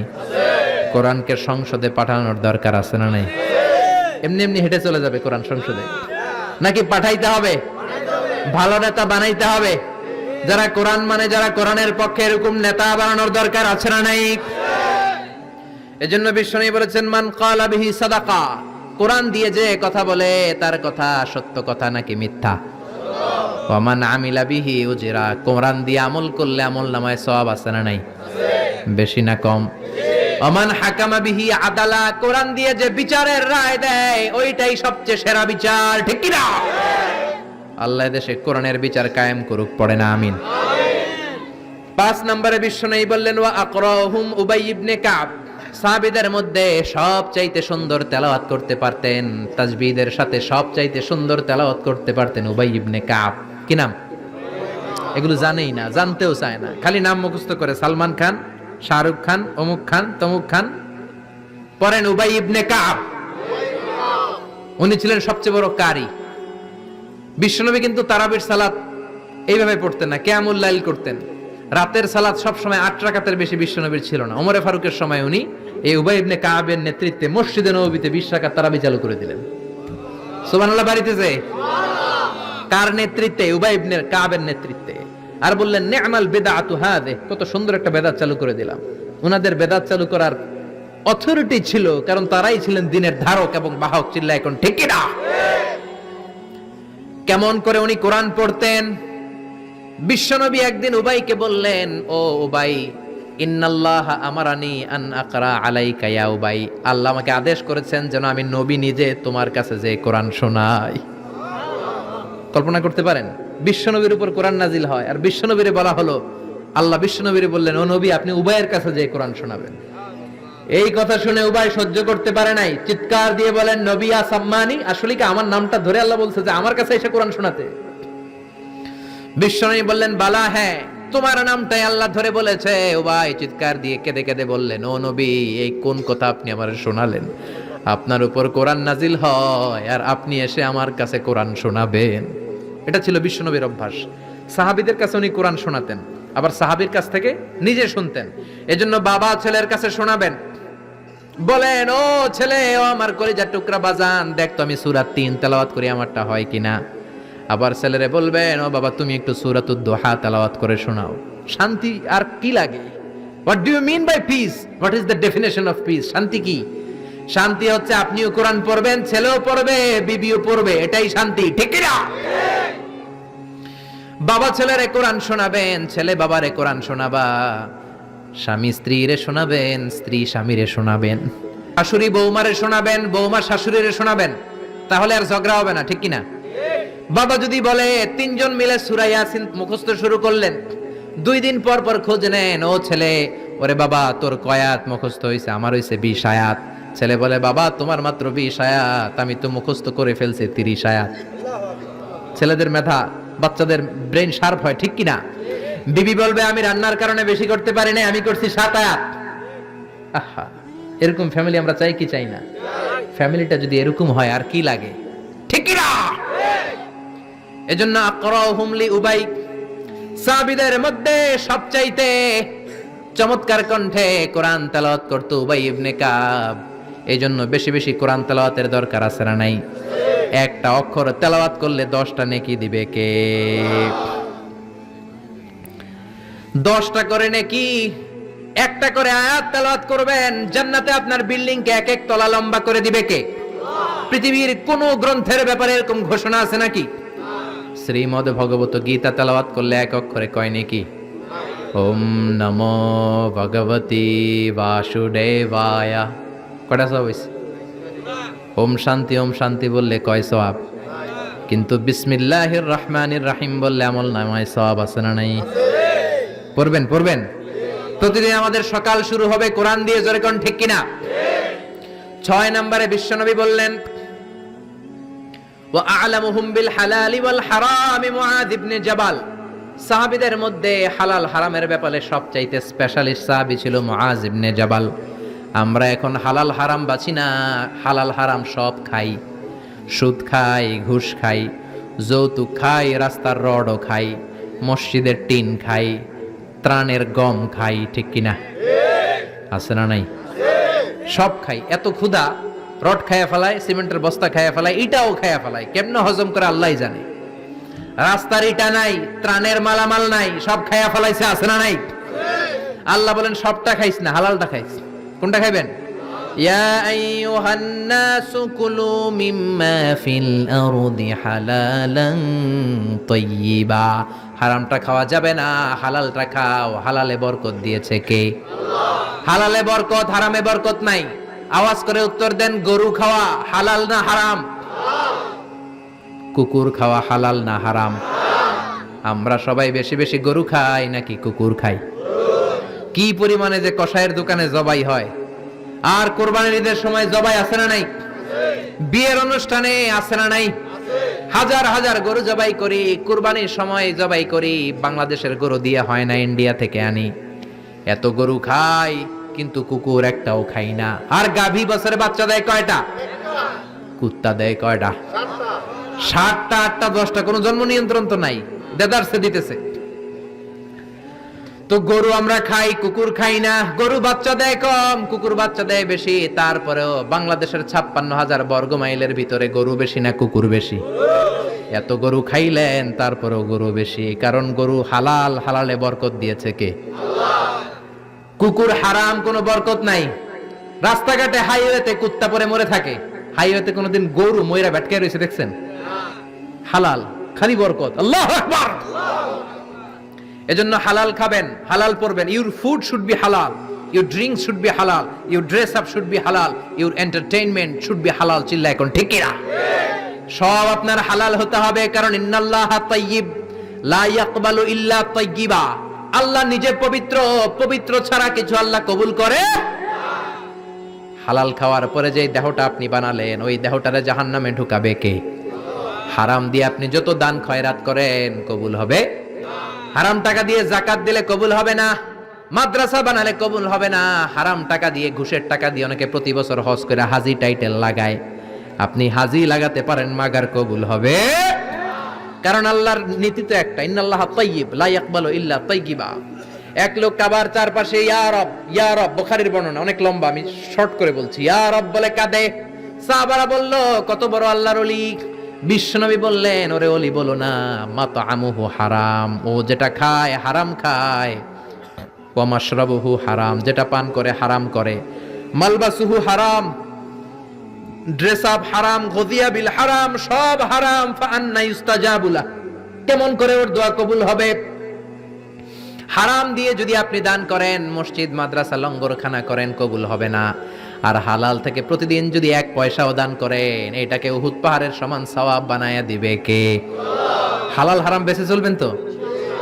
কোরআনকে সংসদে পাঠানোর দরকার আছে না নাই? এমনি এমনি হেঁটে চলে যাবে কোরআন সংসদে নাকি পাঠাইতে হবে? ভালো নেতা বানাইতে হবে। যারা কোরআন মানে, যারা কোরআনের পক্ষে, এরকম নেতা বানানোর দরকার আছে না নাই? এজন্য বিশ্বনবী বলেছেন মান ক্বালা বিহি সাদাকা, কোরআন দিয়ে যে কথা বলে তার কথা সত্য কথা নাকি মিথ্যা? ওয়া মান আমিলা বিহি উজরা, কোরআন দিয়ে আমল করলে আমল নামায় সওয়াব আছে না নাই? বেশি না কম? ওমান হাকামা বিহি আদালা, কোরআন দিয়ে যে বিচারের রায় দেয় ওইটাই সবচেয়ে সেরা বিচার, ঠিক কি না? আল্লাহ দেশে কোরআনের বিচার কায়েম করুক, পড়ে না আমিন। 5 নম্বরে বিশ্বনবী বললেন ওয়া আকরাহুম উবাই ইবনে কাব, সাহাবীদের মধ্যে সবচাইতে সুন্দর তেলাওয়াত করতে পারতেন, তাসবিহের সাথে সবচাইতে সুন্দর তেলাওয়াত করতে পারতেন উবাই ইবনে কাব। কি নাম? এগুলো জানেই না, জানতেও চায় না, খালি নাম মুখস্থ করে। সালমান খান, শাহরুখ খান, অমুক খান, তমুক খান। পড়েন উবাই ইবনে কাব। উনি ছিলেন সবচেয়ে বড় কারি। বিশ্বনবী কিন্তু তারাবির সালাত এইভাবে পড়তেন না, কিয়ামুল লাইল করতেন। রাতের সালাত সব সময় 8 রাকাতের বেশি বিশ্বনবীর ছিল না। ওমরে ফারুকের সময় উনি এই উবাই ইবনে কাবের নেতৃত্বে মসজিদে নববীতে 20 রাকাত তারাবি চালু করে দিলেন। সুবহানাল্লাহ। বাড়িতে যে কার নেতৃত্বে? উবাই ইবনে কাবের নেতৃত্বে। আর বললেন নি'মাল বিদআতু হাযিহ, কত সুন্দর একটা বেদাত চালু করে দিলাম। উনাদের বেদাত চালু করার অথরিটি ছিল, কারণ তারাই ছিলেন দ্বীনের ধারক এবং বাহক। চিল্লায় এখন ঠিক কি না? কেমন করে উনি কোরআন পড়তেন? বিশ্বনবী একদিন উবাইকে বললেন, ও উবাই, ইন্নাল্লাহ আমারানি আন আকরা আলাইকা ইয়া উবাই, আল্লাহ আমাকে আদেশ করেছেন যেন আমি নবী নিজে তোমার কাছে যে কোরআন শোনাই। কল্পনা করতে পারেন বিশ্বনবীর উপর কোরআন নাজিল হয়, আর বিশ্বনবীরে বলা হলো, আল্লাহ বিশ্বনবীরে বললেন, ও নবী আপনি উবাইয়ের কাছে যে কোরআন শোনাবেন। এই কথা শুনে উবাই সহ্য করতে পারে নাই, চিৎকার দিয়ে বলেন, নবী আসাম্মানি, আসলে কি আমার নামটা ধরে আল্লাহ বলছে যে আমার কাছে এসে কোরআন শোনাতে? বিশ্বনবী বললেন, বালা, হ্যাঁ তোমার নামটাই আল্লাহ ধরে বলেছে। উবাই চিৎকার দিয়ে কেঁদে কেঁদে বললেন, ও নবী এই কোন কথা আপনি আমারে শোনালেন? আপনার উপর কোরআন নাজিল হয় আর আপনি এসে আমার কাছে কোরআন শোনাবেন? এটা ছিল বিশ্বনবীর অভ্যাস। সাহাবীদের কাছে উনি কোরআন শোনাতেন, আবার সাহাবীর কাছ থেকে নিজে শুনতেন। এজন্য বাবা ছেলের কাছে শোনাবেন, বলেন, ও ছেলে, ও আমার কলিজার টুকরা বাজান, দেখ তো আমি সূরা ৩ তেলাওয়াত করি, আমারটা হয় কিনা। আবার ছেলেরে বলবেন, ও বাবা তুমি একটু সূরাতুদ দুহা তেলাওয়াত করে শোনাও। শান্তি আর কি লাগে? What do you mean by peace? What is the definition of peace? শান্তি কি? শান্তি হচ্ছে আপনিও কোরআন পড়বেন, ছেলেও পড়বে, বিবিও পড়বে, এটাই শান্তি, ঠিক না? বাবা ছেলেরে কোরআন শোনাবেন, ছেলে বাবারে কোরআন শোনাবা, স্বামী স্ত্রীরে শোনাবেন, স্ত্রী স্বামীরে শোনাবেন, শাশুড়ি বৌমারে শোনাবেন, বৌমা শাশুড়িরে শোনাবেন, তাহলে আর ঝগড়া হবে না, ঠিক কিনা? বাবা যদি বলে ৩ জন মিলে সূরা ইয়াসিন মুখস্থ শুরু করলেন, 2 দিন পর পর খোঁজ নেন, ও ছেলে, ওরে বাবা তোর কয় আয়াত মুখস্থ হইছে? আমার হইছে 20 আয়াত। ছেলে বলে, বাবা তোমার মাত্র 20 আয়াত, আমি তো মুখস্থ করে ফেলছি 30 আয়াত। ছেলেদের মেধা, বাচ্চাদের ব্রেন শার্প হয়, ঠিক কিনা? বিবি বলবে, আমি রান্নার কারণে বেশি করতে পারি না, আমি করছি 7 আয়াত। আহা, এরকম ফ্যামিলি আমরা চাই কি চাই না? ফ্যামিলিটা যদি এরকম হয় আর কি লাগে, ঠিক কিনা? এজন্য আকরাহুম লি উবাই, সাহাবীদের মধ্যে সবচাইতে চমৎকার কণ্ঠে কোরআন তেলাওয়াত করত উবাই ইবনে কাব। এজন্য বেশি বেশি কোরআন তেলাওয়াতের দরকার আছে না নাই? একটা অক্ষর তেলাওয়াত করলে 10টা নেকি দিবে কে? 10টা করে নেকি। একটা করে আয়াত তেলাওয়াত করবেন, জান্নাতে আপনার বিল্ডিং কে 1-1 তলা লম্বা করে দিবে কে? পৃথিবীর কোন গ্রন্থের ব্যাপারে এরকম ঘোষণা আছে নাকি? শ্রীমদ ভগবত গীতা তেলাওয়াত করলে 1 অক্ষরে কয় নেকি? ওম নমো ভগবতী বাসুদেবায়া, কটা সওয়াব হইছে? ওম শান্তি বললে কয় সওয়াব? কিন্তু বিসমিল্লাহির রহমানির রহিম বললে আমল নামায় সওয়াব আছে না নাই? পড়বেন পড়বেন। প্রতিদিন আমাদের সকাল শুরু হবে কোরআন দিয়ে, জোরে কোন ঠিক কিনা? 6 নম্বরে বিশ্বনবী বললেন, ওয়া আ'লামুহুম বিল হালালি ওয়াল হারামি মুআয ইবনে জাবাল। সাহাবীদের মধ্যে হালাল হারামের ব্যাপারে সবচাইতে স্পেশালিস্ট সাহাবী ছিল মুআয ইবনে জাবাল। আমরা এখন হালাল হারাম বাছি না, হালাল হারাম সব খাই। সুদ খাই, ঘুষ খাই, যৌতুক খাই, রাস্তার রডও খাই, মসজিদের টিন খাই, ত্রাণের গম খাই, ঠিক কিনা? আছে না নাই? সব খাই। এত ক্ষুধা, রড খায়া ফেলায়, সিমেন্টের বস্তা খায়া ফেলায়, ইটাও খায়া ফেলায়, কেমনে হজম করে আল্লাহই জানে। রাস্তার ইটা নাই, ত্রাণের মালামাল নাই, সব খায়া ফেলাইছে, আছে না নাই? আল্লাহ বলেন সবটা খাইস না, হালালটা খাইস। কোনটা খাইবেন? ইয়া আইয়ুহান নাসু কুলু মিম্মা ফিল আরদি হালালান তাইয়্যিবা। হারামটা খাওয়া যাবে না, হালালটা খাও। হালালে বরকত দিয়েছে কে? আল্লাহ। হালালে বরকত, হারামে বরকত নাই। আওয়াজ করে উত্তর দেন, গরু খাওয়া হালাল না হারাম? কুকুর খাওয়া হালাল না হারাম? আমরা সবাই বেশি বেশি গরু খাই নাকি কুকুর খাই? কি পরিমাণে যে কসাইয়ের দোকানে জবাই হয়, আর কোরবানির ঈদের সময় জবাই আছে না নাই? বিয়ের অনুষ্ঠানে আছে না নাই? হাজার হাজার গরু জবাই করি, কোরবানির সময় জবাই করি। বাংলাদেশের গরু দিয়ে হয় না, ইন্ডিয়া থেকে আনি। এত গরু খাই, কিন্তু কুকুর একটাও খাই না। আর গাভী বছরে বাচ্চা দেয় কয়টা? কুত্তা দেয় কয়টা? 7টা, 8টা, 10টা, কোনো জন্ম নিয়ন্ত্রণ তো নাই, দেদারসে দিতেছে। তো গরু আমরা খাই, কুকুর খাই না। গরু বাচ্চা দেয় কম, কুকুর বাচ্চা দেয় বেশি। তারপরেও বাংলাদেশের 56,000 বর্গ মাইলের ভিতরে গরু বেশি না কুকুর বেশি? এত গরু খাইলেন তারপরেও গরু বেশি, কারণ গরু হালাল, হালালে বরকত দিয়েছে কে? কুকুর হারাম, কোনো বরকত নাই। রাস্তাঘাটে হাইওয়েতে কুত্তা পরে মরে থাকে, হাইওয়েতে কোনোদিন গরু ময়রা ভেটকে রয়েছে দেখছেন? হালাল, খালি বরকত। আল্লাহু আকবার। এজন্য হালাল খাবেন, হালাল পরবেন। ইউর ফুড শুড বি হালাল, ইউর ড্রিঙ্ক শুড বি হালাল, your dress up should be হালাল, ইউর এন্টারটেইনমেন্ট শুড বি হালাল। চিল্লা এখন ঠিক কিনা? সব আপনার হালাল হতে হবে, কারণ ইন্নাল্লাহা তাইয়্যিব লা ইয়াকবালু ইল্লা তাইয়্যিবা। আল্লাহ নিজে পবিত্র, পবিত্র ছাড়া কিছু আল্লাহ কবুল করে। হালাল খাওয়ার পরে যে দেহটা আপনি বানালেন, ওই দেহটারে জাহান্নামে ঢুকাবে কে? হারাম দিয়ে আপনি যত দান খয়রাত করেন কবুল হবে? হারাম টাকা দিয়ে যাকাত দিলে কবুল হবে না, মাদ্রাসা বানালে কবুল হবে না। হারাম টাকা দিয়ে, ঘুষের টাকা দিয়ে অনেকে প্রতি বছর হজ করে হাজি টাইটেল লাগায়। আপনি হাজি লাগাতে পারেন, মাগার কবুল হবে? কারণ আল্লাহর নীতি তো একটা, ইন্নাল্লাহা তাইয়্যিব লা ইয়াকবালু ইল্লা তাইয়্যিবা। এক লোক কাবার চারপাশে ইয়া রব, ইয়া রব, বুখারীর বর্ণনা, অনেক লম্বা, আমি শর্ট করে বলছি। ইয়া রব বলে কাঁদে। সাহাবারা বলল, কত বড় আল্লাহর ওলি। বিশ্বনবী বললেন, ওরে ওলি বলো না, মাতআমুহু হারাম, ও যেটা খায় হারাম খায়। ওয়া মাশরাবুহু হারাম, যেটা পান করে হারাম করে। মালবাসুহু হারাম, ড্রেস আপ হারাম, গদিয়া বিল হারাম, সব হারাম। ফাআন্না ইউস্তাজাবু লাহ, কেমন করে ওর দোয়া কবুল হবে? হারাম দিয়ে যদি আপনি দান করেন, মসজিদ মাদ্রাসা লঙ্গরখানা করেন, কবুল হবে না। আর হালাল থেকে প্রতিদিন যদি 1 পয়সাও দান করেন, এটাকে উহুদ পাহাড়ের সমান সওয়াব বানায়া দিবে কে? হালাল হারাম বেঁচে চলবেন তো,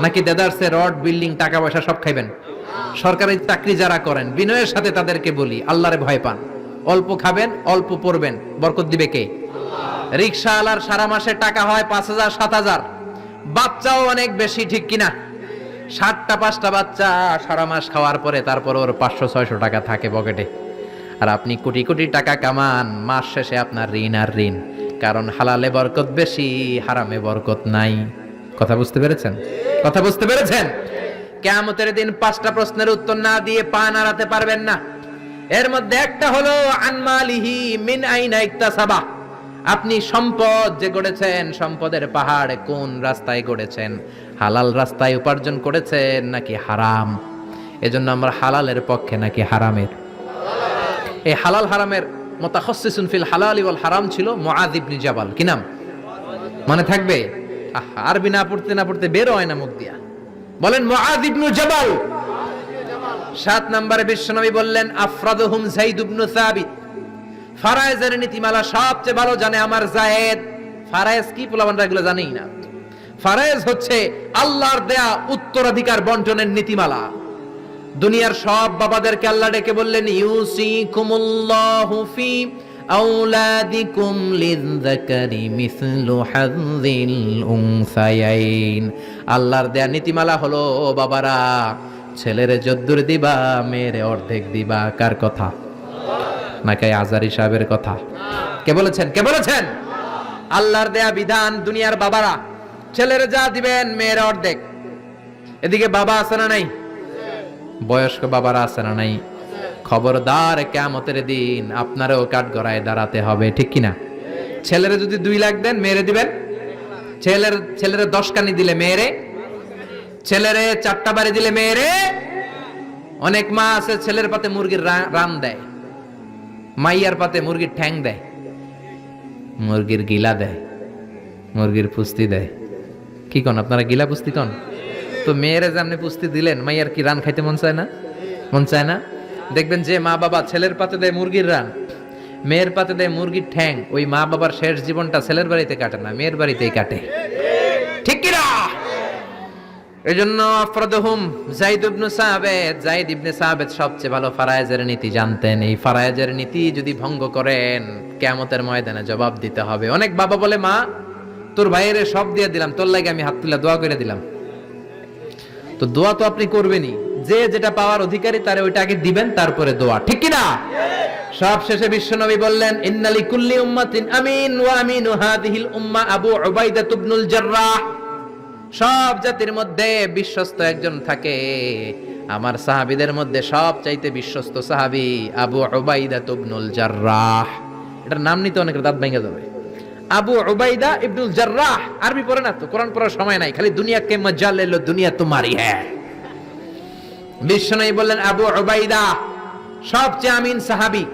নাকি দেদারসে রড, বিল্ডিং, টাকা পয়সা সব খাইবেন? সরকারি চাকরি যারা করেন, বিনয়ের সাথে তাদেরকে বলি, আল্লাহরে ভয় পান। অল্প খাবেন, অল্প পড়বেন, বরকত দিবে কে? রিকশাওয়ালার সারা মাসে টাকা হয় 5,000 7,000, বাচ্চাও অনেক বেশি, ঠিক কিনা? 7টা 5টা বাচ্চা সারা মাস খাওয়ার পরে তারপর ওর 500-600 টাকা থাকে পকেটে। আর আপনি কোটি কোটি টাকা কামান, মাস শেষে আপনার ঋণ আর ঋণ। কারণ হালালে বরকত বেশি, হারামে বরকত নাই। কথা বুঝতে পেরেছেন? কথা বুঝতে পেরেছেন? কিয়ামতের দিন 5টা প্রশ্নের উত্তর না দিয়ে পা নাড়াতে পারবেন না। এর মধ্যে একটা হলো আনমালিহি মিন আইনা ইকতাসাবা। আপনি সম্পদ যে গড়েছেন, সম্পদের পাহাড় কোন রাস্তায় গড়েছেন? হালাল রাস্তায় উপার্জন করেছেন নাকি হারাম? এজন্য আমরা হালালের পক্ষে নাকি হারামের? এই হালাল হারামের মুতাখাসসিসুন ফিল হালালি ওয়াল হারাম ছিল মুআয ইবনে জাবাল। কি নাম মনে থাকবে? আরবি না পড়তে না পড়তে বের হয় না মুখ দিয়া। বলেন মুআয ইবনে জাবাল। 7 নম্বরে বিশ্বনবী বললেন, আফরাদুহুম যায়েদ ইবনে সাবিত। ফারায়েজের নীতিমালা সবচেয়ে ভালো জানে আমার যায়েদ। ফারায়েজ কি? পোলাপানরা এগুলো জানেই না। ফারায়েজ হচ্ছে আল্লাহর দেয়া উত্তরাধিকার বন্টনের নীতিমালা। দুনিয়ার সব বাবাদেরকে আল্লাহ ডেকে বললেন, ইউসিকুমুল্লাহু ফি আওলাদিকুম লিযযাকারি মিসলু হাযযিল উনসায়াইন। আল্লাহর দেয়া নীতিমালা হলো, ও বাবারা, ছেলেরে যদ্দুর দিবা, মেয়েরে অর্ধেক দিবা। কার কথা? নাকি আজারি সাহেবের কথা? কে বলেছেন? কে বলেছেন? আল্লাহর দেয়া বিধান। দুনিয়ার বাবারা ছেলেরে যা দিবেন, মেয়ের অর্ধেক। এদিকে বাবা আছে না নাই? বয়স্ক বাবারা আছে না নাই? খবরদার, কিয়ামতের দিন আপনারও কাঠগড়ায় দাঁড়াতে হবে, ঠিক কিনা? ছেলেরে যদি 2 লাখ দেন, মেয়েরে দিবেন? ছেলেরে 10 কানি দিলে মেয়েরে, ছেলেরে 4টা বাড়ি দিলে মেয়েরে। অনেক মা আছে ছেলের পাতে মুরগির রান দেয়, মাইয়ার পাতে মুরগির ঠ্যাং দেয়, মুরগির গিলা দেয়, মুরগির পুস্তি দেয়। কি কোন আপনারা? গিলা পুস্তি কোন? তো মেয়েরে যেমনি পুস্তি দিলেন, মাইয়ার কি রান খাইতে মন চায় না? মন চায় না? দেখবেন যে মা বাবা ছেলের পাতে দেয় মুরগির রান, মেয়ের পাতে দেয় মুরগির ঠ্যাং, ওই মা বাবার শেষ জীবনটা ছেলের বাড়িতে কাটে না, মেয়ের বাড়িতেই কাটে, ঠিক কিনা? এজন্য আফরাদুহুম যায়েদ ইবনে সাবিত। যায়েদ ইবনে সাবিত সবচেয়ে ভালো ফারায়েজের নীতি জানতেন। এই ফারায়েজের নীতি যদি ভঙ্গ করেন, কিয়ামতের ময়দানে জবাব দিতে হবে। অনেক বাবা বলে, মা তোর ভাইয়ের সব দিয়ে দিলাম, তোর লাগে আমি হাত তুলে দোয়া করে দিলাম। তো দোয়া তো আপনি করবেনই, যে যেটা পাওয়ার অধিকারী তারে ওইটা আগে দিবেন, তারপরে দোয়া, ঠিক কিনা? সব শেষে বিশ্বনবী বললেন, ইন্না লিকুল্লি উম্মাতিন আমিন ওয়া আমিনু হাযিহিল উম্মাহ আবু উবাইদা ইবনুল জাররাহ। সব জাতির মধ্যে বিশ্বস্ত একজন থাকে, আমার সাহাবীদের মধ্যে সবচাইতে বিশ্বস্ত সাহাবী আবু উবাইদা ইবনুল জাররাহ। এটার নাম নিতে অনেকের দাঁত ভেঙে যাবে। আবু উবাইদা ইবনুল জাররাহ। আরবি পড়ে না তো, কোরআন পড়ার সময় নাই, খালি দুনিয়া কে মজা লে লো, দুনিয়া তোমারি হ্যাঁ। বিশ্বনবী বললেন আবু উবাইদা সবচেয়ে আমিন সাহাবী,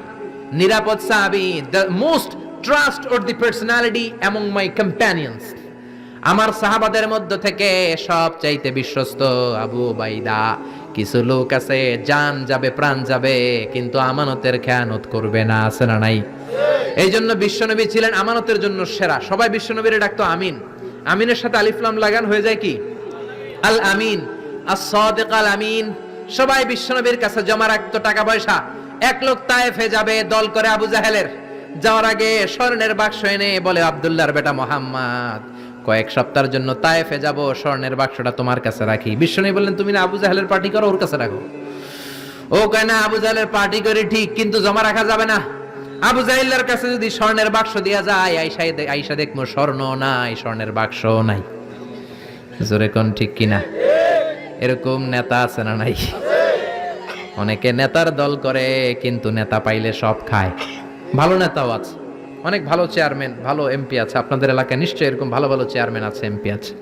নিরাপদ সাহাবী, the most trustworthy personality among মাই কম্প্যানিয়নস। আমার সাহাবাদের মধ্য থেকে সবচাইতে বিশ্বস্ত আবু উবাইদা। কিছু লোক আছে জান যাবে প্রাণ যাবে কিন্তু আমানতের খেয়ানত করবে না, আছে না নাই? এই জন্য বিশ্বনবী ছিলেন আমানতের জন্য সেরা। সবাই বিশ্বনবীরে ডাকতো আমিন। আমিনের সাথে আলিফ লাম লাগান হয়ে যায় কি আল আমিন, as-সাদিক আল আমিন। সবাই বিশ্বনবীর কাছে জমা রাখতো টাকা পয়সা। এক লোক তায়েফে যাবে দল করে আবু জাহেলের, যাওয়ার আগে স্বর্ণের বাক্স এনে বলে আব্দুল্লাহর বেটা মোহাম্মদ কয়েক সপ্তাহের জন্য তায়েফে যাব, স্বর্ণের বাক্সটা তোমার কাছে রাখি। বিশ্বনবী বললেন তুমি না আবু জাহেলের পার্টি করো, ওর কাছে রাখো। ও কয় না আবু জাহেলের পার্টি করি ঠিক, কিন্তু জমা রাখা যাবে না। আবু জাহেলের কাছে যদি স্বর্ণের বাক্স দেয়া যায়, আইসা দেখবো স্বর্ণ নাই, স্বর্ণের বাক্স নাই। জোরে কোন ঠিক কিনা? এরকম নেতা আছে না নাই? অনেকে নেতার দল করে কিন্তু নেতা পাইলে সব খায়। ভালো নেতাও আছে, অনেক ভালো চেয়ারম্যান, ভালো এমপি আছে। আপনাদের এলাকায় নিশ্চয়ই এরকম ভালো ভালো চেয়ারম্যান আছে, এমপি আছে,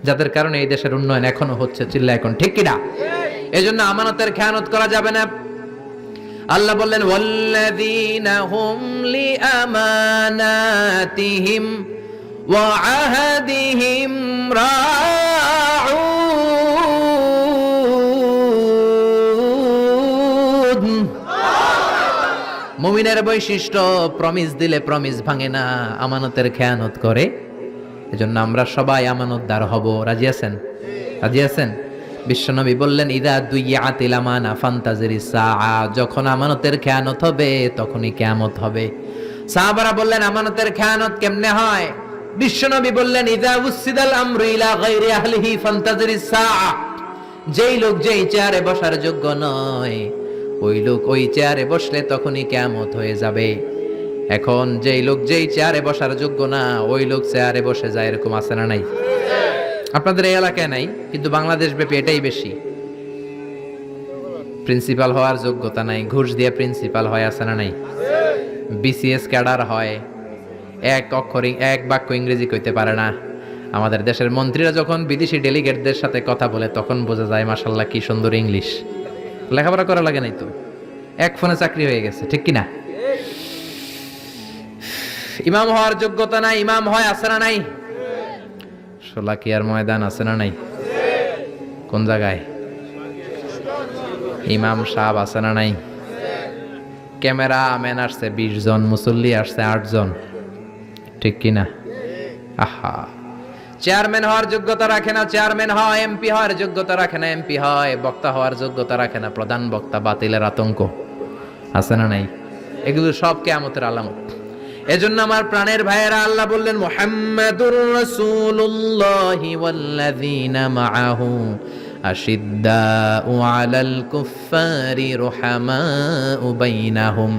যাদের কারণে এই দেশের উন্নয়ন এখনো হচ্ছে। চিল্লা এখন ঠিক কিনা? এই জন্য আমানতের খেয়ানত করা যাবে না। আল্লাহ বললেন ওয়াল্লাযীনা হুম লিআমানাতিহিম ওয়া আহাদিহিম রাউন। মুমিনের বৈশিষ্ট্য প্রমিস দিলে প্রমিস ভাঙে না, আমানতের খেয়ানত করে। এজন্য আমরা সবাই আমানতদার হব। রাজি আছেন? রাজি আছেন? বিশ্বনবী বললেন ইদা দুইয়াতিল আমানা ফান্তাজিরিস সাআ, যখন আমানতের খেয়ানত হবে তখনই কিয়ামত হবে। সাহাবারা বললেন আমানতের খেয়ানত কেমনে হয়? বিশ্বনবী বললেন ইদা উসিদাল আমরু ইলা গায়রি আহলিহি ফান্তাজিরিস সাআ, যেই লোক যেই চেয়ারে বসার যোগ্য নয় ওই লোক ওই চেয়ারে বসলে তখনই কিয়ামত হয়ে যাবে। এখন যেই লোক যেই চেয়ারে বসার যোগ্য না ওই লোক চেয়ারে বসে যায়, এরকম আছে না নাই? আপনাদের এই এলাকায় নাই, কিন্তু বাংলাদেশ ব্যাপী এটাই বেশি। প্রিন্সিপাল হওয়ার যোগ্যতা নাই, ঘুষ দিয়ে প্রিন্সিপাল হয়, আছে না নাই? বিসিএস ক্যাডার হয়, এক বাক্য ইংরেজি কইতে পারে না। আমাদের দেশের মন্ত্রীরা যখন বিদেশি ডেলিগেটদের সাথে কথা বলে তখন বোঝা যায় মাশাআল্লাহ কি সুন্দর ইংলিশ। লেখাপড়া করা লাগে নাই তো, এক ফোনে চাকরি হয়ে গেছে, ঠিক কিনা? ইমাম হওয়ার যোগ্যতা নাই, ইমাম হয়, আছে না নাই? শোলাকিয়ার ময়দান আছে না নাই? কোন জায়গায়? ইমাম সাহেব আছে না নাই? ক্যামেরা ম্যান আসছে 20 জন, মুসল্লি আসছে 8 জন, ঠিক কিনা? আহা, চেয়ারম্যান হওয়ার যোগ্যতা রাখে না, চেয়ারম্যান হয়। এমপি হওয়ার যোগ্যতা রাখে না, এমপি হয়। বক্তা হওয়ার যোগ্যতা রাখে না, প্রধান বক্তা, বাতিলের আতঙ্ক, আছে না নাই? এগুলো সব কিয়ামতের আলামত। এজন্য আমার প্রাণের ভাইয়েরা, আল্লাহ বললেন মুহাম্মাদুর রাসূলুল্লাহি ওয়াল্লাযীনা মাআহু আশিদ্দাউ আলাল কুফফারি রুহামাউ বাইনাহুম।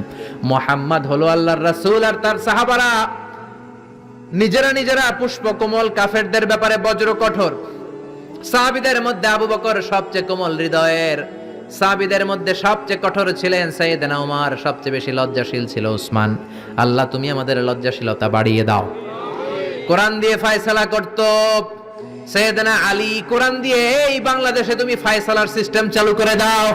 মুহাম্মদ হলো আল্লাহর রাসূল আর তার সাহাবারা নিজেরা পুষ্পকমল, কাফেরদের ব্যাপারে বজ্র কঠোর। সাহাবীদের মধ্যে আবু বকর সবচেয়ে কোমল হৃদয়ের, সাহাবীদের মধ্যে সবচেয়ে কঠোর ছিলেন সাইয়েদনা ওমর, সবচেয়ে বেশি লজ্জাশীল ছিল উসমান। আল্লাহ তুমি আমাদের লজ্জাশীলতা বাড়িয়ে দাও। কোরআন দিয়ে ফয়সালা করত সাইয়েদনা আলী, কোরআন দিয়ে এই বাংলাদেশে তুমি ফয়সালার সিস্টেম চালু করে দাও।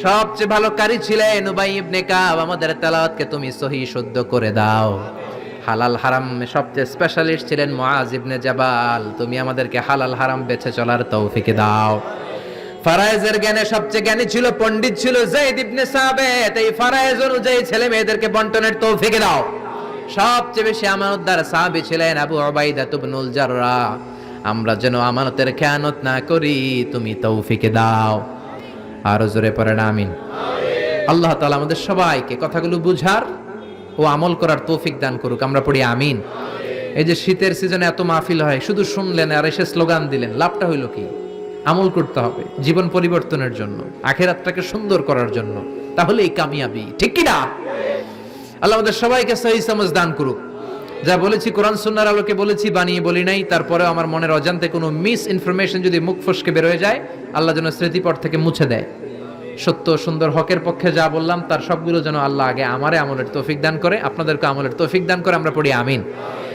সবচেয়ে ভালো কারি ছিলেন উবাই ইবনে কাব, আমাদের তেলাওয়াতকে তুমি সহিহ শুদ্ধ করে দাও। হালাল হারাম সবচেয়ে স্পেশালিস্ট ছিলেন মুআজ ইবনে জাবাল, তুমি আমাদেরকে হালাল হারাম বেছে চলার তৌফিক দাও। ফারায়েজের জ্ঞানে সবচেয়ে জ্ঞানী ছিল, পণ্ডিত ছিল যায়েদ ইবনে সাবিত, এই ফারায়েজ অনুযায়ী ছেলে মেয়েদেরকে বন্টনের তৌফিক দাও। সবচেয়ে বেশি আমানতদার সাহাবী ছিলেন আবু উবাইদা ইবনুল জাররাহ, আমরা যেন আমানতের খেয়ানত না করি, তুমি তৌফিক দাও। আর জোরে পড়েন আমিন। আল্লাহ তাআলা আমাদের সবাইকে কথাগুলো বুঝার ও আমল করার তৌফিক দান করুক, আমরা পড়ি আমিন। এই যে শীতের সিজনে এত মাহফিল হয়, শুধু শুনলেন আর এসে স্লোগান দিলেন, লাভটা হইল কি? আমল করতে হবে জীবন পরিবর্তনের জন্য, আখিরাতটাকে সুন্দর করার জন্য, তাহলেই কামিয়াবি, ঠিক কি না? আল্লাহ আমাদের সবাইকে সহি সমঝ দান করুক। যা বলেছি কোরআন সুন্নাহর আলোকে বলেছি, বানিয়ে বলি নাই। তারপরে আমার মনের অজান্তে কোনো মিস ইনফরমেশন যদি মুখ ফসকে বের হয়ে যায়, আল্লাহ যেন স্মৃতিপট থেকে মুছে দেয়। সত্য সুন্দর হকের পক্ষে যা বললাম তার সবগুলো যেন আল্লাহ আগে আমারে আমলের তৌফিক দান করে, আপনাদেরকে আমলের তৌফিক দান করে, আমরা পড়ি আমিন।